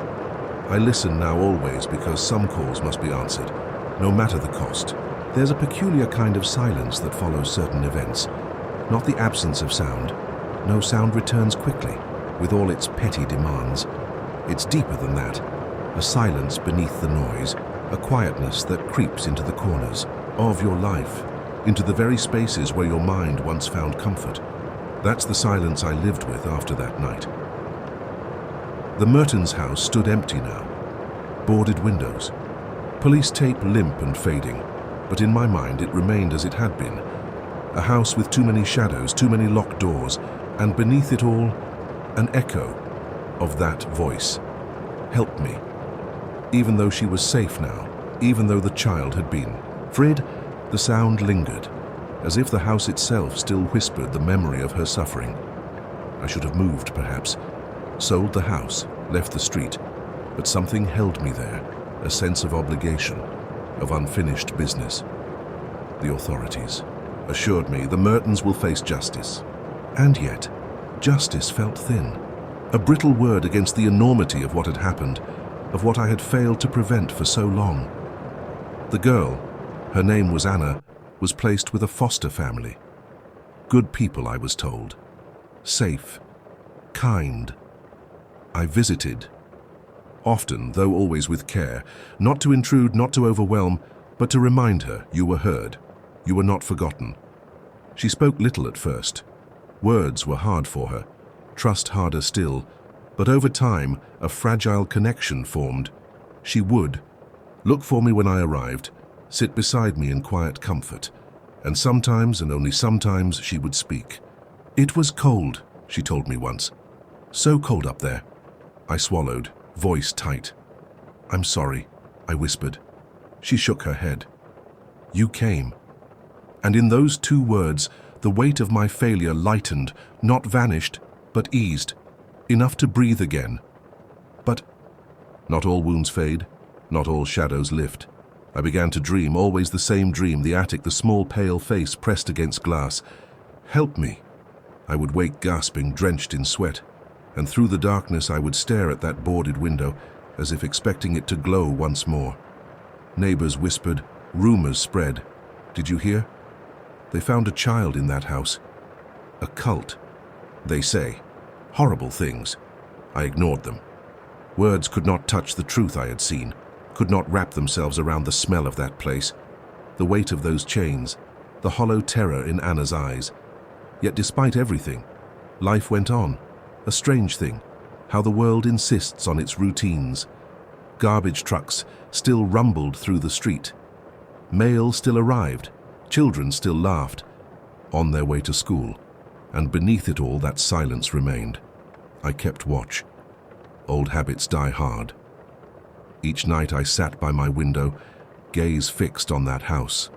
A: I listen now always because some calls must be answered, no matter the cost. There's a peculiar kind of silence that follows certain events, not the absence of sound. No, sound returns quickly, with all its petty demands. It's deeper than that, a silence beneath the noise, a quietness that creeps into the corners of your life, into the very spaces where your mind once found comfort. That's the silence I lived with after that night. The Mertons' house stood empty now. Boarded windows. Police tape limp and fading. but in my mind it remained as it had been. A house with too many shadows, too many locked doors, and beneath it all, an echo of that voice. Help me. Even though she was safe now, even though the child had been freed, the sound lingered, as if the house itself still whispered the memory of her suffering. I should have moved, perhaps, sold the house, left the street, but something held me there, a sense of obligation, of unfinished business. The authorities assured me the Mertons will face justice. And yet, justice felt thin, a brittle word against the enormity of what had happened, of what I had failed to prevent for so long. The girl, her name was Anna, was placed with a foster family. Good people, I was told. Safe. Kind. I visited. Often, though always with care, not to intrude, not to overwhelm, but to remind her you were heard, you were not forgotten. She spoke little at first. Words were hard for her, trust harder still, but over time a fragile connection formed. She would look for me when I arrived, sit beside me in quiet comfort, and sometimes, and only sometimes, she would speak. It was cold, she told me once. So cold up there. I swallowed, voice tight. I'm sorry, I whispered. She shook her head. You came. And in those two words, the weight of my failure lightened, not vanished, but eased, enough to breathe again. But not all wounds fade, not all shadows lift. I began to dream, always the same dream, the attic, the small pale face pressed against glass. Help me. I would wake gasping, drenched in sweat, and through the darkness I would stare at that boarded window, as if expecting it to glow once more. Neighbors whispered, rumors spread. Did you hear? They found a child in that house. A cult, they say. Horrible things. I ignored them. Words could not touch the truth I had seen, could not wrap themselves around the smell of that place, the weight of those chains, the hollow terror in Anna's eyes. Yet despite everything, life went on. A strange thing, how the world insists on its routines. Garbage trucks still rumbled through the street. Mail still arrived. Children still laughed, on their way to school, and beneath it all that silence remained. I kept watch. Old habits die hard. Each night I sat by my window, gaze fixed on that house,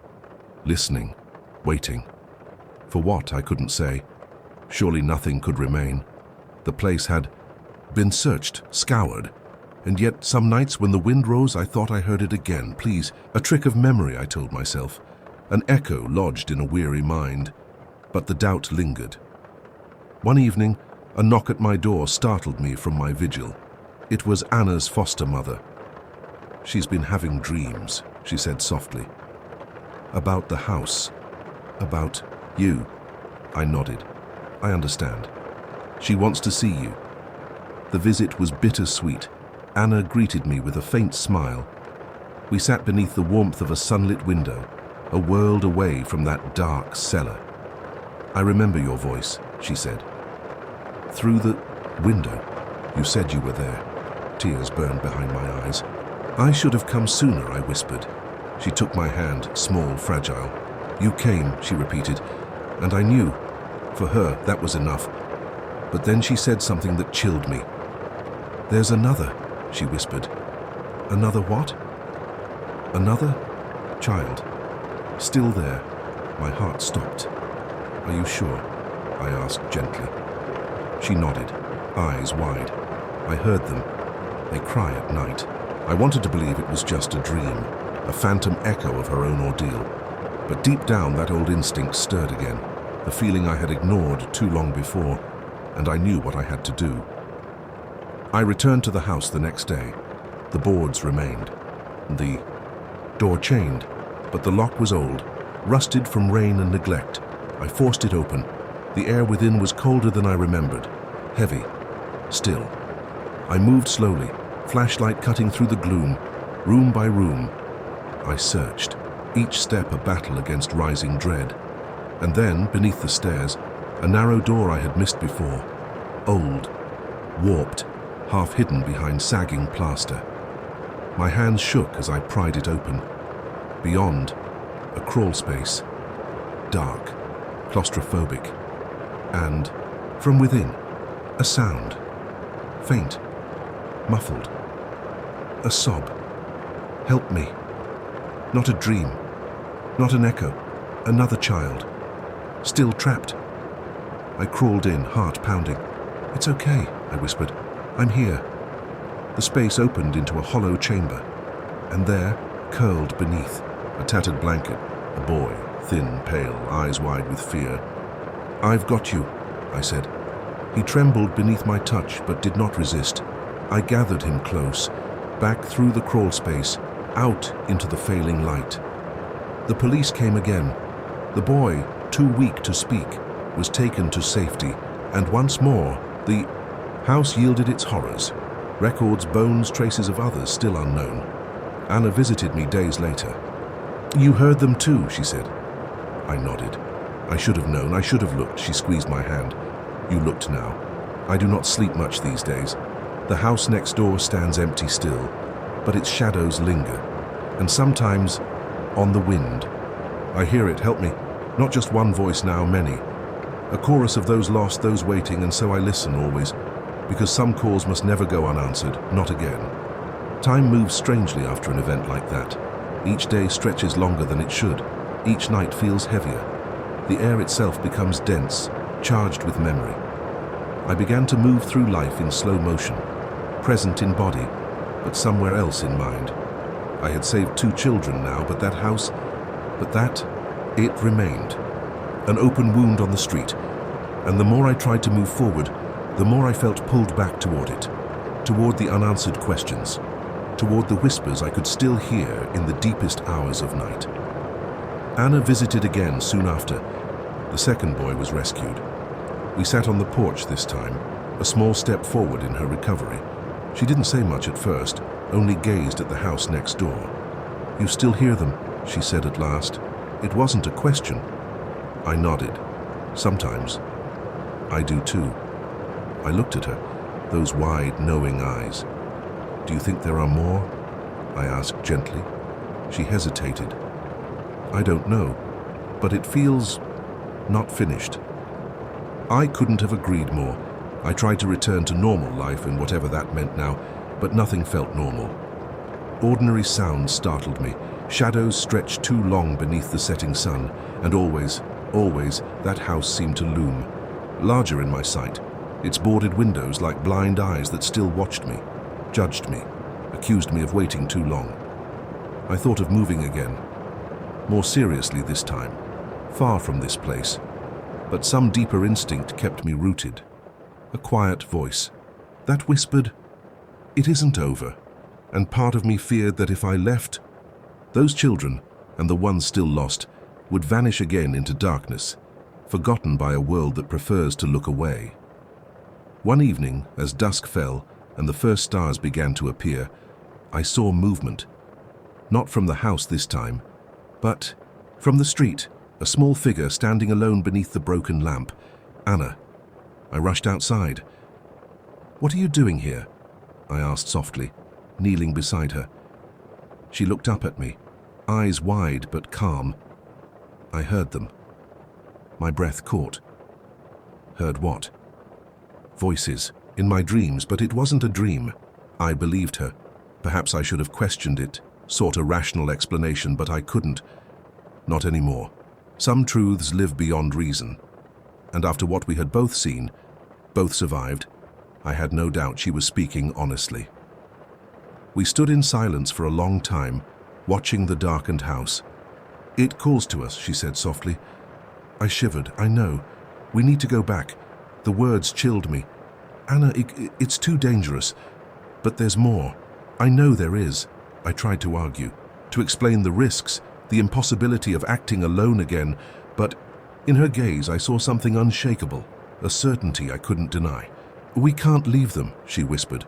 A: listening, waiting. For what, I couldn't say. Surely nothing could remain. The place had been searched, scoured, and yet some nights when the wind rose I thought I heard it again. Please, a trick of memory, I told myself. An echo lodged in a weary mind, but the doubt lingered. One evening, a knock at my door startled me from my vigil. It was Anna's foster mother. She's been having dreams, she said softly. About the house. About you. I nodded. I understand. She wants to see you. The visit was bittersweet. Anna greeted me with a faint smile. We sat beneath the warmth of a sunlit window, a world away from that dark cellar. I remember your voice, she said. Through the window. You said you were there. Tears burned behind my eyes. I should have come sooner, I whispered. She took my hand, small, fragile. You came, she repeated, and I knew. For her, that was enough. But then she said something that chilled me. There's another, she whispered. Another what? Another child. Still there. My heart stopped. Are you sure? I asked gently. She nodded, eyes wide. I heard them. They cry at night. I wanted to believe it was just a dream, a phantom echo of her own ordeal. But deep down that old instinct stirred again, the feeling I had ignored too long before, and I knew what I had to do. I returned to the house the next day. The boards remained. The door chained, but the lock was old, rusted from rain and neglect. I forced it open. The air within was colder than I remembered, heavy, still. I moved slowly, flashlight cutting through the gloom, room by room. I searched, each step a battle against rising dread. And then, beneath the stairs, a narrow door I had missed before, old, warped, half hidden behind sagging plaster. My hands shook as I pried it open. Beyond, a crawl space, dark, claustrophobic, and, from within, a sound, faint, muffled, a sob. Help me. Not a dream, not an echo, another child, still trapped. I crawled in, heart pounding. "It's okay," I whispered. "I'm here." The space opened into a hollow chamber, and there, curled beneath, a tattered blanket, a boy, thin, pale, eyes wide with fear. "I've got you," I said. He trembled beneath my touch, but did not resist. I gathered him close, back through the crawl space, out into the failing light. The police came again. The boy, too weak to speak, was taken to safety, and once more, the house yielded its horrors. Records, bones, traces of others still unknown. Anna visited me days later. "You heard them too," she said. I nodded. "I should have known, I should have looked." She squeezed my hand. "You looked now. I do not sleep much these days. The house next door stands empty still, but its shadows linger, and sometimes, on the wind, I hear it, help me. Not just one voice now, many. A chorus of those lost, those waiting, and so I listen always, because some calls must never go unanswered, not again." Time moves strangely after an event like that. Each day stretches longer than it should. Each night feels heavier. The air itself becomes dense, charged with memory. I began to move through life in slow motion, present in body, but somewhere else in mind. I had saved 2 children now, but that house, it remained. An open wound on the street, and the more I tried to move forward, the more I felt pulled back toward it, toward the unanswered questions, toward the whispers I could still hear in the deepest hours of night. Anna visited again soon after. The second boy was rescued. We sat on the porch this time, a small step forward in her recovery. She didn't say much at first, only gazed at the house next door. "You still hear them," she said at last. It wasn't a question. I nodded. "Sometimes. I do too." I looked at her, those wide, knowing eyes. "Do you think there are more?" I asked gently. She hesitated. "I don't know, but it feels not finished." I couldn't have agreed more. I tried to return to normal life and whatever that meant now, but nothing felt normal. Ordinary sounds startled me. Shadows stretched too long beneath the setting sun, and always, that house seemed to loom, larger in my sight, its boarded windows like blind eyes that still watched me, judged me, accused me of waiting too long. I thought of moving again, more seriously this time, far from this place, but some deeper instinct kept me rooted. A quiet voice that whispered, "It isn't over," and part of me feared that if I left, those children, and the ones still lost, would vanish again into darkness, forgotten by a world that prefers to look away. One evening, as dusk fell and the first stars began to appear, I saw movement. Not from the house this time, but from the street, a small figure standing alone beneath the broken lamp. Anna. I rushed outside. "What are you doing here?" I asked softly, kneeling beside her. She looked up at me, eyes wide but calm. I heard them. My breath caught. Heard what? Voices, in my dreams, but it wasn't a dream. I believed her. Perhaps I should have questioned it, sought a rational explanation, but I couldn't. Not anymore. Some truths live beyond reason. And after what we had both seen, both survived, I had no doubt she was speaking honestly. We stood in silence for a long time, watching the darkened house. "It calls to us," she said softly. I shivered. "I know. We need to go back." The words chilled me. "Anna, it's too dangerous. But there's more. I know there is." I tried to argue, to explain the risks, the impossibility of acting alone again, but in her gaze I saw something unshakable, a certainty I couldn't deny. "We can't leave them," she whispered,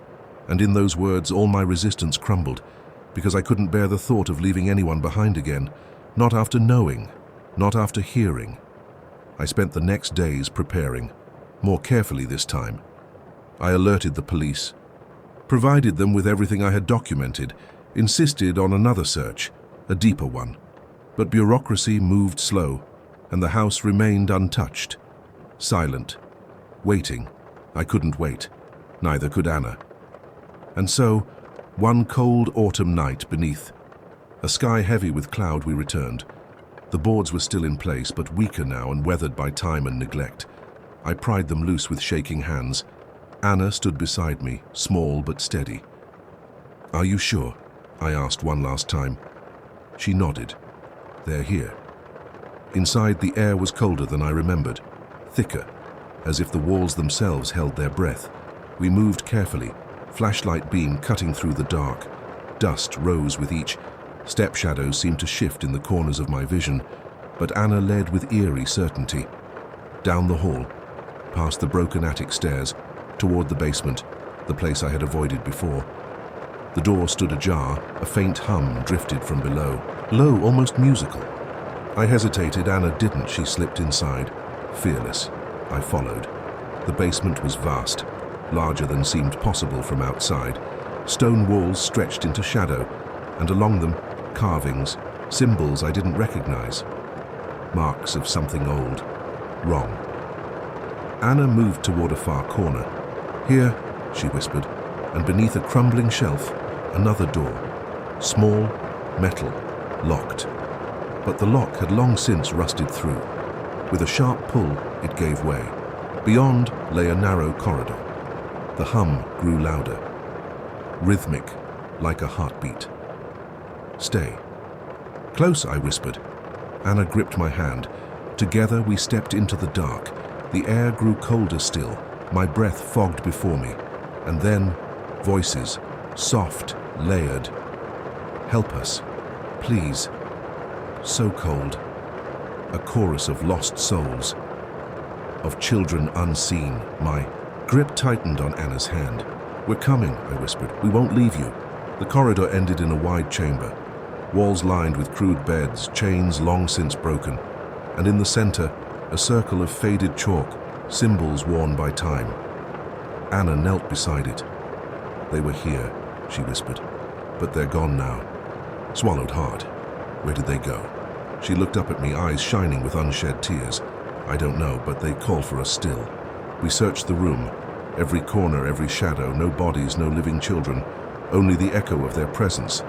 A: and in those words all my resistance crumbled, because I couldn't bear the thought of leaving anyone behind again, not after knowing, not after hearing. I spent the next days preparing, more carefully this time. I alerted the police, provided them with everything I had documented, insisted on another search, a deeper one. But bureaucracy moved slow, and the house remained untouched. Silent. Waiting. I couldn't wait. Neither could Anna. And so, one cold autumn night beneath a sky heavy with cloud, we returned. The boards were still in place, but weaker now and weathered by time and neglect. I pried them loose with shaking hands. Anna stood beside me, small but steady. "Are you sure?" I asked one last time. She nodded. "They're here." Inside, the air was colder than I remembered, thicker, as if the walls themselves held their breath. We moved carefully, flashlight beam cutting through the dark. Dust rose with each. Step shadows seemed to shift in the corners of my vision, but Anna led with eerie certainty. Down the hall, past the broken attic stairs, toward the basement, the place I had avoided before. The door stood ajar, a faint hum drifted from below, low, almost musical. I hesitated, Anna didn't. She slipped inside, fearless. I followed. The basement was vast, larger than seemed possible from outside. Stone walls stretched into shadow, and along them, carvings, symbols I didn't recognize. Marks of something old, wrong. Anna moved toward a far corner. "Here," she whispered, and beneath a crumbling shelf, another door. Small, metal, locked. But the lock had long since rusted through. With a sharp pull, it gave way. Beyond lay a narrow corridor. The hum grew louder, rhythmic, like a heartbeat. "Stay." "Close," I whispered. Anna gripped my hand. Together we stepped into the dark. The air grew colder still, my breath fogged before me. And then, voices, soft, layered. "Help us, please." So cold. A chorus of lost souls, of children unseen. My grip tightened on Anna's hand. "We're coming," I whispered. "We won't leave you." The corridor ended in a wide chamber. Walls lined with crude beds, chains long since broken. And in the center, a circle of faded chalk, symbols worn by time. Anna knelt beside it. "They were here," she whispered. "But they're gone now." Swallowed hard. "Where did they go?" She looked up at me, eyes shining with unshed tears. "I don't know, but they call for us still." We searched the room. Every corner, every shadow, no bodies, no living children. Only the echo of their presence,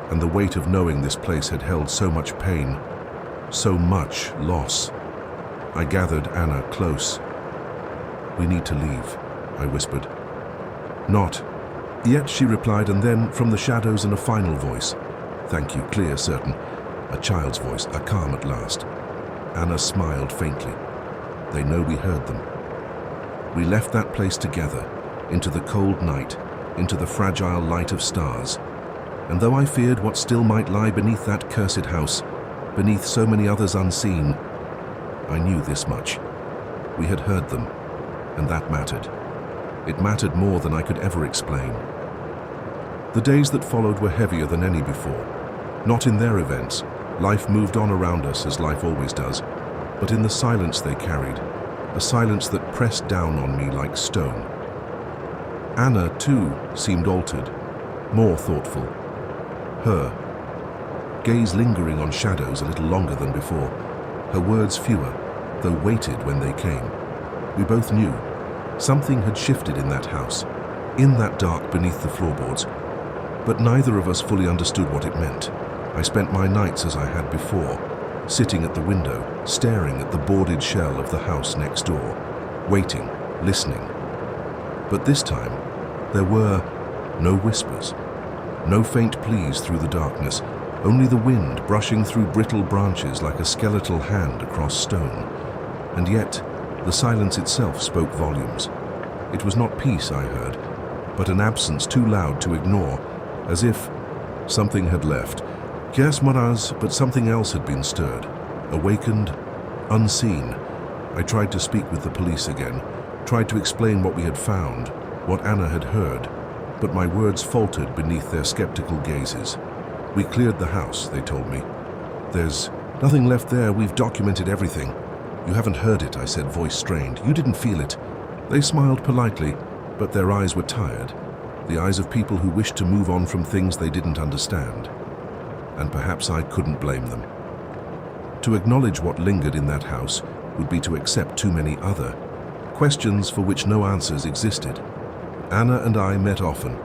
A: and the weight of knowing this place had held so much pain, so much loss. I gathered Anna close. "We need to leave," I whispered. "Not yet," she replied, and then, from the shadows in a final voice, "Thank you," clear, certain. A child's voice, a calm at last. Anna smiled faintly. They know we heard them. We left that place together, into the cold night, into the fragile light of stars. And though I feared what still might lie beneath that cursed house, beneath so many others unseen, I knew this much. We had heard them, and that mattered. It mattered more than I could ever explain. The days that followed were heavier than any before. Not in their events. Life moved on around us as life always does, but in the silence they carried, a silence that pressed down on me like stone. Anna, too, seemed altered, more thoughtful. Her gaze lingering on shadows a little longer than before, her words fewer, though weighted when they came. We both knew something had shifted in that house, in that dark beneath the floorboards, but neither of us fully understood what it meant. I spent my nights as I had before, sitting at the window, staring at the boarded shell of the house next door, waiting, listening. But this time, there were no whispers, no faint pleas through the darkness, only the wind brushing through brittle branches like a skeletal hand across stone. And yet, the silence itself spoke volumes. It was not peace I heard, but an absence too loud to ignore, as if something had left. Yes, Maraz, but something else had been stirred, awakened, unseen. I tried to speak with the police again, tried to explain what we had found, what Anna had heard, but my words faltered beneath their skeptical gazes. "We cleared the house," they told me. "There's nothing left there. We've documented everything." "You haven't heard it," I said, voice strained. "You didn't feel it." They smiled politely, but their eyes were tired, the eyes of people who wished to move on from things they didn't understand. And perhaps I couldn't blame them. To acknowledge what lingered in that house would be to accept too many other questions for which no answers existed. Anna and I met often.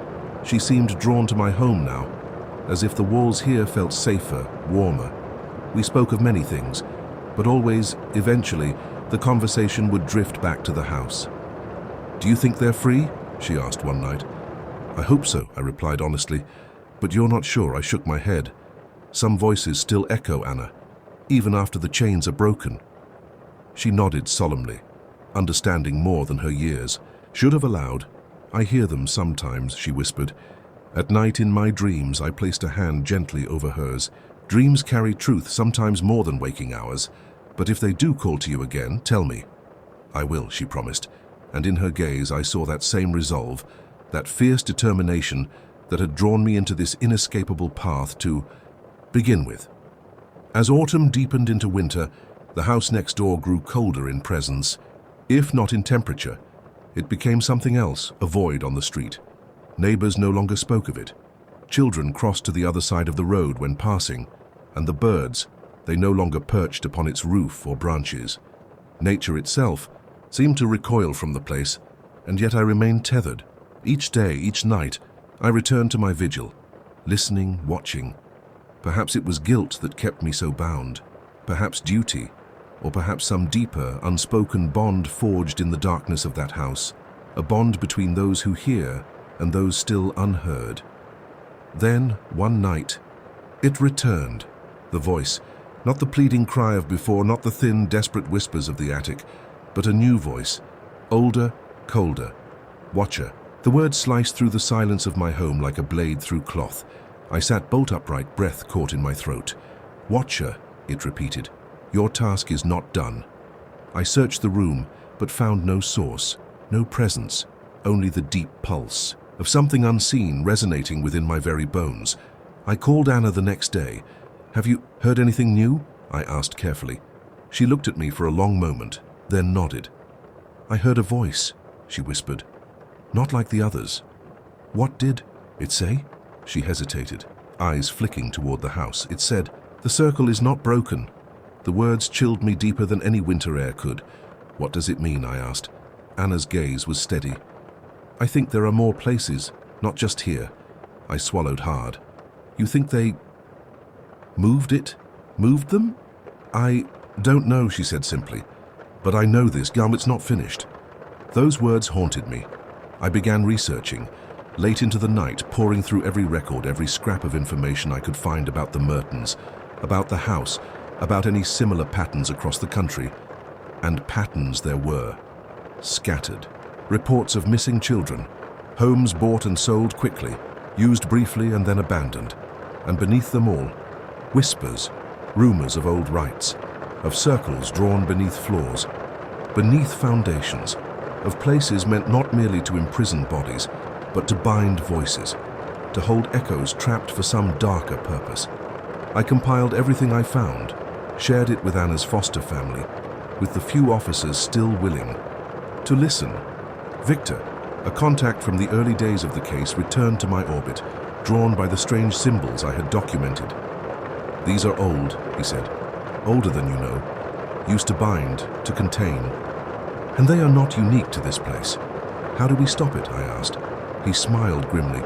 A: She seemed drawn to my home now, as if the walls here felt safer, warmer. We spoke of many things, but always, eventually, the conversation would drift back to the house. "Do you think they're free?" she asked one night. "I hope so," I replied honestly, "but you're not sure." I shook my head. "Some voices still echo, Anna, even after the chains are broken." She nodded solemnly, understanding more than her years should have allowed. "I hear them sometimes," she whispered. "At night in my dreams, I placed a hand gently over hers. Dreams carry truth, sometimes more than waking hours. But if they do call to you again, tell me." "I will," she promised, and in her gaze I saw that same resolve, that fierce determination that had drawn me into this inescapable path to begin with. As autumn deepened into winter, the house next door grew colder in presence, if not in temperature. It became something else, a void on the street. Neighbors no longer spoke of it. Children crossed to the other side of the road when passing, and the birds, they no longer perched upon its roof or branches. Nature itself seemed to recoil from the place, and yet I remained tethered. Each day, each night, I returned to my vigil, listening, watching. Perhaps it was guilt that kept me so bound, perhaps duty, or perhaps some deeper, unspoken bond forged in the darkness of that house, a bond between those who hear and those still unheard. Then, one night, it returned, the voice, not the pleading cry of before, not the thin, desperate whispers of the attic, but a new voice, older, colder. "Watcher." The word sliced through the silence of my home like a blade through cloth. I sat bolt upright, breath caught in my throat. "Watcher," it repeated. "Your task is not done." I searched the room, but found no source, no presence, only the deep pulse of something unseen resonating within my very bones. I called Anna the next day. "Have you heard anything new?" I asked carefully. She looked at me for a long moment, then nodded. "I heard a voice," she whispered. "Not like the others." "What did it say?" She hesitated, eyes flicking toward the house. "It said, 'The circle is not broken.'" The words chilled me deeper than any winter air could. "What does it mean?" I asked. Anna's gaze was steady. "I think there are more places, not just here." I swallowed hard. "You think they moved it? Moved them?" "I don't know," she said simply. "But I know this, it's not finished." Those words haunted me. I began researching, late into the night, pouring through every record, every scrap of information I could find about the Mertons, about the house, about any similar patterns across the country. And patterns there were, scattered. Reports of missing children, homes bought and sold quickly, used briefly and then abandoned. And beneath them all, whispers, rumors of old rites, of circles drawn beneath floors, beneath foundations, of places meant not merely to imprison bodies, but to bind voices, to hold echoes trapped for some darker purpose. I compiled everything I found, shared it with Anna's foster family, with the few officers still willing to listen. Victor, a contact from the early days of the case, returned to my orbit, drawn by the strange symbols I had documented. "These are old," he said, "older than you know, used to bind, to contain. And they are not unique to this place. How do we stop it?" I asked. He smiled grimly.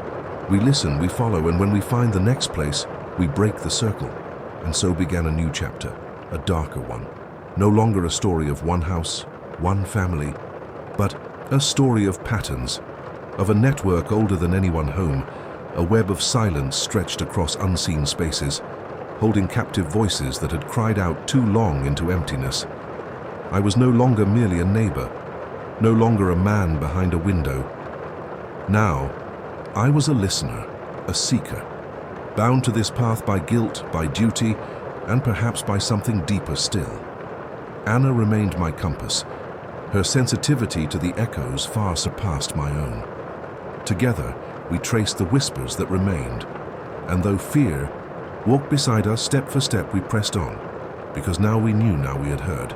A: "We listen, we follow, and when we find the next place, we break the circle." And so began a new chapter, a darker one. No longer a story of one house, one family, but a story of patterns, of a network older than any one home, a web of silence stretched across unseen spaces, holding captive voices that had cried out too long into emptiness. I was no longer merely a neighbor, no longer a man behind a window. Now, I was a listener, a seeker, bound to this path by guilt, by duty, and perhaps by something deeper still. Anna remained my compass. Her sensitivity to the echoes far surpassed my own. Together, we traced the whispers that remained, and though fear walked beside us step for step, we pressed on, because now we knew, now we had heard,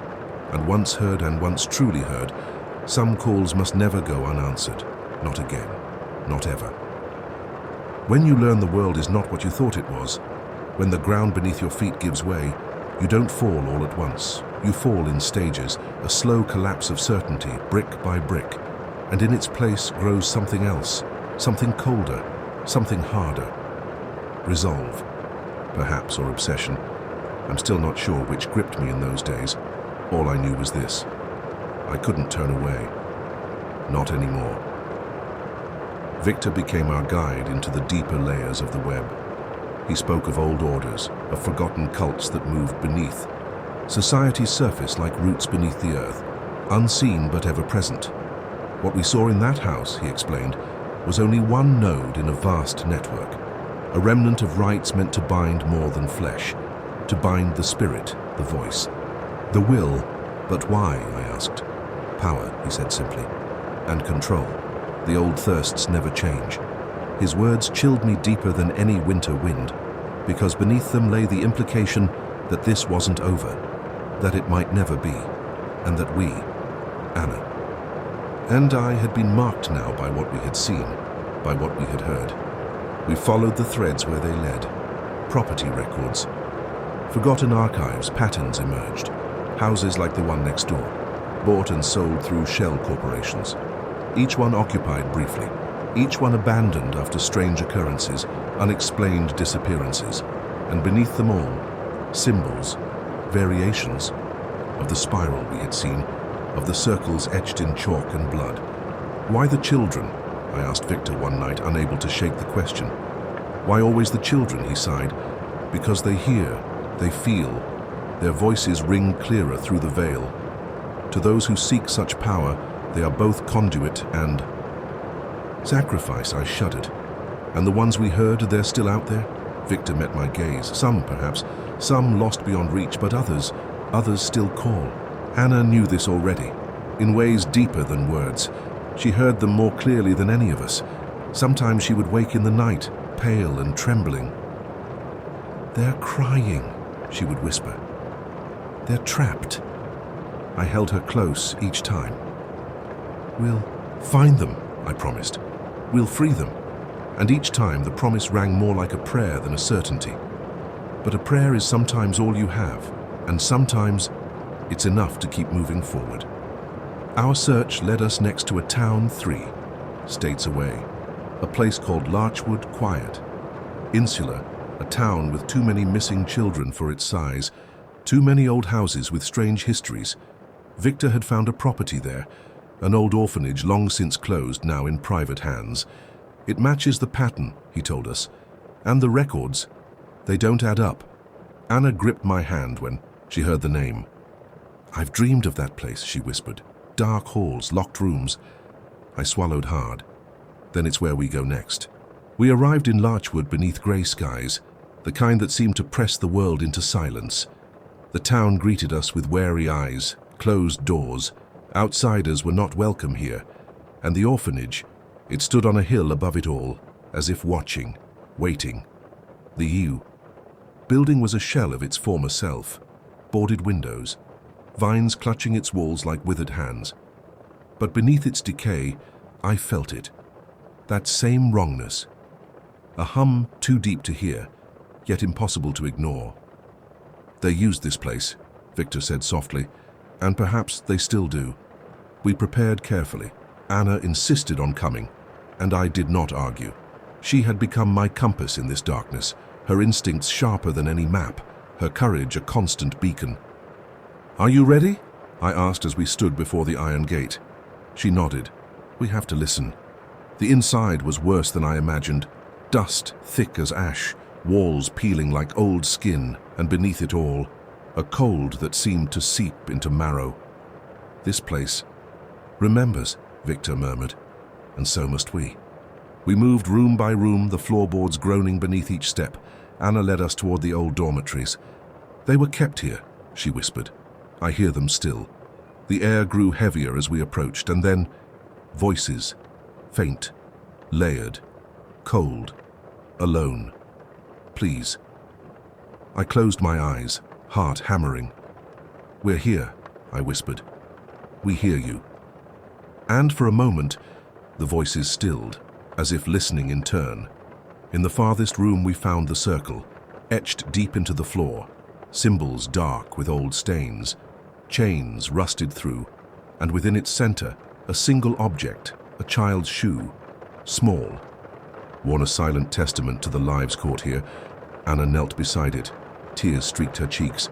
A: and once truly heard, some calls must never go unanswered, not again, not ever. When you learn the world is not what you thought it was, when the ground beneath your feet gives way, You don't fall all at once. You fall in stages, a slow collapse of certainty, brick by brick. And in its place grows something else, something colder, something harder. Resolve, perhaps, or obsession. I'm still not sure which gripped me in those days. All I knew was this: I couldn't turn away. Not anymore. Victor became our guide into the deeper layers of the web. He spoke of old orders, of forgotten cults that moved beneath. Society's surface like roots beneath the earth, unseen but ever present. What we saw in that house, he explained, was only one node in a vast network, a remnant of rites meant to bind more than flesh, to bind the spirit, the voice. The will, but why, I asked. Power, he said simply, and control. The old thirsts never change. His words chilled me deeper than any winter wind, because beneath them lay the implication that this wasn't over, that it might never be, and that we, Anna, and I had been marked now by what we had seen, by what we had heard. We followed the threads where they led. Property records. Forgotten archives, patterns emerged. Houses like the one next door, bought and sold through shell corporations. Each one occupied briefly, each one abandoned after strange occurrences, unexplained disappearances, and beneath them all, symbols, variations of the spiral we had seen, of the circles etched in chalk and blood. Why the children? I asked Victor one night, unable to shake the question. Why always the children, he sighed. Because they hear, they feel, their voices ring clearer through the veil. To those who seek such power, they are both conduit and sacrifice. I shuddered. And the ones we heard, they're still out there? Victor met my gaze. Some, perhaps. Some lost beyond reach, but others still call. Anna knew this already, in ways deeper than words. She heard them more clearly than any of us. Sometimes she would wake in the night, pale and trembling. "They're crying," she would whisper. "They're trapped." I held her close each time. "We'll find them," I promised. "We'll free them." And each time the promise rang more like a prayer than a certainty. But a prayer is sometimes all you have, and sometimes it's enough to keep moving forward. Our search led us next to a town 3 states away, a place called Larchwood Quiet. Insular, a town with too many missing children for its size, too many old houses with strange histories. Victor had found a property there, an old orphanage long since closed, now in private hands. It matches the pattern, he told us, and the records, they don't add up. Anna gripped my hand when she heard the name. "I've dreamed of that place," she whispered. "Dark halls, locked rooms." I swallowed hard. "Then it's where we go next." We arrived in Larchwood beneath grey skies, the kind that seemed to press the world into silence. The town greeted us with wary eyes, closed doors. Outsiders were not welcome here. And the orphanage, it stood on a hill above it all, as if watching, waiting. The building was a shell of its former self, boarded windows, vines clutching its walls like withered hands. But beneath its decay, I felt it. That same wrongness. A hum too deep to hear, yet impossible to ignore. "They used this place," Victor said softly, "and perhaps they still do." We prepared carefully. Anna insisted on coming, and I did not argue. She had become my compass in this darkness, her instincts sharper than any map, her courage a constant beacon. "Are you ready?" I asked as we stood before the iron gate. She nodded. "We have to listen." The inside was worse than I imagined. Dust thick as ash, walls peeling like old skin, and beneath it all, a cold that seemed to seep into marrow. "This place remembers," Victor murmured, "and so must we." We moved room by room, the floorboards groaning beneath each step. Anna led us toward the old dormitories. "They were kept here," she whispered. "I hear them still." The air grew heavier as we approached, and then voices, faint, layered, cold, alone. "Please." I closed my eyes, heart hammering. "We're here," I whispered. "We hear you." And for a moment, the voices stilled, as if listening in turn. In the farthest room we found the circle, etched deep into the floor. Symbols dark with old stains, chains rusted through, and within its center, a single object, a child's shoe, small. Worn a silent testament to the lives caught here, Anna knelt beside it. Tears streaked her cheeks.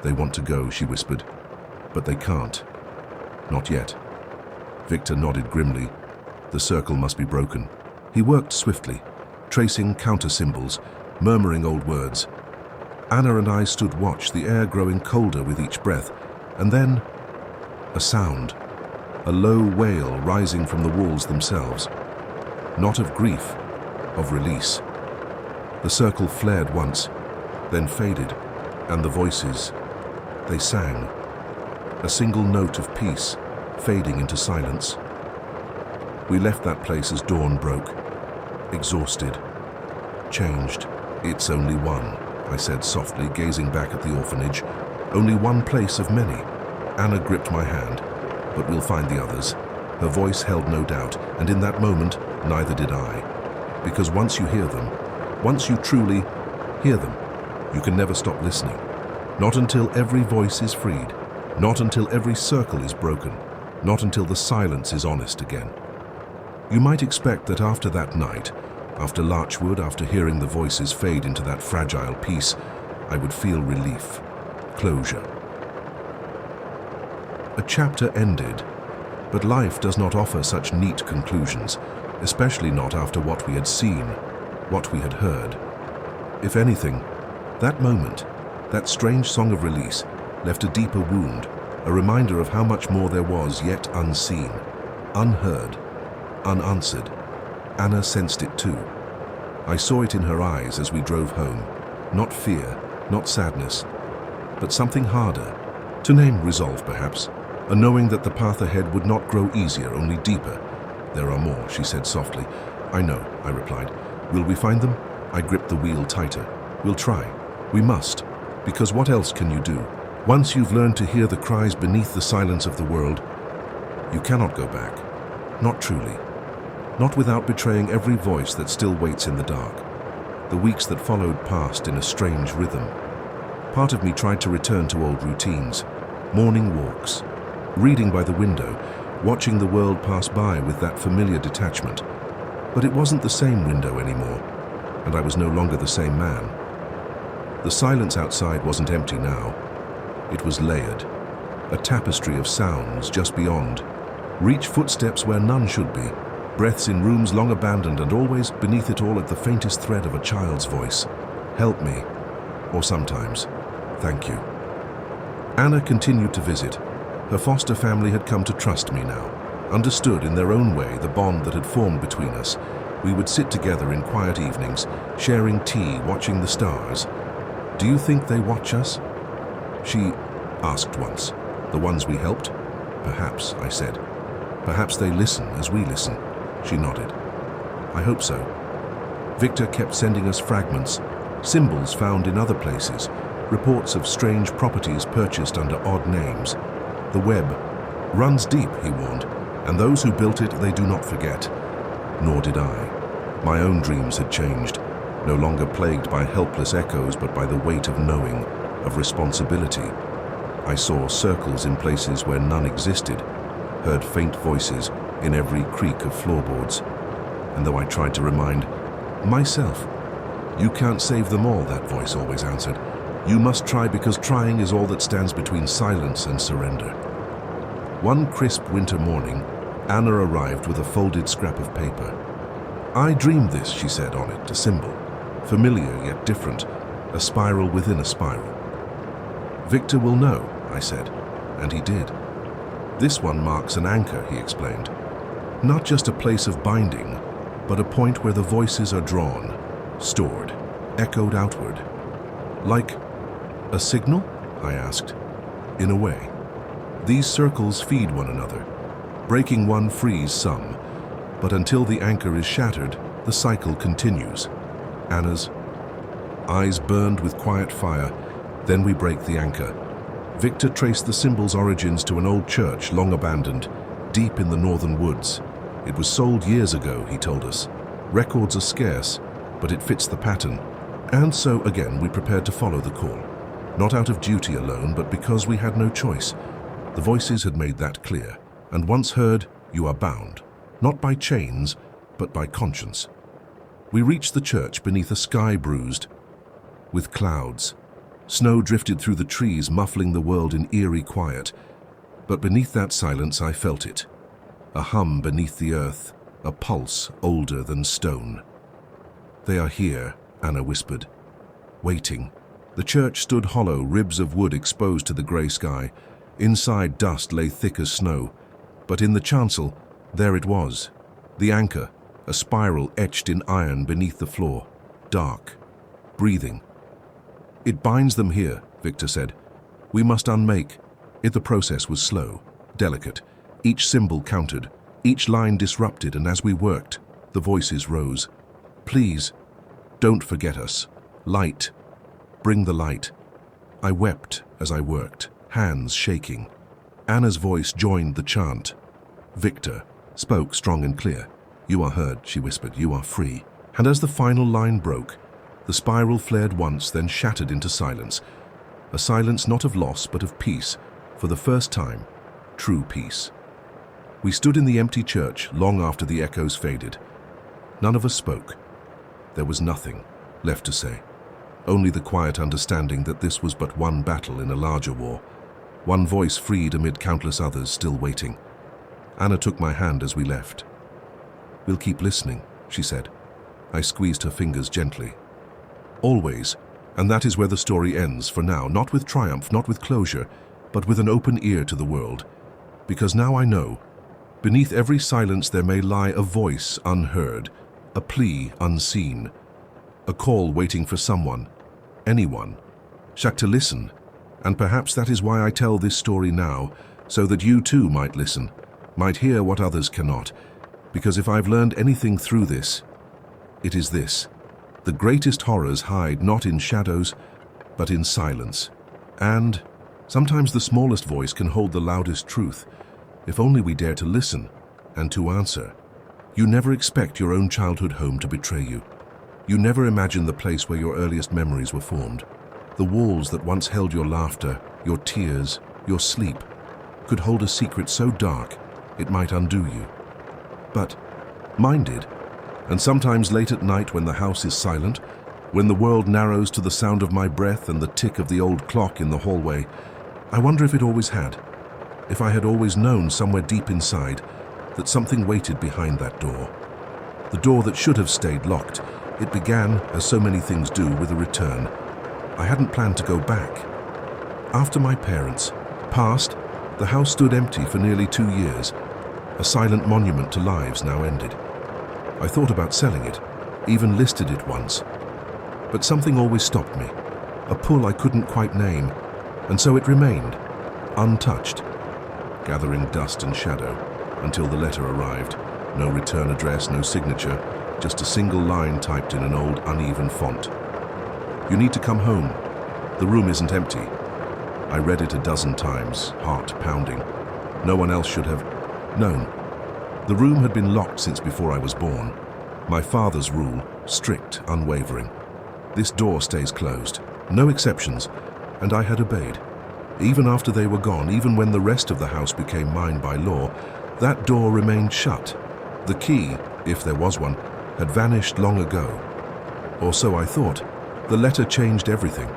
A: "They want to go," she whispered, "but they can't. Not yet." Victor nodded grimly. The circle must be broken. He worked swiftly, tracing counter-symbols, murmuring old words. Anna and I stood watch, the air growing colder with each breath, and then a sound, a low wail rising from the walls themselves. Not of grief, of release. The circle flared once, then faded, and the voices, they sang. A single note of peace, fading into silence. We left that place as dawn broke, exhausted, changed. "It's only one," I said softly, gazing back at the orphanage. "Only one place of many." Anna gripped my hand. "But we'll find the others." Her voice held no doubt, and in that moment, neither did I. Because once you hear them, once you truly hear them, you can never stop listening. Not until every voice is freed. Not until every circle is broken. Not until the silence is honest again. You might expect that after that night, after Larchwood, after hearing the voices fade into that fragile peace, I would feel relief, closure. A chapter ended, but life does not offer such neat conclusions, especially not after what we had seen, what we had heard. If anything, that moment, that strange song of release, left a deeper wound, a reminder of how much more there was yet unseen, unheard, unanswered. Anna sensed it too. I saw it in her eyes as we drove home. Not fear, not sadness, but something harder. To name resolve, perhaps. A knowing that the path ahead would not grow easier, only deeper. "There are more," she said softly. "I know," I replied. "Will we find them?" I gripped the wheel tighter. "We'll try. We must. Because what else can you do? Once you've learned to hear the cries beneath the silence of the world, you cannot go back. Not truly. Not without betraying every voice that still waits in the dark." The weeks that followed passed in a strange rhythm. Part of me tried to return to old routines. Morning walks. Reading by the window, watching the world pass by with that familiar detachment. But it wasn't the same window anymore, and I was no longer the same man. The silence outside wasn't empty now. It was layered. A tapestry of sounds just beyond. Reach footsteps where none should be. Breaths in rooms long abandoned, and always beneath it all at the faintest thread of a child's voice. "Help me." Or sometimes, "Thank you." Anna continued to visit. Her foster family had come to trust me now, understood in their own way the bond that had formed between us. We would sit together in quiet evenings, sharing tea, watching the stars. "Do you think they watch us?" she asked once. "The ones we helped?" "Perhaps," I said. "Perhaps they listen as we listen." She nodded. "I hope so." Victor kept sending us fragments, symbols found in other places, reports of strange properties purchased under odd names. "The web runs deep," he warned, "and those who built it they do not forget." Nor did I. My own dreams had changed, no longer plagued by helpless echoes but by the weight of knowing, of responsibility. I saw circles in places where none existed, heard faint voices in every creak of floorboards. And though I tried to remind myself, "You can't save them all," that voice always answered. "You must try, because trying is all that stands between silence and surrender." One crisp winter morning, Anna arrived with a folded scrap of paper. "I dreamed this," she said on it, a symbol, familiar yet different, a spiral within a spiral. "Victor will know," I said, and he did. "This one marks an anchor," he explained. "Not just a place of binding, but a point where the voices are drawn, stored, echoed outward." "Like a signal?" I asked. "In a way. These circles feed one another. Breaking one frees some, but until the anchor is shattered, the cycle continues." Anna's eyes burned with quiet fire. "Then we break the anchor." Victor traced the symbol's origins to an old church long abandoned, deep in the northern woods. "It was sold years ago," he told us. "Records are scarce, but it fits the pattern." And so again we prepared to follow the call. Not out of duty alone, but because we had no choice. The voices had made that clear, and once heard, you are bound, not by chains, but by conscience. We reached the church beneath a sky bruised with clouds. Snow drifted through the trees, muffling the world in eerie quiet. But beneath that silence I felt it. A hum beneath the earth, a pulse older than stone. They are here, Anna whispered. Waiting. The church stood hollow, ribs of wood exposed to the grey sky. Inside, dust lay thick as snow. But in the chancel, there it was. The anchor, a spiral etched in iron beneath the floor. Dark. Breathing. It binds them here, Victor said. We must unmake. The process was slow, delicate. Each symbol counted, each line disrupted, and as we worked, the voices rose. Please, don't forget us. Light. Bring the light. I wept as I worked, hands shaking. Anna's voice joined the chant. Victor spoke strong and clear. You are heard, she whispered. You are free. And as the final line broke, the spiral flared once, then shattered into silence. A silence not of loss, but of peace. For the first time, true peace. We stood in the empty church long after the echoes faded. None of us spoke. There was nothing left to say. Only the quiet understanding that this was but one battle in a larger war. One voice freed amid countless others still waiting. Anna took my hand as we left. We'll keep listening, she said. I squeezed her fingers gently. Always, and that is where the story ends for now, not with triumph, not with closure, but with an open ear to the world. Because now I know, beneath every silence there may lie a voice unheard, a plea unseen, a call waiting for someone, anyone, to listen. And perhaps that is why I tell this story now, so that you too might listen, might hear what others cannot. Because if I've learned anything through this, it is this. The greatest horrors hide not in shadows, but in silence. And sometimes the smallest voice can hold the loudest truth, if only we dare to listen and to answer. You never expect your own childhood home to betray you. You never imagine the place where your earliest memories were formed. The walls that once held your laughter, your tears, your sleep, could hold a secret so dark it might undo you. But mine did. And sometimes late at night when the house is silent, when the world narrows to the sound of my breath and the tick of the old clock in the hallway, I wonder if it always had. If I had always known somewhere deep inside that something waited behind that door. The door that should have stayed locked. It began, as so many things do, with a return. I hadn't planned to go back. After my parents passed, the house stood empty for nearly 2 years, a silent monument to lives now ended. I thought about selling it, even listed it once. But something always stopped me, a pull I couldn't quite name, and so it remained, untouched, gathering dust and shadow, until the letter arrived. No return address, no signature, just a single line typed in an old, uneven font. You need to come home. The room isn't empty. I read it a dozen times, heart pounding. No one else should have known. The room had been locked since before I was born. My father's rule, strict, unwavering. This door stays closed, no exceptions, and I had obeyed. Even after they were gone, even when the rest of the house became mine by law, that door remained shut. The key, if there was one, had vanished long ago. Or so I thought. The letter changed everything.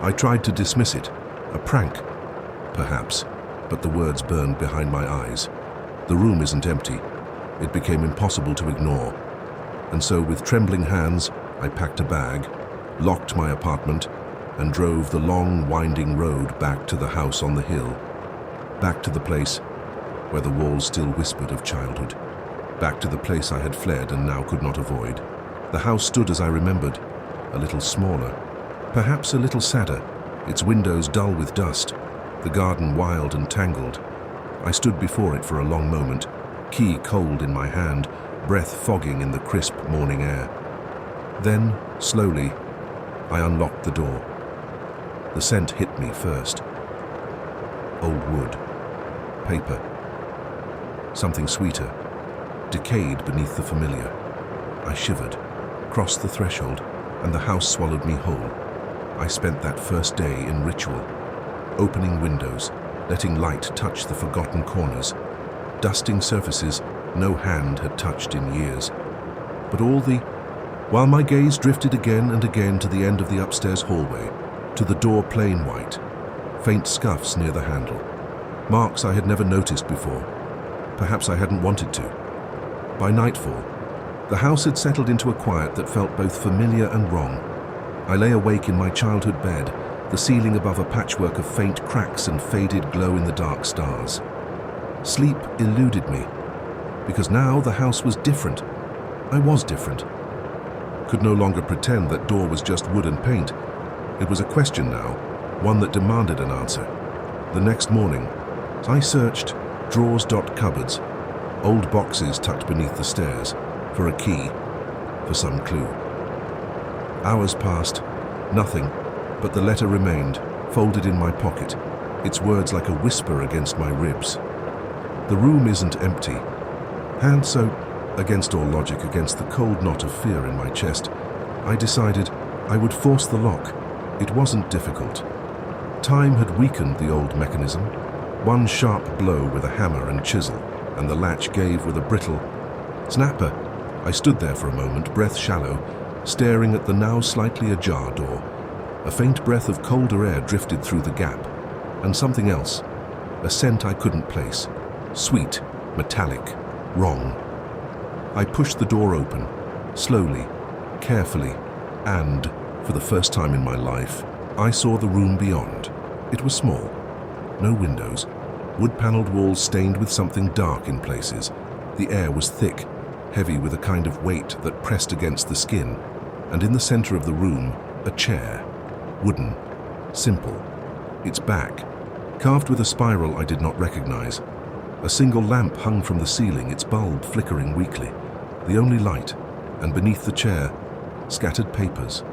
A: I tried to dismiss it, a prank, perhaps, but the words burned behind my eyes. The room isn't empty. It became impossible to ignore. And so with trembling hands, I packed a bag, locked my apartment, and drove the long, winding road back to the house on the hill, back to the place where the walls still whispered of childhood, back to the place I had fled and now could not avoid. The house stood as I remembered, a little smaller, perhaps a little sadder, its windows dull with dust, the garden wild and tangled. I stood before it for a long moment, key cold in my hand, breath fogging in the crisp morning air. Then, slowly, I unlocked the door. The scent hit me first. Old wood, paper, something sweeter, decayed beneath the familiar. I shivered, crossed the threshold, and the house swallowed me whole. I spent that first day in ritual, opening windows, letting light touch the forgotten corners, dusting surfaces no hand had touched in years. But while my gaze drifted again and again to the end of the upstairs hallway, to the door plain white, faint scuffs near the handle, marks I had never noticed before. Perhaps I hadn't wanted to. By nightfall, the house had settled into a quiet that felt both familiar and wrong. I lay awake in my childhood bed, the ceiling above a patchwork of faint cracks and faded glow-in-the-dark stars. Sleep eluded me, because now the house was different. I was different. Could no longer pretend that door was just wood and paint. It was a question now, one that demanded an answer. The next morning, I searched drawers, cupboards, old boxes tucked beneath the stairs, for a key, for some clue. Hours passed, nothing, but the letter remained, folded in my pocket, its words like a whisper against my ribs. The room isn't empty. And so, against all logic, against the cold knot of fear in my chest, I decided I would force the lock. It wasn't difficult. Time had weakened the old mechanism. One sharp blow with a hammer and chisel, and the latch gave with a brittle snapper. I stood there for a moment, breath shallow, staring at the now slightly ajar door. A faint breath of colder air drifted through the gap, and something else, a scent I couldn't place. Sweet, metallic, wrong. I pushed the door open, slowly, carefully, and, for the first time in my life, I saw the room beyond. It was small. No windows, wood-paneled walls stained with something dark in places. The air was thick, heavy with a kind of weight that pressed against the skin, and in the center of the room, a chair, wooden, simple. Its back, carved with a spiral I did not recognize. A single lamp hung from the ceiling, its bulb flickering weakly. The only light, and beneath the chair, scattered papers,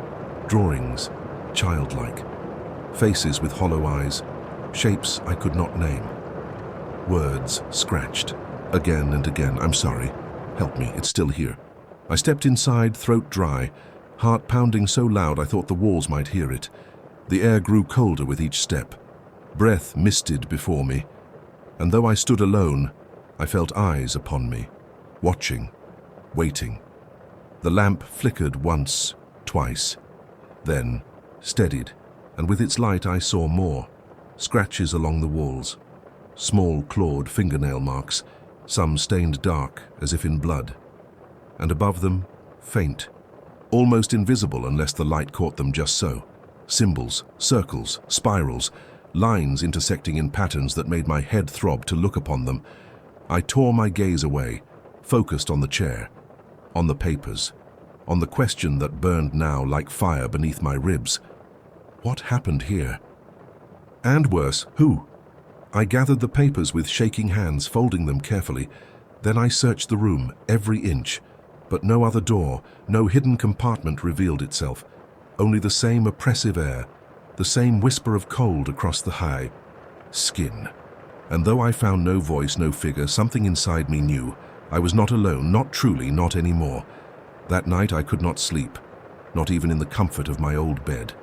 A: drawings, childlike, faces with hollow eyes, shapes I could not name. Words scratched, again and again. I'm sorry. Help me, it's still here. I stepped inside, throat dry, heart pounding so loud I thought the walls might hear it. The air grew colder with each step. Breath misted before me, and though I stood alone, I felt eyes upon me, watching, waiting. The lamp flickered once, twice, then steadied, and with its light I saw more. Scratches along the walls, small clawed fingernail marks, some stained dark as if in blood. And above them, faint, almost invisible unless the light caught them just so. Symbols, circles, spirals, lines intersecting in patterns that made my head throb to look upon them. I tore my gaze away, focused on the chair, on the papers, on the question that burned now like fire beneath my ribs. What happened here? And worse, who? I gathered the papers with shaking hands, folding them carefully. Then I searched the room, every inch, but no other door, no hidden compartment revealed itself. Only the same oppressive air, the same whisper of cold across the high skin. And though I found no voice, no figure, something inside me knew I was not alone, not truly, not anymore. That night I could not sleep, not even in the comfort of my old bed.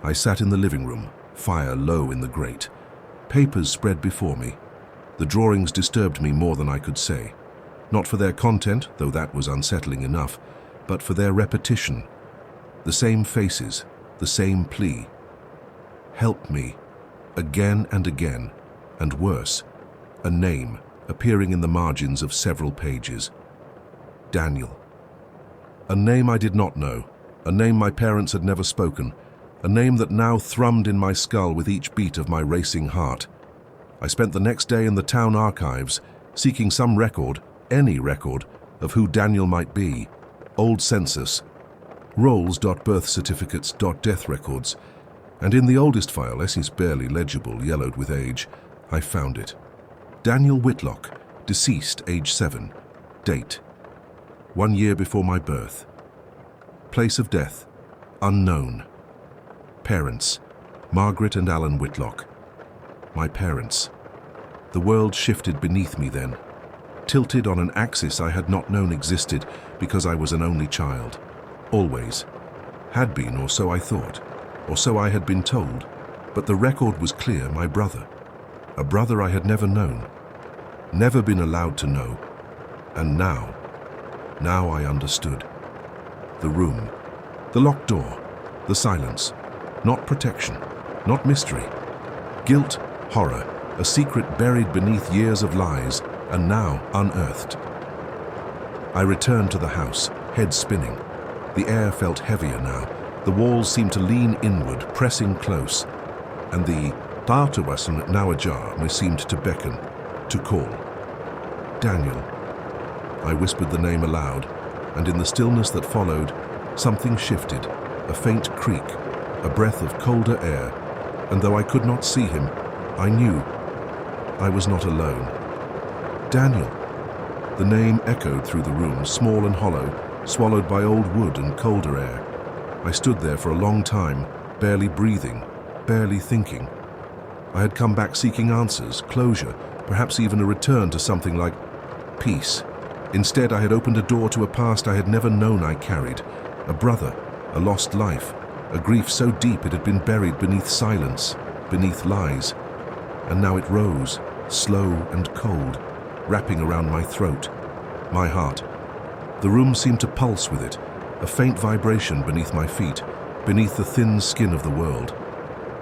A: I sat in the living room, fire low in the grate. Papers spread before me. The drawings disturbed me more than I could say. Not for their content, though that was unsettling enough, but for their repetition. The same faces, the same plea. Help me, again and again, and worse, a name appearing in the margins of several pages. Daniel. A name I did not know, a name my parents had never spoken, a name that now thrummed in my skull with each beat of my racing heart. I spent the next day in the town archives, seeking some record, any record, of who Daniel might be. Old census, rolls.birth certificates.death records, and in the oldest file, Essie's barely legible, yellowed with age, I found it. Daniel Whitlock, deceased, age 7. Date: 1 year before my birth. Place of death: unknown. Parents: Margaret and Alan Whitlock. My parents. The world shifted beneath me then, tilted on an axis I had not known existed because I was an only child. Always. Had been, or so I thought. or so I had been told, but the record was clear, my brother. A brother I had never known, never been allowed to know, and now I understood. The room, the locked door, the silence, not protection, not mystery. Guilt, horror, a secret buried beneath years of lies, and now unearthed. I returned to the house, head spinning. The air felt heavier now. The walls seemed to lean inward, pressing close, and the thunderous, now ajar, me seemed to beckon, to call. Daniel. I whispered the name aloud, and in the stillness that followed, something shifted, a faint creak, a breath of colder air, and though I could not see him, I knew I was not alone. Daniel. The name echoed through the room, small and hollow, swallowed by old wood and colder air. I stood there for a long time, barely breathing, barely thinking. I had come back seeking answers, closure, perhaps even a return to something like peace. Instead, I had opened a door to a past I had never known I carried, a brother, a lost life, a grief so deep it had been buried beneath silence, beneath lies. And now it rose, slow and cold, wrapping around my throat, my heart. The room seemed to pulse with it, a faint vibration beneath my feet, beneath the thin skin of the world.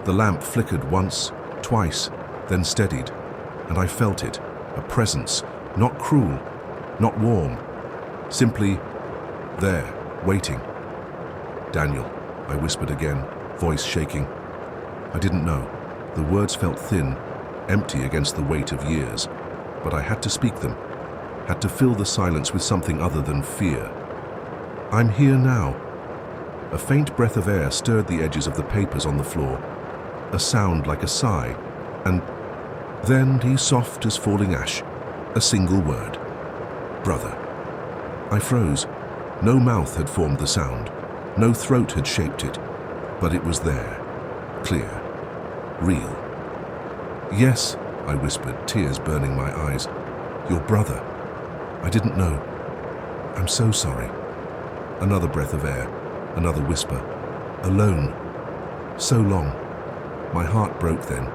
A: The lamp flickered once, twice, then steadied, and I felt it, a presence, not cruel, not warm, simply there, waiting. Daniel, I whispered again, voice shaking. I didn't know. The words felt thin, empty against the weight of years, but I had to speak them, had to fill the silence with something other than fear. I'm here now. A faint breath of air stirred the edges of the papers on the floor, a sound like a sigh, and then he soft as falling ash, a single word. Brother. I froze. No mouth had formed the sound, no throat had shaped it, but it was there, clear, real. Yes, I whispered, tears burning my eyes. Your brother. I didn't know. I'm so sorry. Another breath of air, another whisper. Alone. So long. My heart broke then,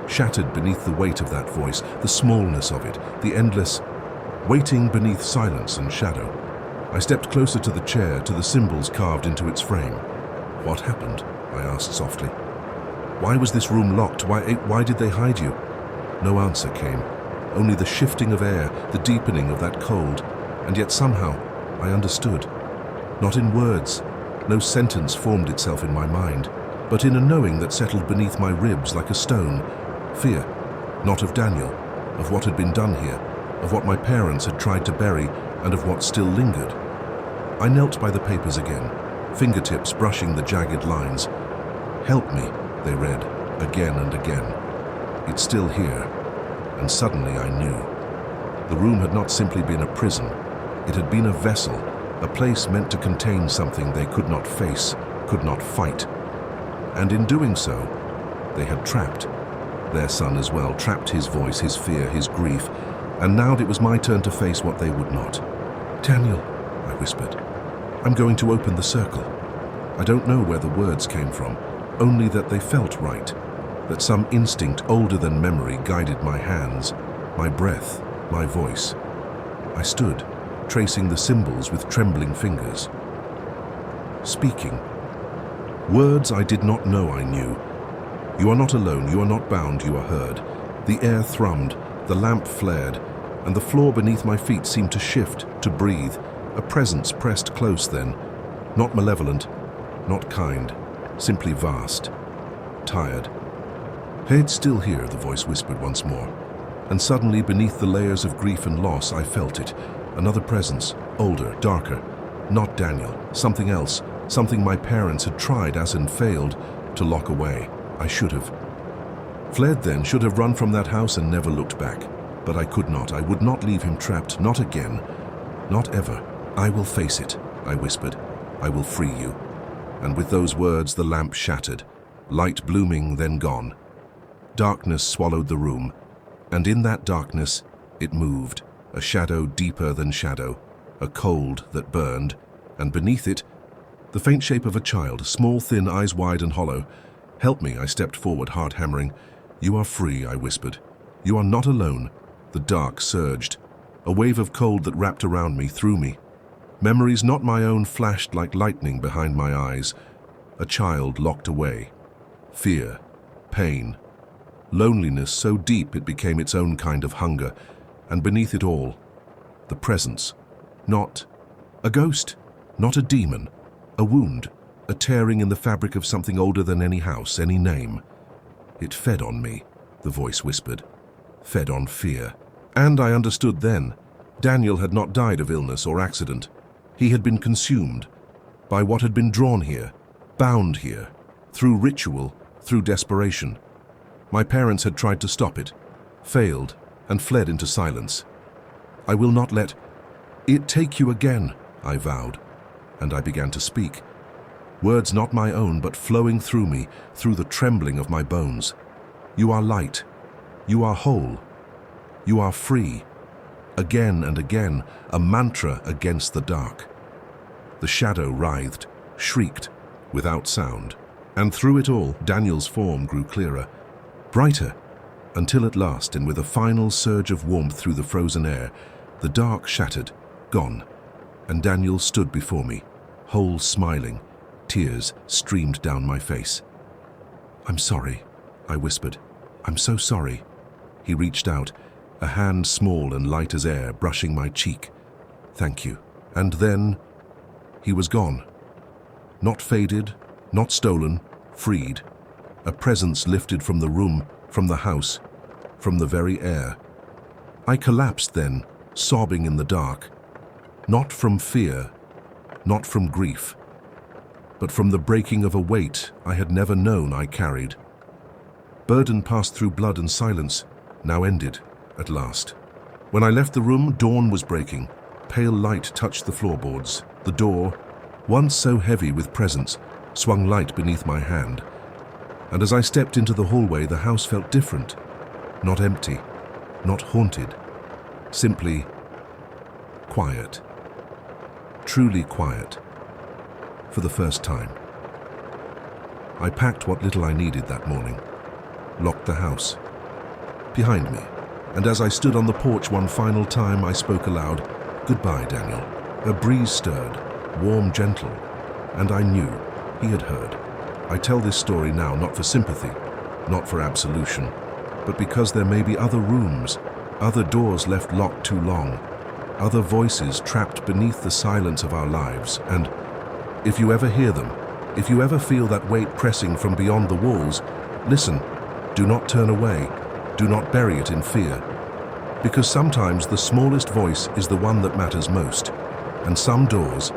A: shattered beneath the weight of that voice, the smallness of it, the endless waiting beneath silence and shadow. I stepped closer to the chair, to the symbols carved into its frame. What happened? I asked softly. Why was this room locked? Why did they hide you? No answer came, only the shifting of air, the deepening of that cold, and yet somehow I understood. Not in words, no sentence formed itself in my mind, but in a knowing that settled beneath my ribs like a stone. Fear, not of Daniel, of what had been done here, of what my parents had tried to bury, and of what still lingered. I knelt by the papers again, fingertips brushing the jagged lines. Help me, they read, again and again. It's still here, and suddenly I knew. The room had not simply been a prison, it had been a vessel, a place meant to contain something they could not face, could not fight. And in doing so, they had trapped their son as well, trapped his voice, his fear, his grief, and now it was my turn to face what they would not. Daniel, I whispered, I'm going to open the circle. I don't know where the words came from, only that they felt right, that some instinct older than memory guided my hands, my breath, my voice. I stood, tracing the symbols with trembling fingers. Speaking. Words I did not know I knew. You are not alone, you are not bound, you are heard. The air thrummed, the lamp flared, and the floor beneath my feet seemed to shift, to breathe. A presence pressed close then, not malevolent, not kind, simply vast, tired. Head still here, the voice whispered once more, and suddenly beneath the layers of grief and loss I felt it, another presence, older, darker, not Daniel, something else, something my parents had tried as and failed to lock away. I should have. Fled then, should have run from that house and never looked back. But I could not, I would not leave him trapped, not again, not ever. I will face it, I whispered. I will free you. And with those words the lamp shattered, light blooming, then gone. Darkness swallowed the room, and in that darkness it moved, a shadow deeper than shadow, a cold that burned, and beneath it, The faint shape of a child, small, thin, eyes wide and hollow. "Help me," I stepped forward, heart hammering. "You are free," I whispered. "You are not alone." The dark surged. A wave of cold that wrapped around me, through me. Memories not my own flashed like lightning behind my eyes. A child locked away. Fear, pain, loneliness so deep it became its own kind of hunger. And beneath it all, the presence. Not a ghost, not a demon, a wound, a tearing in the fabric of something older than any house, any name. It fed on me, the voice whispered. Fed on fear. And I understood then. Daniel had not died of illness or accident. He had been consumed by what had been drawn here, bound here, through ritual, through desperation. My parents had tried to stop it, failed, and fled into silence. "I will not let it take you again," I vowed, and I began to speak. Words not my own, but flowing through me, through the trembling of my bones. "You are light. You are whole. You are free." Again and again, a mantra against the dark. The shadow writhed, shrieked, without sound. And through it all, Daniel's form grew clearer, brighter, until at last, and with a final surge of warmth through the frozen air, the dark shattered, gone, and Daniel stood before me, whole, smiling. Tears streamed down my face. "I'm sorry," I whispered. "I'm so sorry." He reached out, a hand small and light as air brushing my cheek. "Thank you." And then he was gone. Not faded, not stolen, freed. A presence lifted from the room, from the house, from the very air. I collapsed then, sobbing in the dark. Not from fear, not from grief, but from the breaking of a weight I had never known I carried. Burden passed through blood and silence, now ended, at last. When I left the room, dawn was breaking. Pale light touched the floorboards. The door, once so heavy with presence, swung light beneath my hand. And as I stepped into the hallway, the house felt different. Not empty, not haunted. Simply quiet. Truly quiet. For the first time. I packed what little I needed that morning, locked the house behind me, and as I stood on the porch one final time, I spoke aloud, "Goodbye, Daniel." A breeze stirred, warm, gentle, and I knew he had heard. I tell this story now not for sympathy, not for absolution, but because there may be other rooms, other doors left locked too long, other voices trapped beneath the silence of our lives, and if you ever hear them, if you ever feel that weight pressing from beyond the walls, listen, do not turn away, do not bury it in fear, because sometimes the smallest voice is the one that matters most, and some doors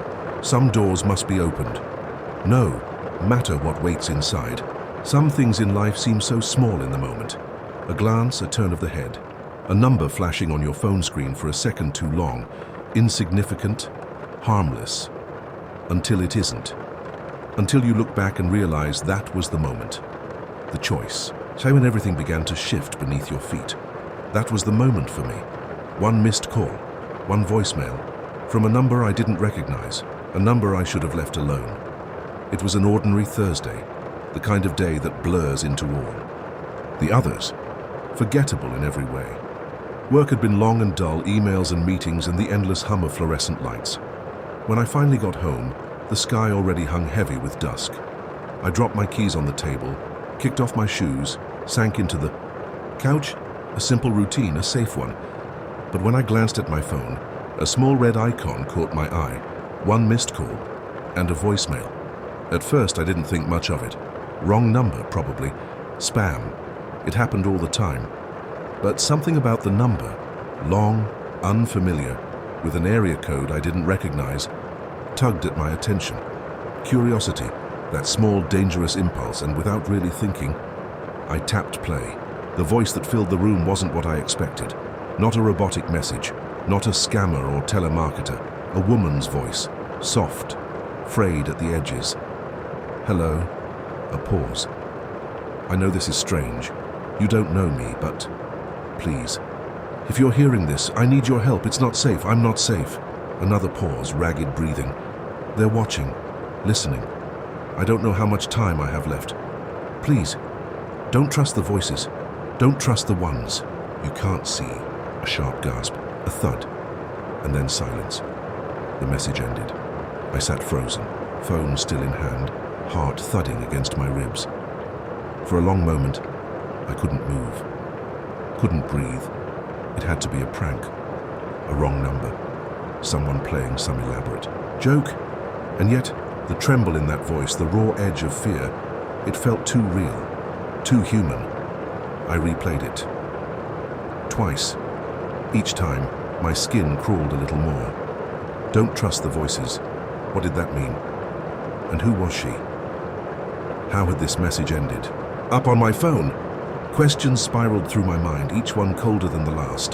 A: must be opened. No matter what waits inside, some things in life seem so small in the moment. A glance, a turn of the head, a number flashing on your phone screen for a second too long, insignificant, harmless, until it isn't. Until you look back and realize that was the moment, the choice. So when everything began to shift beneath your feet, that was the moment for me. One missed call, one voicemail, from a number I didn't recognize, a number I should have left alone. It was an ordinary Thursday, the kind of day that blurs into all. The others, forgettable in every way. Work had been long and dull, emails and meetings and the endless hum of fluorescent lights. When I finally got home, the sky already hung heavy with dusk. I dropped my keys on the table, kicked off my shoes, sank into the couch, a simple routine, a safe one. But when I glanced at my phone, a small red icon caught my eye, one missed call, and a voicemail. At first I didn't think much of it. Wrong number, probably. Spam. It happened all the time. But something about the number, long, unfamiliar, with an area code I didn't recognize, tugged at my attention. Curiosity, that small, dangerous impulse, and without really thinking, I tapped play. The voice that filled the room wasn't what I expected. Not a robotic message, not a scammer or telemarketer. A woman's voice, soft, frayed at the edges. "Hello." A pause. "I know this is strange. You don't know me, but please, if you're hearing this, I need your help. It's not safe. I'm not safe." Another pause, ragged breathing. "They're watching, listening. I don't know how much time I have left. Please, don't trust the voices. Don't trust the ones you can't see. A sharp gasp, a thud, and then silence. The message ended. I sat frozen, phone still in hand, heart thudding against my ribs. For a long moment, I couldn't move, couldn't breathe. It had to be a prank, a wrong number, someone playing some elaborate joke. And yet, the tremble in that voice, the raw edge of fear, it felt too real, too human. I replayed it. Twice. Each time, my skin crawled a little more. Don't trust the voices. What did that mean? And who was she? How had this message ended? Up on my phone. Questions spiraled through my mind, each one colder than the last.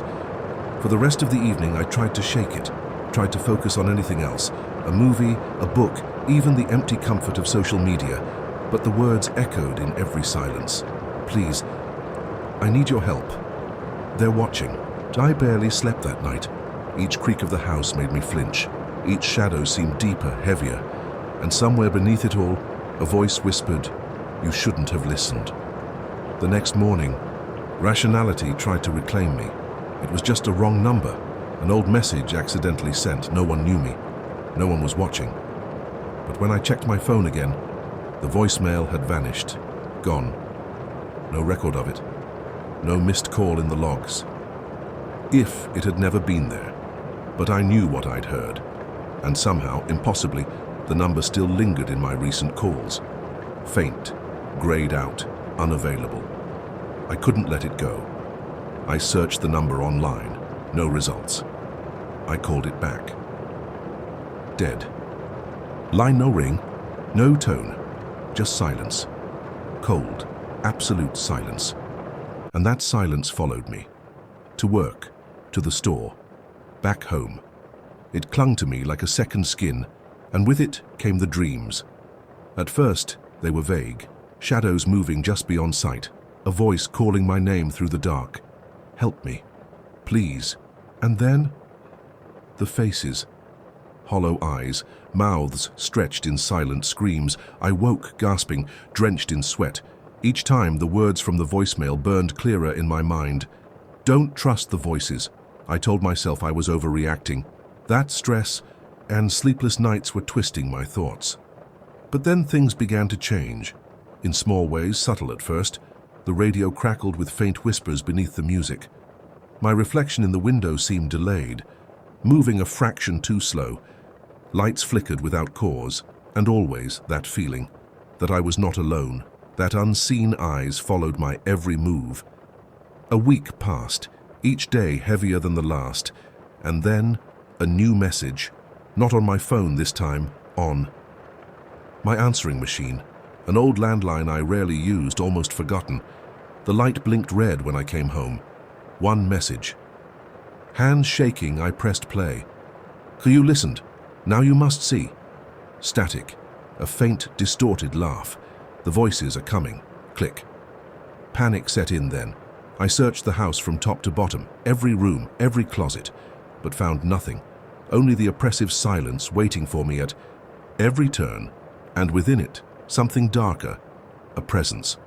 A: For the rest of the evening, I tried to shake it, tried to focus on anything else, a movie, a book, even the empty comfort of social media, but the words echoed in every silence. Please, I need your help. They're watching. I barely slept that night. Each creak of the house made me flinch. Each shadow seemed deeper, heavier, and somewhere beneath it all, a voice whispered, "You shouldn't have listened." The next morning, rationality tried to reclaim me. It was just a wrong number, an old message accidentally sent. No one knew me. No one was watching. But when I checked my phone again, the voicemail had vanished, gone. No record of it. No missed call in the logs. If it had never been there. But I knew what I'd heard. And somehow, impossibly, the number still lingered in my recent calls. Faint, grayed out, unavailable. I couldn't let it go. I searched the number online. No results. I called it back. Dead. Line no ring, no tone, just silence. Cold, absolute silence. And that silence followed me. To work, to the store, back home. It clung to me like a second skin, and with it came the dreams. At first, they were vague, shadows moving just beyond sight, a voice calling my name through the dark. Help me, please. And then, the faces. Hollow eyes, mouths stretched in silent screams. I woke, gasping, drenched in sweat. Each time, the words from the voicemail burned clearer in my mind. Don't trust the voices. I told myself I was overreacting. That stress and sleepless nights were twisting my thoughts. But then things began to change. In small ways, subtle at first, the radio crackled with faint whispers beneath the music. My reflection in the window seemed delayed, moving a fraction too slow. Lights flickered without cause, and always that feeling, that I was not alone, that unseen eyes followed my every move. A week passed, each day heavier than the last, and then a new message, not on my phone this time, on my answering machine, an old landline I rarely used, almost forgotten. The light blinked red when I came home. One message. Hands shaking, I pressed play. You listened. Now you must see. Static. A faint, distorted laugh. The voices are coming. Click. Panic set in then. I searched the house from top to bottom, every room, every closet, but found nothing. Only the oppressive silence waiting for me at every turn, and within it, something darker, a presence.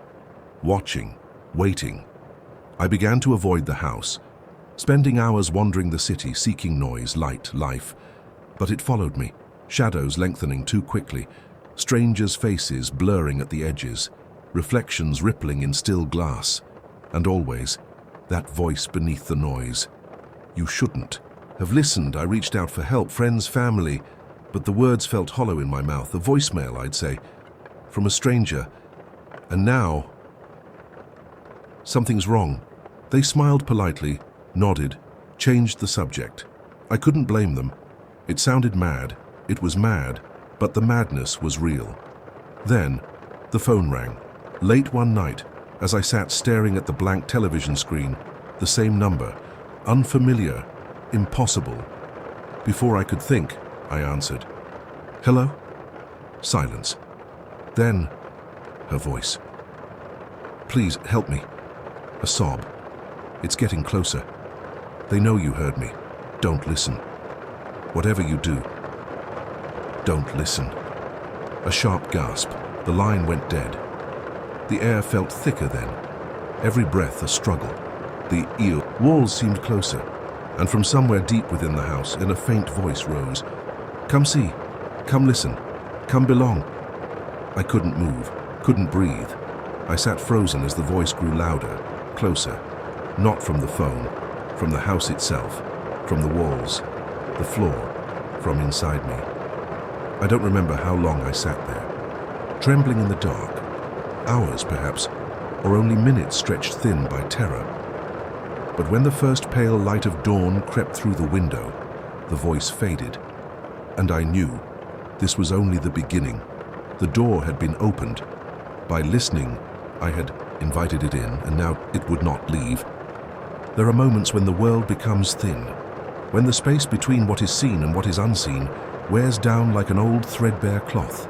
A: Watching, waiting. I began to avoid the house, spending hours wandering the city, seeking noise, light, life. But it followed me, shadows lengthening too quickly, strangers' faces blurring at the edges, reflections rippling in still glass, and always, that voice beneath the noise. You shouldn't have listened. I reached out for help, friends, family, but the words felt hollow in my mouth, a voicemail, I'd say, from a stranger. And now, something's wrong. They smiled politely, nodded, changed the subject. I couldn't blame them. It sounded mad. It was mad, but the madness was real. Then, the phone rang. Late one night, as I sat staring at the blank television screen, the same number, unfamiliar, impossible. Before I could think, I answered. Hello? Silence. Then, her voice. Please help me. A sob. It's getting closer. They know you heard me. Don't listen. Whatever you do, don't listen. A sharp gasp. The line went dead. The air felt thicker then. Every breath a struggle. The walls seemed closer, and from somewhere deep within the house, in a faint voice rose, "Come see, come listen, come belong." I couldn't move, couldn't breathe. I sat frozen as the voice grew louder, closer, not from the phone, from the house itself, from the walls, the floor, from inside me. I don't remember how long I sat there, trembling in the dark, hours perhaps, or only minutes stretched thin by terror. But when the first pale light of dawn crept through the window, the voice faded, and I knew this was only the beginning. The door had been opened. By listening, I had invited it in, and now it would not leave. There are moments when the world becomes thin, when the space between what is seen and what is unseen wears down like an old threadbare cloth.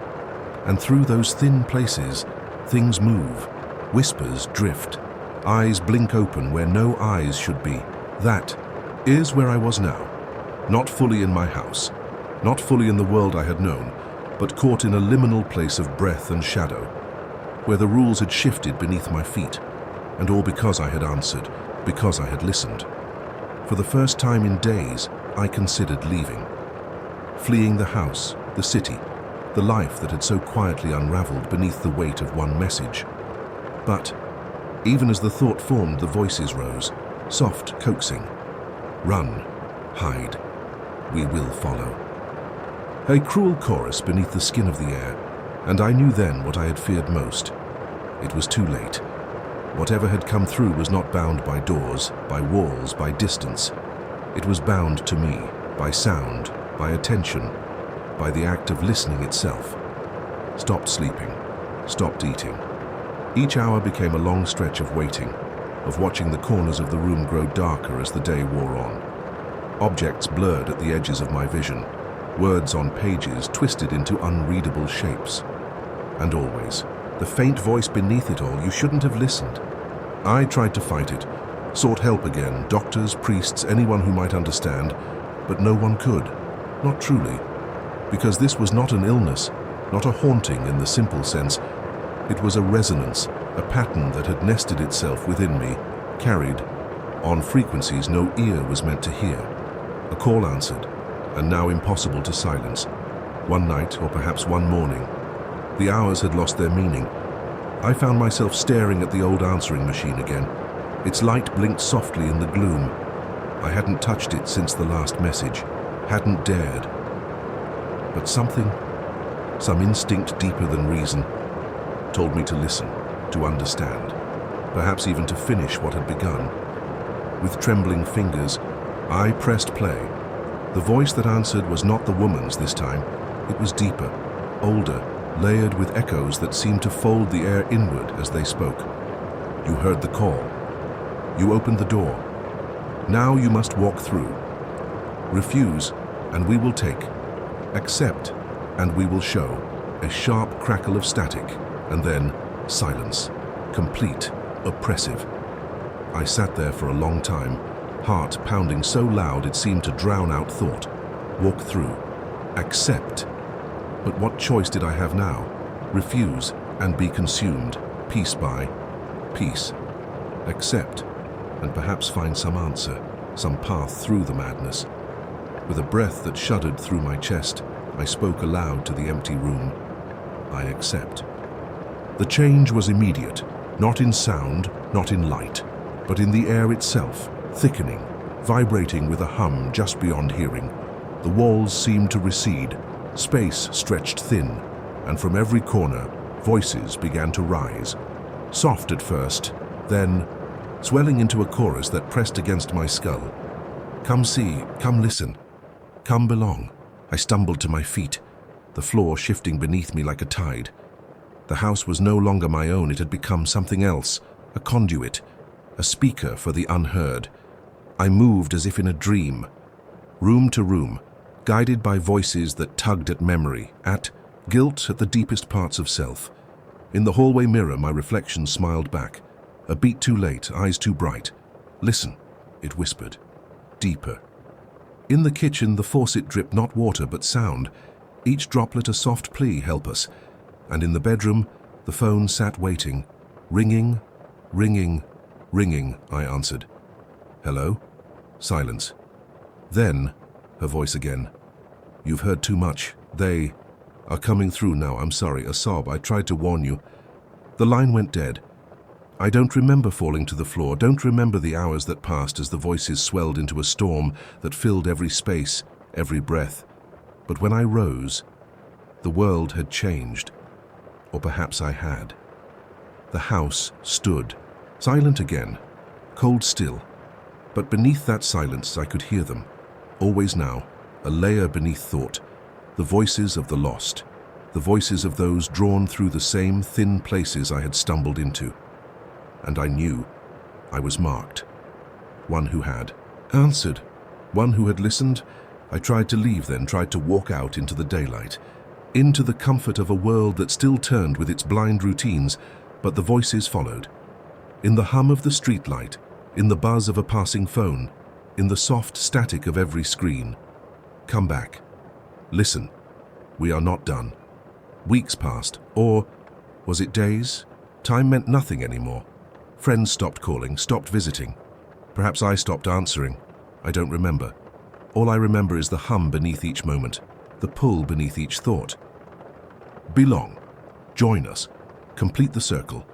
A: And through those thin places, things move, whispers drift, eyes blink open where no eyes should be. That is where I was now, not fully in my house, not fully in the world I had known, but caught in a liminal place of breath and shadow, where the rules had shifted beneath my feet, and all because I had answered, because I had listened. For the first time in days, I considered leaving, fleeing the house, the city, the life that had so quietly unraveled beneath the weight of one message. But even as the thought formed, the voices rose, soft, coaxing. "Run, hide, we will follow." A cruel chorus beneath the skin of the air, and I knew then what I had feared most. It was too late. Whatever had come through was not bound by doors, by walls, by distance. It was bound to me, by sound, by attention, by the act of listening itself. Stopped sleeping, stopped eating. Each hour became a long stretch of waiting, of watching the corners of the room grow darker as the day wore on. Objects blurred at the edges of my vision, words on pages twisted into unreadable shapes. And always, the faint voice beneath it all, "You shouldn't have listened." I tried to fight it, sought help again, doctors, priests, anyone who might understand, but no one could, not truly, because this was not an illness, not a haunting in the simple sense. It was a resonance, a pattern that had nested itself within me, carried on frequencies no ear was meant to hear. A call answered, and now impossible to silence. One night, or perhaps one morning, the hours had lost their meaning. I found myself staring at the old answering machine again. Its light blinked softly in the gloom. I hadn't touched it since the last message, hadn't dared. But something, some instinct deeper than reason, told me to listen, to understand, perhaps even to finish what had begun. With trembling fingers, I pressed play. The voice that answered was not the woman's this time. It was deeper, older, layered with echoes that seemed to fold the air inward as they spoke. "You heard the call. You opened the door. Now you must walk through. Refuse, and we will take. Accept, and we will show." A sharp crackle of static, and then silence, complete, oppressive. I sat there for a long time, heart pounding so loud it seemed to drown out thought. Walk through. Accept. But what choice did I have now? Refuse and be consumed, piece by piece. Accept, and perhaps find some answer, some path through the madness. With a breath that shuddered through my chest, I spoke aloud to the empty room. I accept. The change was immediate, not in sound, not in light, but in the air itself, thickening, vibrating with a hum just beyond hearing. The walls seemed to recede, space stretched thin, and from every corner, voices began to rise. Soft at first, then swelling into a chorus that pressed against my skull. "Come see, come listen, come belong." I stumbled to my feet, the floor shifting beneath me like a tide. The house was no longer my own, it had become something else, a conduit, a speaker for the unheard. I moved as if in a dream, room to room, guided by voices that tugged at memory, at guilt, at the deepest parts of self. In the hallway mirror, my reflection smiled back. A beat too late, eyes too bright. "Listen," it whispered, deeper. In the kitchen, the faucet dripped not water but sound, each droplet a soft plea, "Help us." And in the bedroom, the phone sat waiting. Ringing, ringing, ringing, I answered. Hello? Silence. Then, her voice again. You've heard too much. They are coming through now. I'm sorry. A sob. I tried to warn you. The line went dead. I don't remember falling to the floor, don't remember the hours that passed as the voices swelled into a storm that filled every space, every breath. But when I rose, the world had changed. Or perhaps I had. The house stood, silent again, cold still. But beneath that silence I could hear them, always now, a layer beneath thought, the voices of the lost, the voices of those drawn through the same thin places I had stumbled into. And I knew I was marked. One who had answered, one who had listened. I tried to leave then, tried to walk out into the daylight, into the comfort of a world that still turned with its blind routines, but the voices followed. In the hum of the streetlight, in the buzz of a passing phone, in the soft static of every screen. Come back. Listen. We are not done. Weeks passed, or was it days? Time meant nothing anymore. Friends stopped calling, stopped visiting. Perhaps I stopped answering. I don't remember. All I remember is the hum beneath each moment, the pull beneath each thought. Belong. Join us. Complete the circle.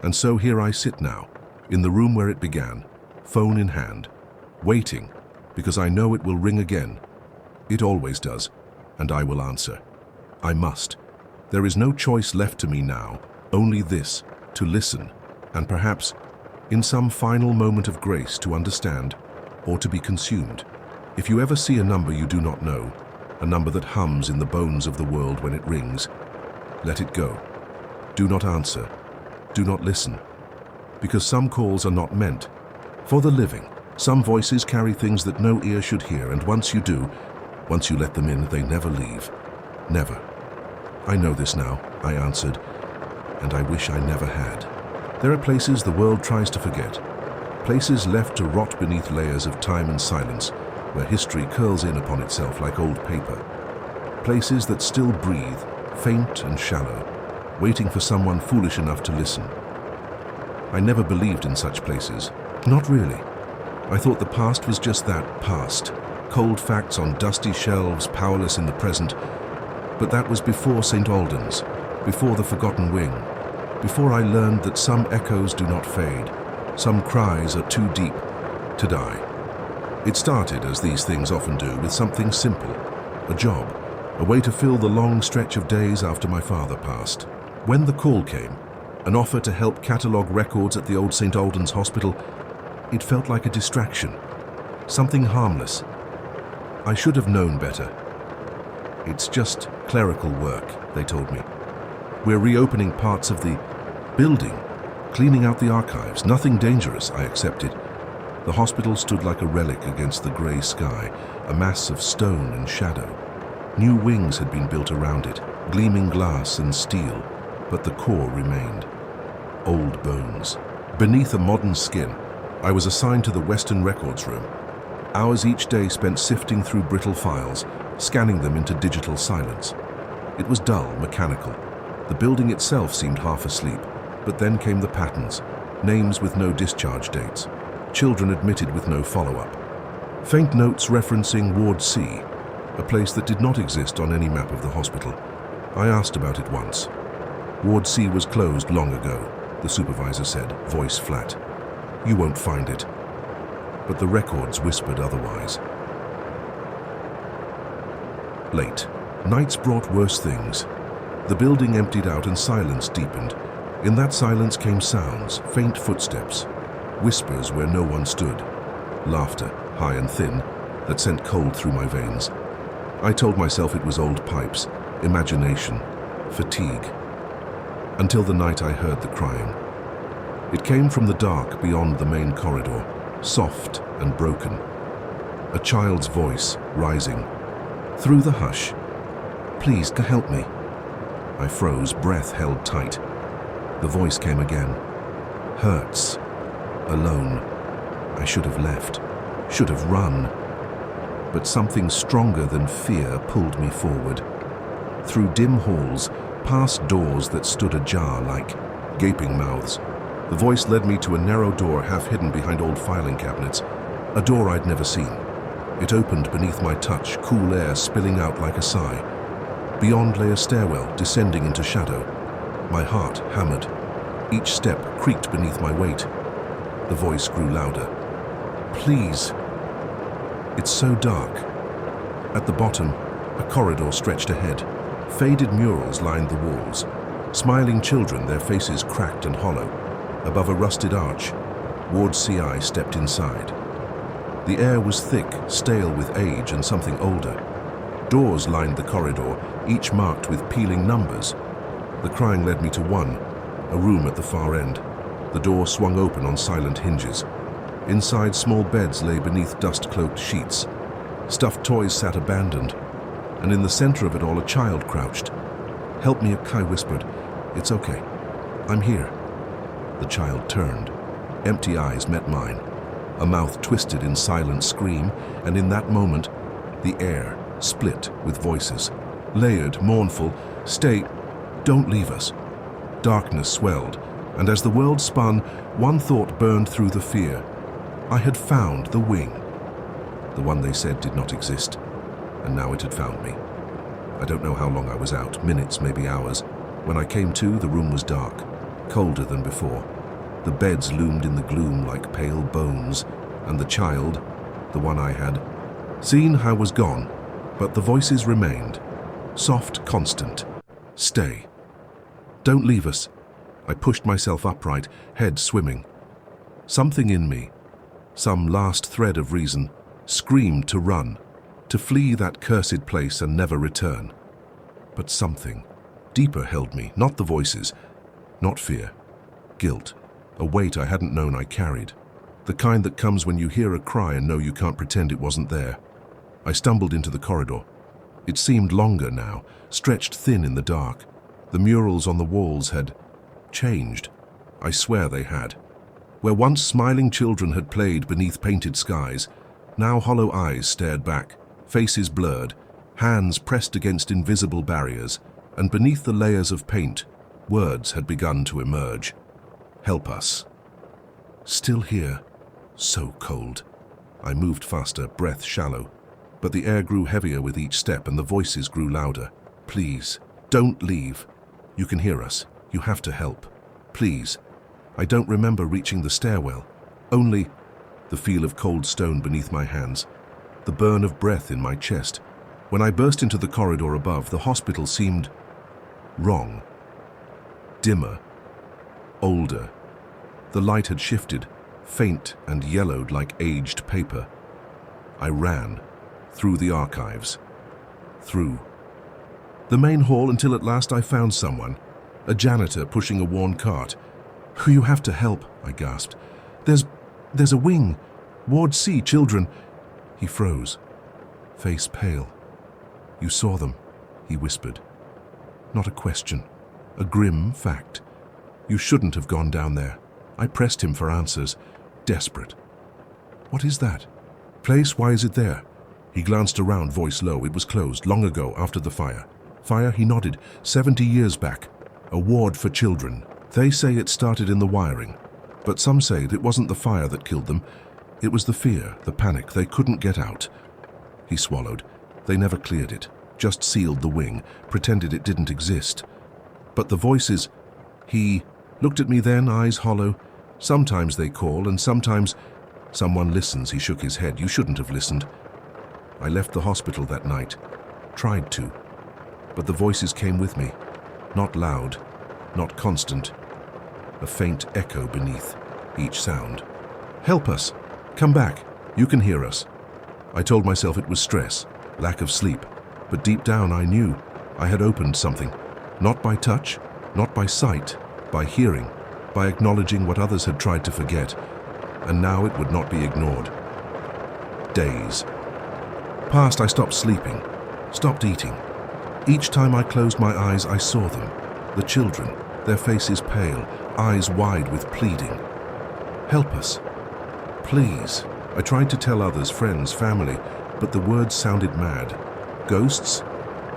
A: And so here I sit now, in the room where it began, phone in hand, waiting, because I know it will ring again. It always does, and I will answer. I must. There is no choice left to me now, only this, to listen, and perhaps, in some final moment of grace, to understand, or to be consumed. If you ever see a number you do not know, a number that hums in the bones of the world when it rings, let it go. Do not answer. Do not listen. Because some calls are not meant for the living. Some voices carry things that no ear should hear, and once you do, once you let them in, they never leave. Never. I know this now, I answered, and I wish I never had. There are places the world tries to forget, places left to rot beneath layers of time and silence, where history curls in upon itself like old paper. Places that still breathe, faint and shallow, waiting for someone foolish enough to listen. I never believed in such places. Not really. I thought the past was just that, past. Cold facts on dusty shelves, powerless in the present. But that was before St. Alden's, before the Forgotten Wing, before I learned that some echoes do not fade, some cries are too deep to die. It started, as these things often do, with something simple, a job, a way to fill the long stretch of days after my father passed. When the call came, an offer to help catalogue records at the old St. Alden's Hospital, it felt like a distraction, something harmless. I should have known better. It's just clerical work, they told me. We're reopening parts of the building, cleaning out the archives. Nothing dangerous, I accepted. The hospital stood like a relic against the grey sky, a mass of stone and shadow. New wings had been built around it, gleaming glass and steel, but the core remained. Old bones. Beneath a modern skin, I was assigned to the Western Records Room. Hours each day spent sifting through brittle files, scanning them into digital silence. It was dull, mechanical. The building itself seemed half asleep, but then came the patterns, names with no discharge dates, children admitted with no follow-up. Faint notes referencing Ward C, a place that did not exist on any map of the hospital. I asked about it once. Ward C was closed long ago, the supervisor said, voice flat. You won't find it. But the records whispered otherwise. Late. Nights brought worse things. The building emptied out and silence deepened. In that silence came sounds, faint footsteps, whispers where no one stood, laughter, high and thin, that sent cold through my veins. I told myself it was old pipes, imagination, fatigue. Until the night I heard the crying. It came from the dark beyond the main corridor, soft and broken. A child's voice rising. Through the hush. Please, help me. I froze, breath held tight. The voice came again. Hurts. Alone. I should have left. Should have run. But something stronger than fear pulled me forward. Through dim halls, past doors that stood ajar like gaping mouths. The voice led me to a narrow door half hidden behind old filing cabinets, a door I'd never seen. It opened beneath my touch, cool air spilling out like a sigh. Beyond lay a stairwell descending into shadow. My heart hammered. Each step creaked beneath my weight. The voice grew louder. Please. It's so dark. At the bottom, a corridor stretched ahead. Faded murals lined the walls. Smiling children, their faces cracked and hollow. Above a rusted arch, Ward CI stepped inside. The air was thick, stale with age and something older. Doors lined the corridor, each marked with peeling numbers. The crying led me to one, a room at the far end. The door swung open on silent hinges. Inside, small beds lay beneath dust-cloaked sheets. Stuffed toys sat abandoned, and in the center of it all a child crouched. "Help me," Kai whispered. "It's okay. I'm here." The child turned. Empty eyes met mine. A mouth twisted in silent scream, and in that moment, the air split with voices. Layered, mournful, "Stay, don't leave us." Darkness swelled, and as the world spun, one thought burned through the fear. I had found the wing. The one they said did not exist, and now it had found me. I don't know how long I was out, minutes, maybe hours. When I came to, the room was dark, colder than before. The beds loomed in the gloom like pale bones, and the child, the one I had seen, I was gone, but the voices remained. Soft, constant. "Stay. Don't leave us." I pushed myself upright, head swimming. Something in me, some last thread of reason, screamed to run, to flee that cursed place and never return. But something deeper held me, not the voices, not fear, guilt, a weight I hadn't known I carried, the kind that comes when you hear a cry and know you can't pretend it wasn't there. I stumbled into the corridor. It seemed longer now, stretched thin in the dark. The murals on the walls had changed. I swear they had. Where once smiling children had played beneath painted skies, now hollow eyes stared back, faces blurred, hands pressed against invisible barriers, and beneath the layers of paint, words had begun to emerge. "Help us." Still here. So cold. I moved faster, breath shallow. But the air grew heavier with each step and the voices grew louder. "Please, don't leave. You can hear us. You have to help. Please." I don't remember reaching the stairwell. Only the feel of cold stone beneath my hands, the burn of breath in my chest. When I burst into the corridor above, the hospital seemed wrong. Dimmer. Older. The light had shifted, faint and yellowed like aged paper. I ran, through the archives, through the main hall until at last I found someone, a janitor pushing a worn cart. "You have to help," I gasped. There's a wing. Ward C, children." He froze, face pale. "You saw them," he whispered. Not a question, a grim fact. "You shouldn't have gone down there." I pressed him for answers, desperate. "What is that place? Why is it there?" He glanced around, voice low. "It was closed long ago, after the fire." "Fire?" He nodded. 70 years back. A ward for children. They say it started in the wiring, but some say it wasn't the fire that killed them. It was the fear, the panic. They couldn't get out." He swallowed. "They never cleared it, just sealed the wing, pretended it didn't exist." "But the voices..." He looked at me then, eyes hollow. "Sometimes they call, and sometimes someone listens." He shook his head. "You shouldn't have listened." I left the hospital that night, tried to, but the voices came with me. Not loud, not constant. A faint echo beneath each sound. "Help us! Come back! You can hear us!" I told myself it was stress, lack of sleep, but deep down I knew I had opened something. Not by touch, not by sight, by hearing, by acknowledging what others had tried to forget, and now it would not be ignored. Days passed. I stopped sleeping, stopped eating. Each time I closed my eyes, I saw them, the children, their faces pale, eyes wide with pleading. "Help us. Please." I tried to tell others, friends, family, but the words sounded mad. Ghosts?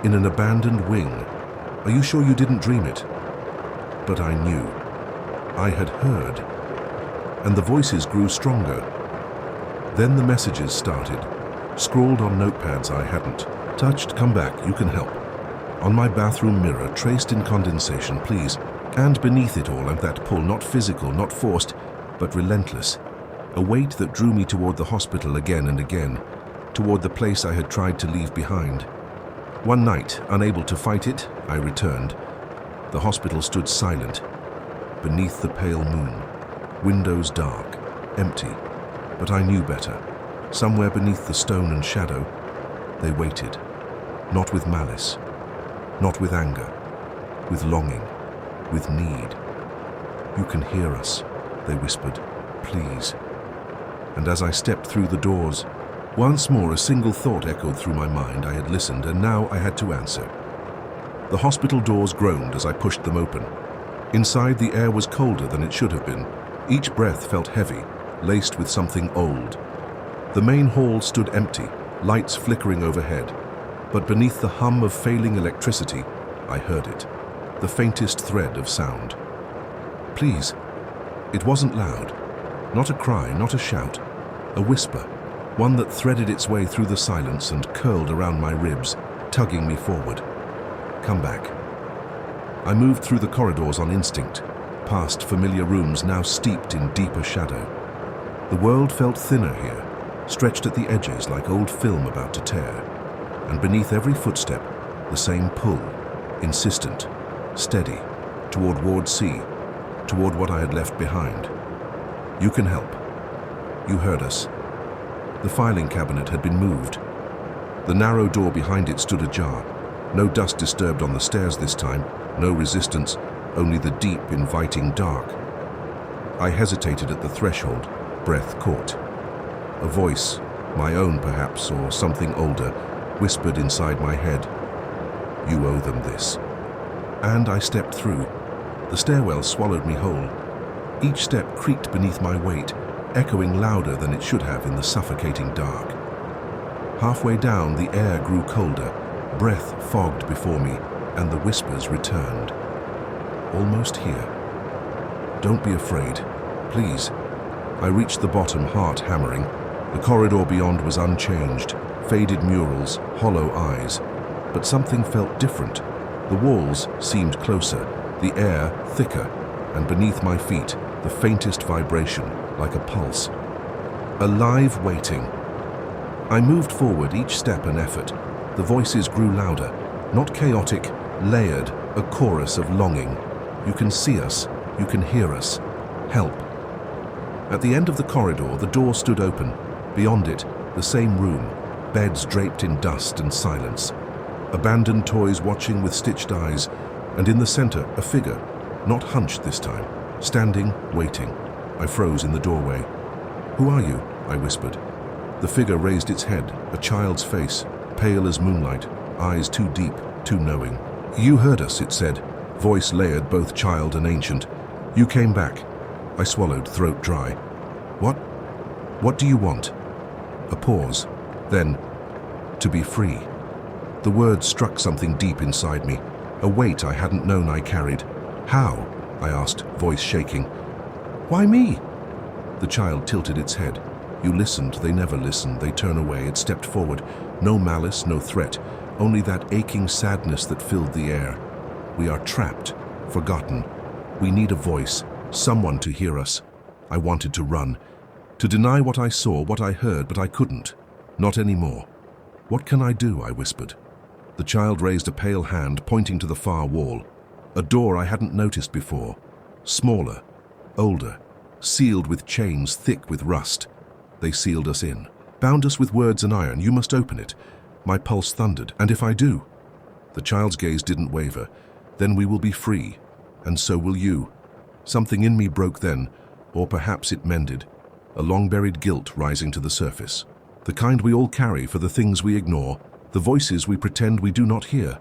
A: In an abandoned wing? Are you sure you didn't dream it? But I knew. I had heard. And the voices grew stronger. Then the messages started, scrawled on notepads I hadn't touched. Come back, you can help. On my bathroom mirror, traced in condensation, please. And beneath it all, and that pull, not physical, not forced, but relentless. A weight that drew me toward the hospital again and again, toward the place I had tried to leave behind. One night, unable to fight it, I returned. The hospital stood silent, beneath the pale moon, windows dark, empty. But I knew better. Somewhere beneath the stone and shadow, they waited. Not with malice, not with anger, with longing, with need. You can hear us, they whispered, please. And as I stepped through the doors, once more a single thought echoed through my mind. I had listened, and now I had to answer. The hospital doors groaned as I pushed them open. Inside, the air was colder than it should have been. Each breath felt heavy, laced with something old. The main hall stood empty, lights flickering overhead. But beneath the hum of failing electricity, I heard it, the faintest thread of sound. Please. It wasn't loud. Not a cry, not a shout. A whisper, one that threaded its way through the silence and curled around my ribs, tugging me forward. Come back. I moved through the corridors on instinct, past familiar rooms now steeped in deeper shadow. The world felt thinner here, stretched at the edges like old film about to tear. And beneath every footstep, the same pull, insistent, steady, toward Ward C, toward what I had left behind. You can help. You heard us. The filing cabinet had been moved. The narrow door behind it stood ajar. No dust disturbed on the stairs this time, no resistance, only the deep, inviting dark. I hesitated at the threshold, breath caught. A voice, my own perhaps, or something older, whispered inside my head, "You owe them this." And I stepped through. The stairwell swallowed me whole. Each step creaked beneath my weight, echoing louder than it should have in the suffocating dark. Halfway down, the air grew colder, breath fogged before me, and the whispers returned. Almost here. Don't be afraid, please. I reached the bottom, heart hammering. The corridor beyond was unchanged, faded murals, hollow eyes. But something felt different. The walls seemed closer, the air thicker, and beneath my feet, the faintest vibration, like a pulse. Alive, waiting. I moved forward, each step an effort. The voices grew louder, not chaotic, layered, a chorus of longing. You can see us, you can hear us. Help. At the end of the corridor, the door stood open. Beyond it, the same room, beds draped in dust and silence. Abandoned toys watching with stitched eyes, and in the center, a figure, not hunched this time, standing, waiting. I froze in the doorway. "Who are you?" I whispered. The figure raised its head, a child's face, pale as moonlight, eyes too deep, too knowing. "You heard us," it said, voice layered, both child and ancient. "You came back." I swallowed, throat dry. What do you want?" A pause. Then, "To be free." The words struck something deep inside me, a weight I hadn't known I carried. "How?" I asked, voice shaking. "Why me?" The child tilted its head. "You listened, they never listened, they turn away." It stepped forward. No malice, no threat, only that aching sadness that filled the air. "We are trapped, forgotten. We need a voice, someone to hear us." I wanted to run, to deny what I saw, what I heard, but I couldn't. Not anymore. "What can I do?" I whispered. The child raised a pale hand, pointing to the far wall. A door I hadn't noticed before. Smaller, older, sealed with chains thick with rust. They sealed us in, bound us with words and iron. "You must open it." My pulse thundered. "And if I do?" The child's gaze didn't waver. "Then we will be free, and so will you." Something in me broke then, or perhaps it mended. A long-buried guilt rising to the surface. The kind we all carry for the things we ignore, the voices we pretend we do not hear.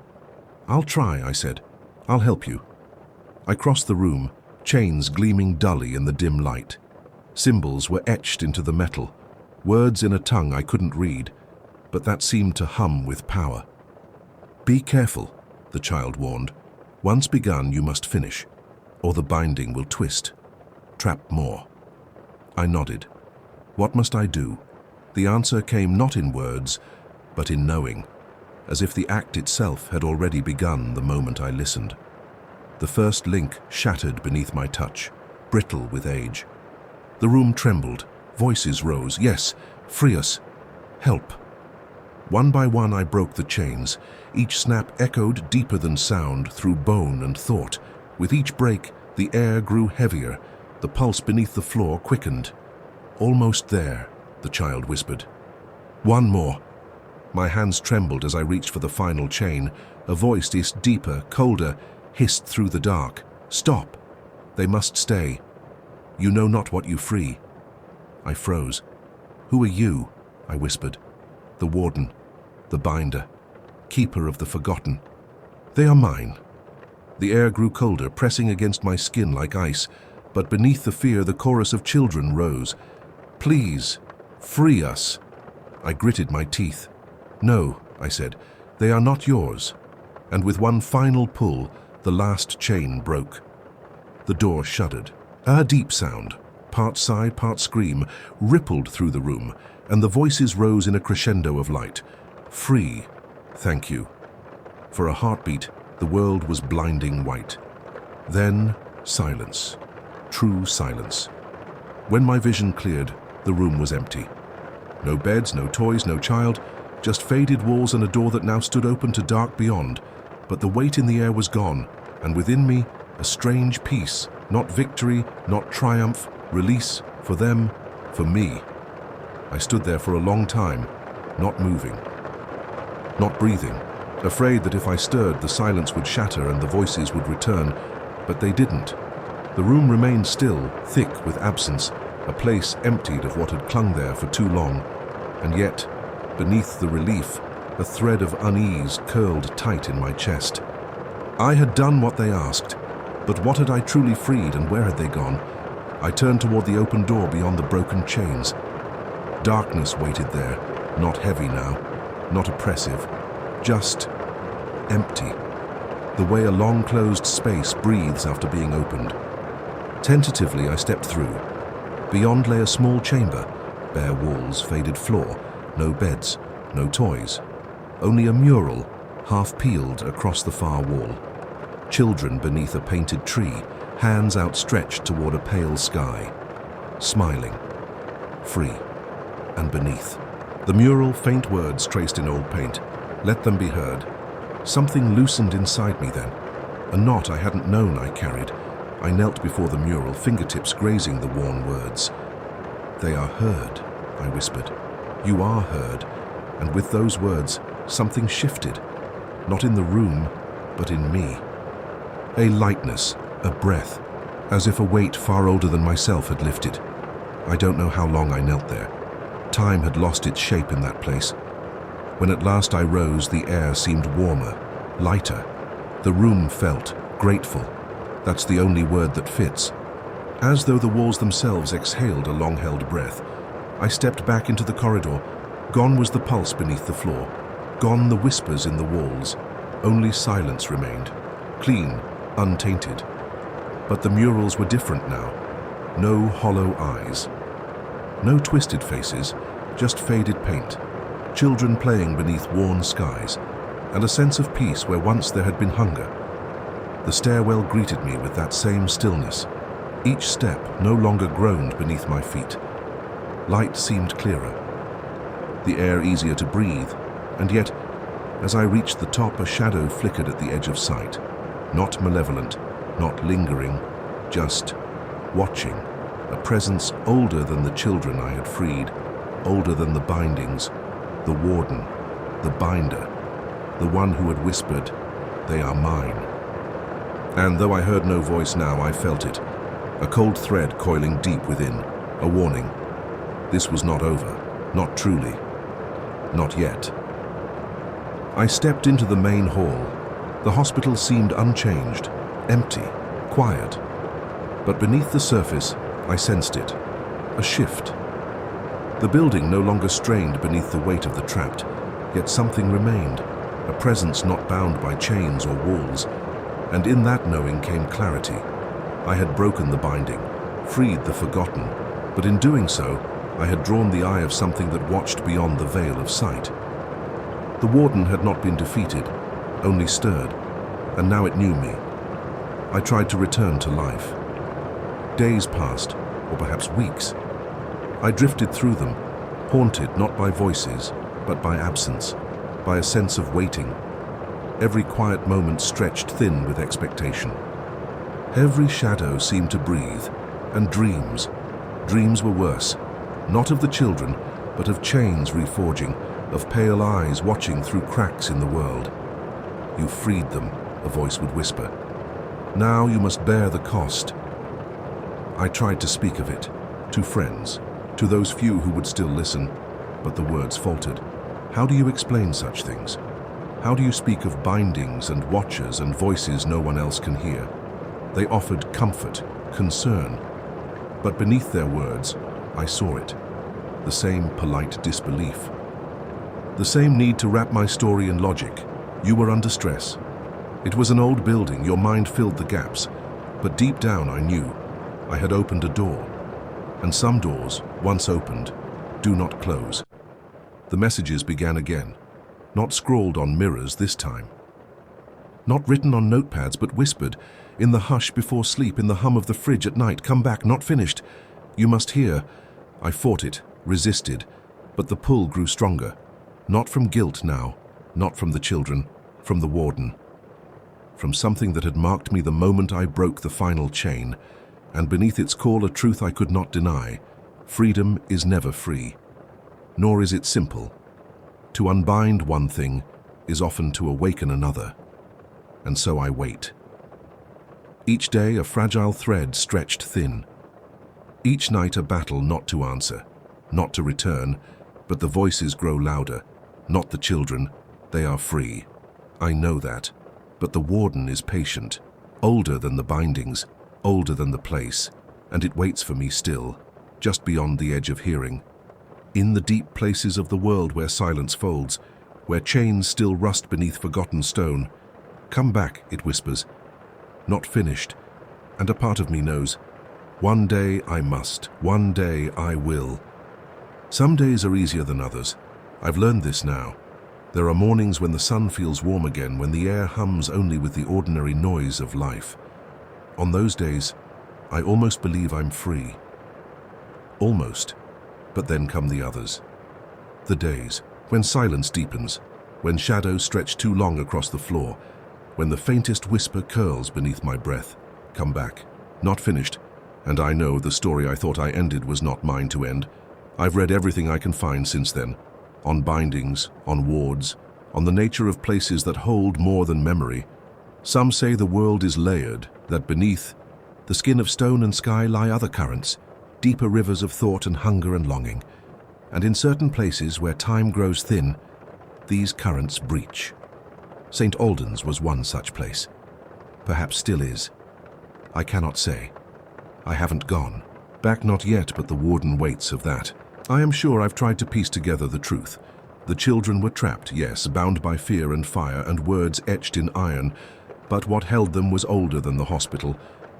A: "I'll try," I said. "I'll help you." I crossed the room, chains gleaming dully in the dim light. Symbols were etched into the metal, words in a tongue I couldn't read, but that seemed to hum with power. "Be careful," the child warned. Once begun, you must finish, or the binding will twist. Trap more. I nodded. What must I do? The answer came not in words, but in knowing, as if the act itself had already begun the moment I listened. The first link shattered beneath my touch, brittle with age. The room trembled, voices rose. Yes, free us. Help. One by one I broke the chains. Each snap echoed deeper than sound through bone and thought. With each break, the air grew heavier. The pulse beneath the floor quickened. Almost there, the child whispered. One more. My hands trembled as I reached for the final chain. A voice deeper, colder, hissed through the dark. Stop. They must stay. You know not what you free. I froze. Who are you? I whispered. The warden, the binder, keeper of the forgotten. They are mine. The air grew colder, pressing against my skin like ice, but beneath the fear the chorus of children rose. Please, free us. I gritted my teeth. No, I said, they are not yours. And with one final pull, the last chain broke. The door shuddered. A deep sound, part sigh, part scream, rippled through the room, and the voices rose in a crescendo of light. Free, thank you. For a heartbeat, the world was blinding white. Then, silence. True silence. When my vision cleared, the room was empty. No beds, no toys, no child, just faded walls and a door that now stood open to dark beyond. But the weight in the air was gone, and within me, a strange peace, not victory, not triumph, release, for them, for me. I stood there for a long time, not moving, not breathing, afraid that if I stirred, the silence would shatter and the voices would return, but they didn't. The room remained still, thick with absence, a place emptied of what had clung there for too long, and yet, beneath the relief, a thread of unease curled tight in my chest. I had done what they asked, but what had I truly freed and where had they gone? I turned toward the open door beyond the broken chains. Darkness waited there, not heavy now, not oppressive, just empty, the way a long-closed space breathes after being opened. Tentatively, I stepped through. Beyond lay a small chamber, bare walls, faded floor, no beds, no toys, only a mural, half peeled across the far wall. Children beneath a painted tree, hands outstretched toward a pale sky, smiling, free, and beneath. The mural, faint words traced in old paint. Let them be heard. Something loosened inside me then. A knot I hadn't known I carried. I knelt before the mural, fingertips grazing the worn words. They are heard, I whispered. You are heard. And with those words, something shifted. Not in the room, but in me. A lightness, a breath, as if a weight far older than myself had lifted. I don't know how long I knelt there. Time had lost its shape in that place. When at last I rose, the air seemed warmer, lighter. The room felt grateful. That's the only word that fits. As though the walls themselves exhaled a long-held breath, I stepped back into the corridor. Gone was the pulse beneath the floor. Gone the whispers in the walls. Only silence remained, clean, untainted. But the murals were different now. No hollow eyes. No twisted faces, just faded paint. Children playing beneath worn skies, and a sense of peace where once there had been hunger. The stairwell greeted me with that same stillness. Each step no longer groaned beneath my feet. Light seemed clearer, the air easier to breathe, and yet, as I reached the top, a shadow flickered at the edge of sight. Not malevolent, not lingering, just watching. A presence older than the children I had freed, older than the bindings, the warden, the binder, the one who had whispered, "They are mine." And though I heard no voice now, I felt it, a cold thread coiling deep within, a warning. This was not over, not truly, not yet. I stepped into the main hall. The hospital seemed unchanged, empty, quiet. But beneath the surface, I sensed it, a shift. The building no longer strained beneath the weight of the trapped, yet something remained, a presence not bound by chains or walls. And in that knowing came clarity. I had broken the binding, freed the forgotten, but in doing so, I had drawn the eye of something that watched beyond the veil of sight. The warden had not been defeated, only stirred, and now it knew me. I tried to return to life. Days passed, or perhaps weeks. I drifted through them, haunted not by voices, but by absence, by a sense of waiting. Every quiet moment stretched thin with expectation. Every shadow seemed to breathe, and dreams were worse, not of the children, but of chains reforging, of pale eyes watching through cracks in the world. You freed them, a voice would whisper. Now you must bear the cost. I tried to speak of it, to friends, to those few who would still listen, but the words faltered. How do you explain such things? How do you speak of bindings and watchers and voices no one else can hear? They offered comfort, concern, but beneath their words, I saw it. The same polite disbelief. The same need to wrap my story in logic. You were under stress. It was an old building, your mind filled the gaps, but deep down I knew I had opened a door, and some doors, once opened, do not close. The messages began again, not scrawled on mirrors this time. Not written on notepads, but whispered, in the hush before sleep, in the hum of the fridge at night. Come back, not finished. You must hear. I fought it, resisted, but the pull grew stronger. Not from guilt now, not from the children, from the warden. From something that had marked me the moment I broke the final chain, and beneath its call a truth I could not deny. Freedom is never free, nor is it simple. To unbind one thing is often to awaken another. And so I wait. Each day a fragile thread stretched thin. Each night a battle not to answer, not to return, but the voices grow louder. Not the children, they are free. I know that, but the warden is patient, older than the bindings, older than the place, and it waits for me still, just beyond the edge of hearing. In the deep places of the world where silence folds, where chains still rust beneath forgotten stone. Come back, it whispers. Not finished, and a part of me knows, one day I must, one day I will. Some days are easier than others. I've learned this now. There are mornings when the sun feels warm again, when the air hums only with the ordinary noise of life. On those days, I almost believe I'm free. Almost. But then come the others. The days when silence deepens, when shadows stretch too long across the floor, when the faintest whisper curls beneath my breath. Come back. Not finished. And I know the story I thought I ended was not mine to end. I've read everything I can find since then. On bindings, on wards, on the nature of places that hold more than memory. Some say the world is layered, that beneath the skin of stone and sky lie other currents, deeper rivers of thought and hunger and longing. And in certain places where time grows thin, these currents breach. St. Alden's was one such place. Perhaps still is. I cannot say. I haven't gone. Back not yet, but the warden waits of that. I am sure I've tried to piece together the truth. The children were trapped, yes, bound by fear and fire and words etched in iron, but what held them was older than the hospital,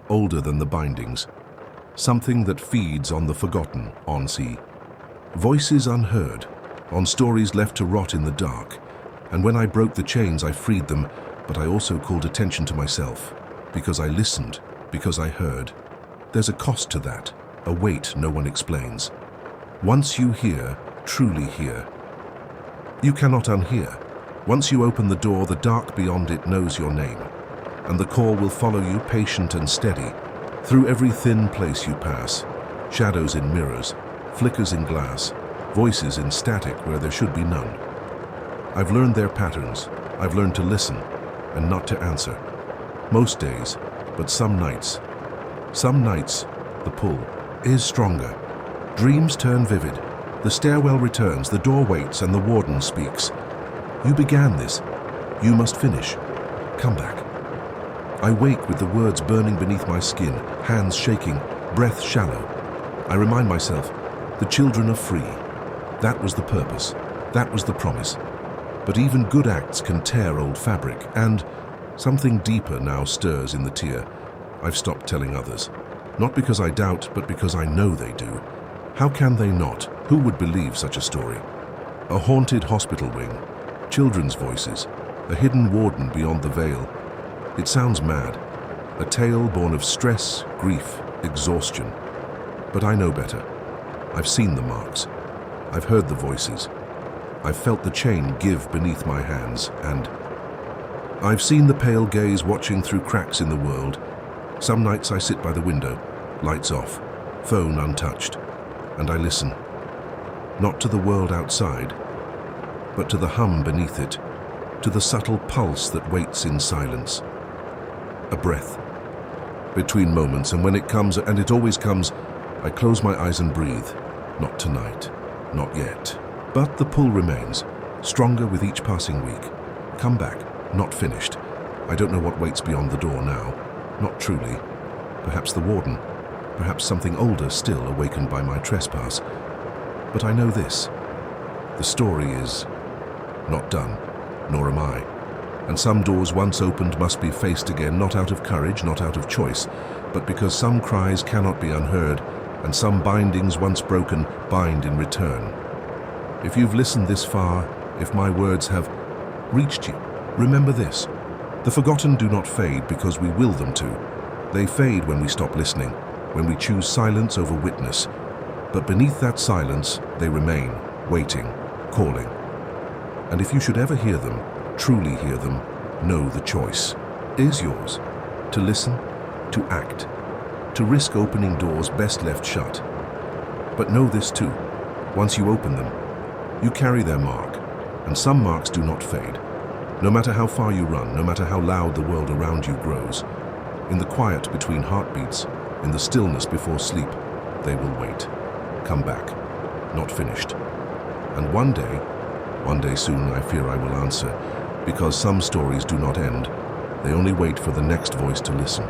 A: older than the bindings. Something that feeds on the forgotten, on sea. Voices unheard, on stories left to rot in the dark. And when I broke the chains, I freed them, but I also called attention to myself, because I listened, because I heard. There's a cost to that, a weight no one explains. Once you hear, truly hear. You cannot unhear. Once you open the door, the dark beyond it knows your name, and the call will follow you patient and steady, through every thin place you pass, shadows in mirrors, flickers in glass, voices in static where there should be none. I've learned their patterns. I've learned to listen and not to answer. Most days, but some nights, the pull is stronger. Dreams turn vivid. The stairwell returns, the door waits, and the warden speaks. You began this. You must finish. Come back. I wake with the words burning beneath my skin, hands shaking, breath shallow. I remind myself, the children are free. That was the purpose. That was the promise. But even good acts can tear old fabric, and Something deeper now stirs in the tear. I've stopped telling others. Not because I doubt, but because I know they do. How can they not? Who would believe such a story? A haunted hospital wing, children's voices, a hidden warden beyond the veil. It sounds mad. A tale born of stress, grief, exhaustion. But I know better. I've seen the marks. I've heard the voices. I've felt the chain give beneath my hands, and I've seen the pale gaze watching through cracks in the world. Some nights I sit by the window, lights off, phone untouched, and I listen. Not to the world outside, but to the hum beneath it, to the subtle pulse that waits in silence. A breath. Between moments, and when it comes, and it always comes, I close my eyes and breathe. Not tonight, not yet. But the pull remains, stronger with each passing week. Come back, not finished. I don't know what waits beyond the door now. Not truly. Perhaps the warden. Perhaps something older still awakened by my trespass. But I know this. The story is not done, nor am I. And some doors once opened must be faced again, not out of courage, not out of choice, but because some cries cannot be unheard, and some bindings once broken bind in return. If you've listened this far, if my words have reached you, remember this. The forgotten do not fade because we will them to. They fade when we stop listening, when we choose silence over witness. But beneath that silence, they remain, waiting, calling. And if you should ever hear them, truly hear them, know the choice is yours. To listen, to act, to risk opening doors best left shut. But know this too, once you open them, you carry their mark, and some marks do not fade. No matter how far you run, no matter how loud the world around you grows, in the quiet between heartbeats, in the stillness before sleep, they will wait. Come back, not finished. And one day soon, I fear I will answer, because some stories do not end. They only wait for the next voice to listen.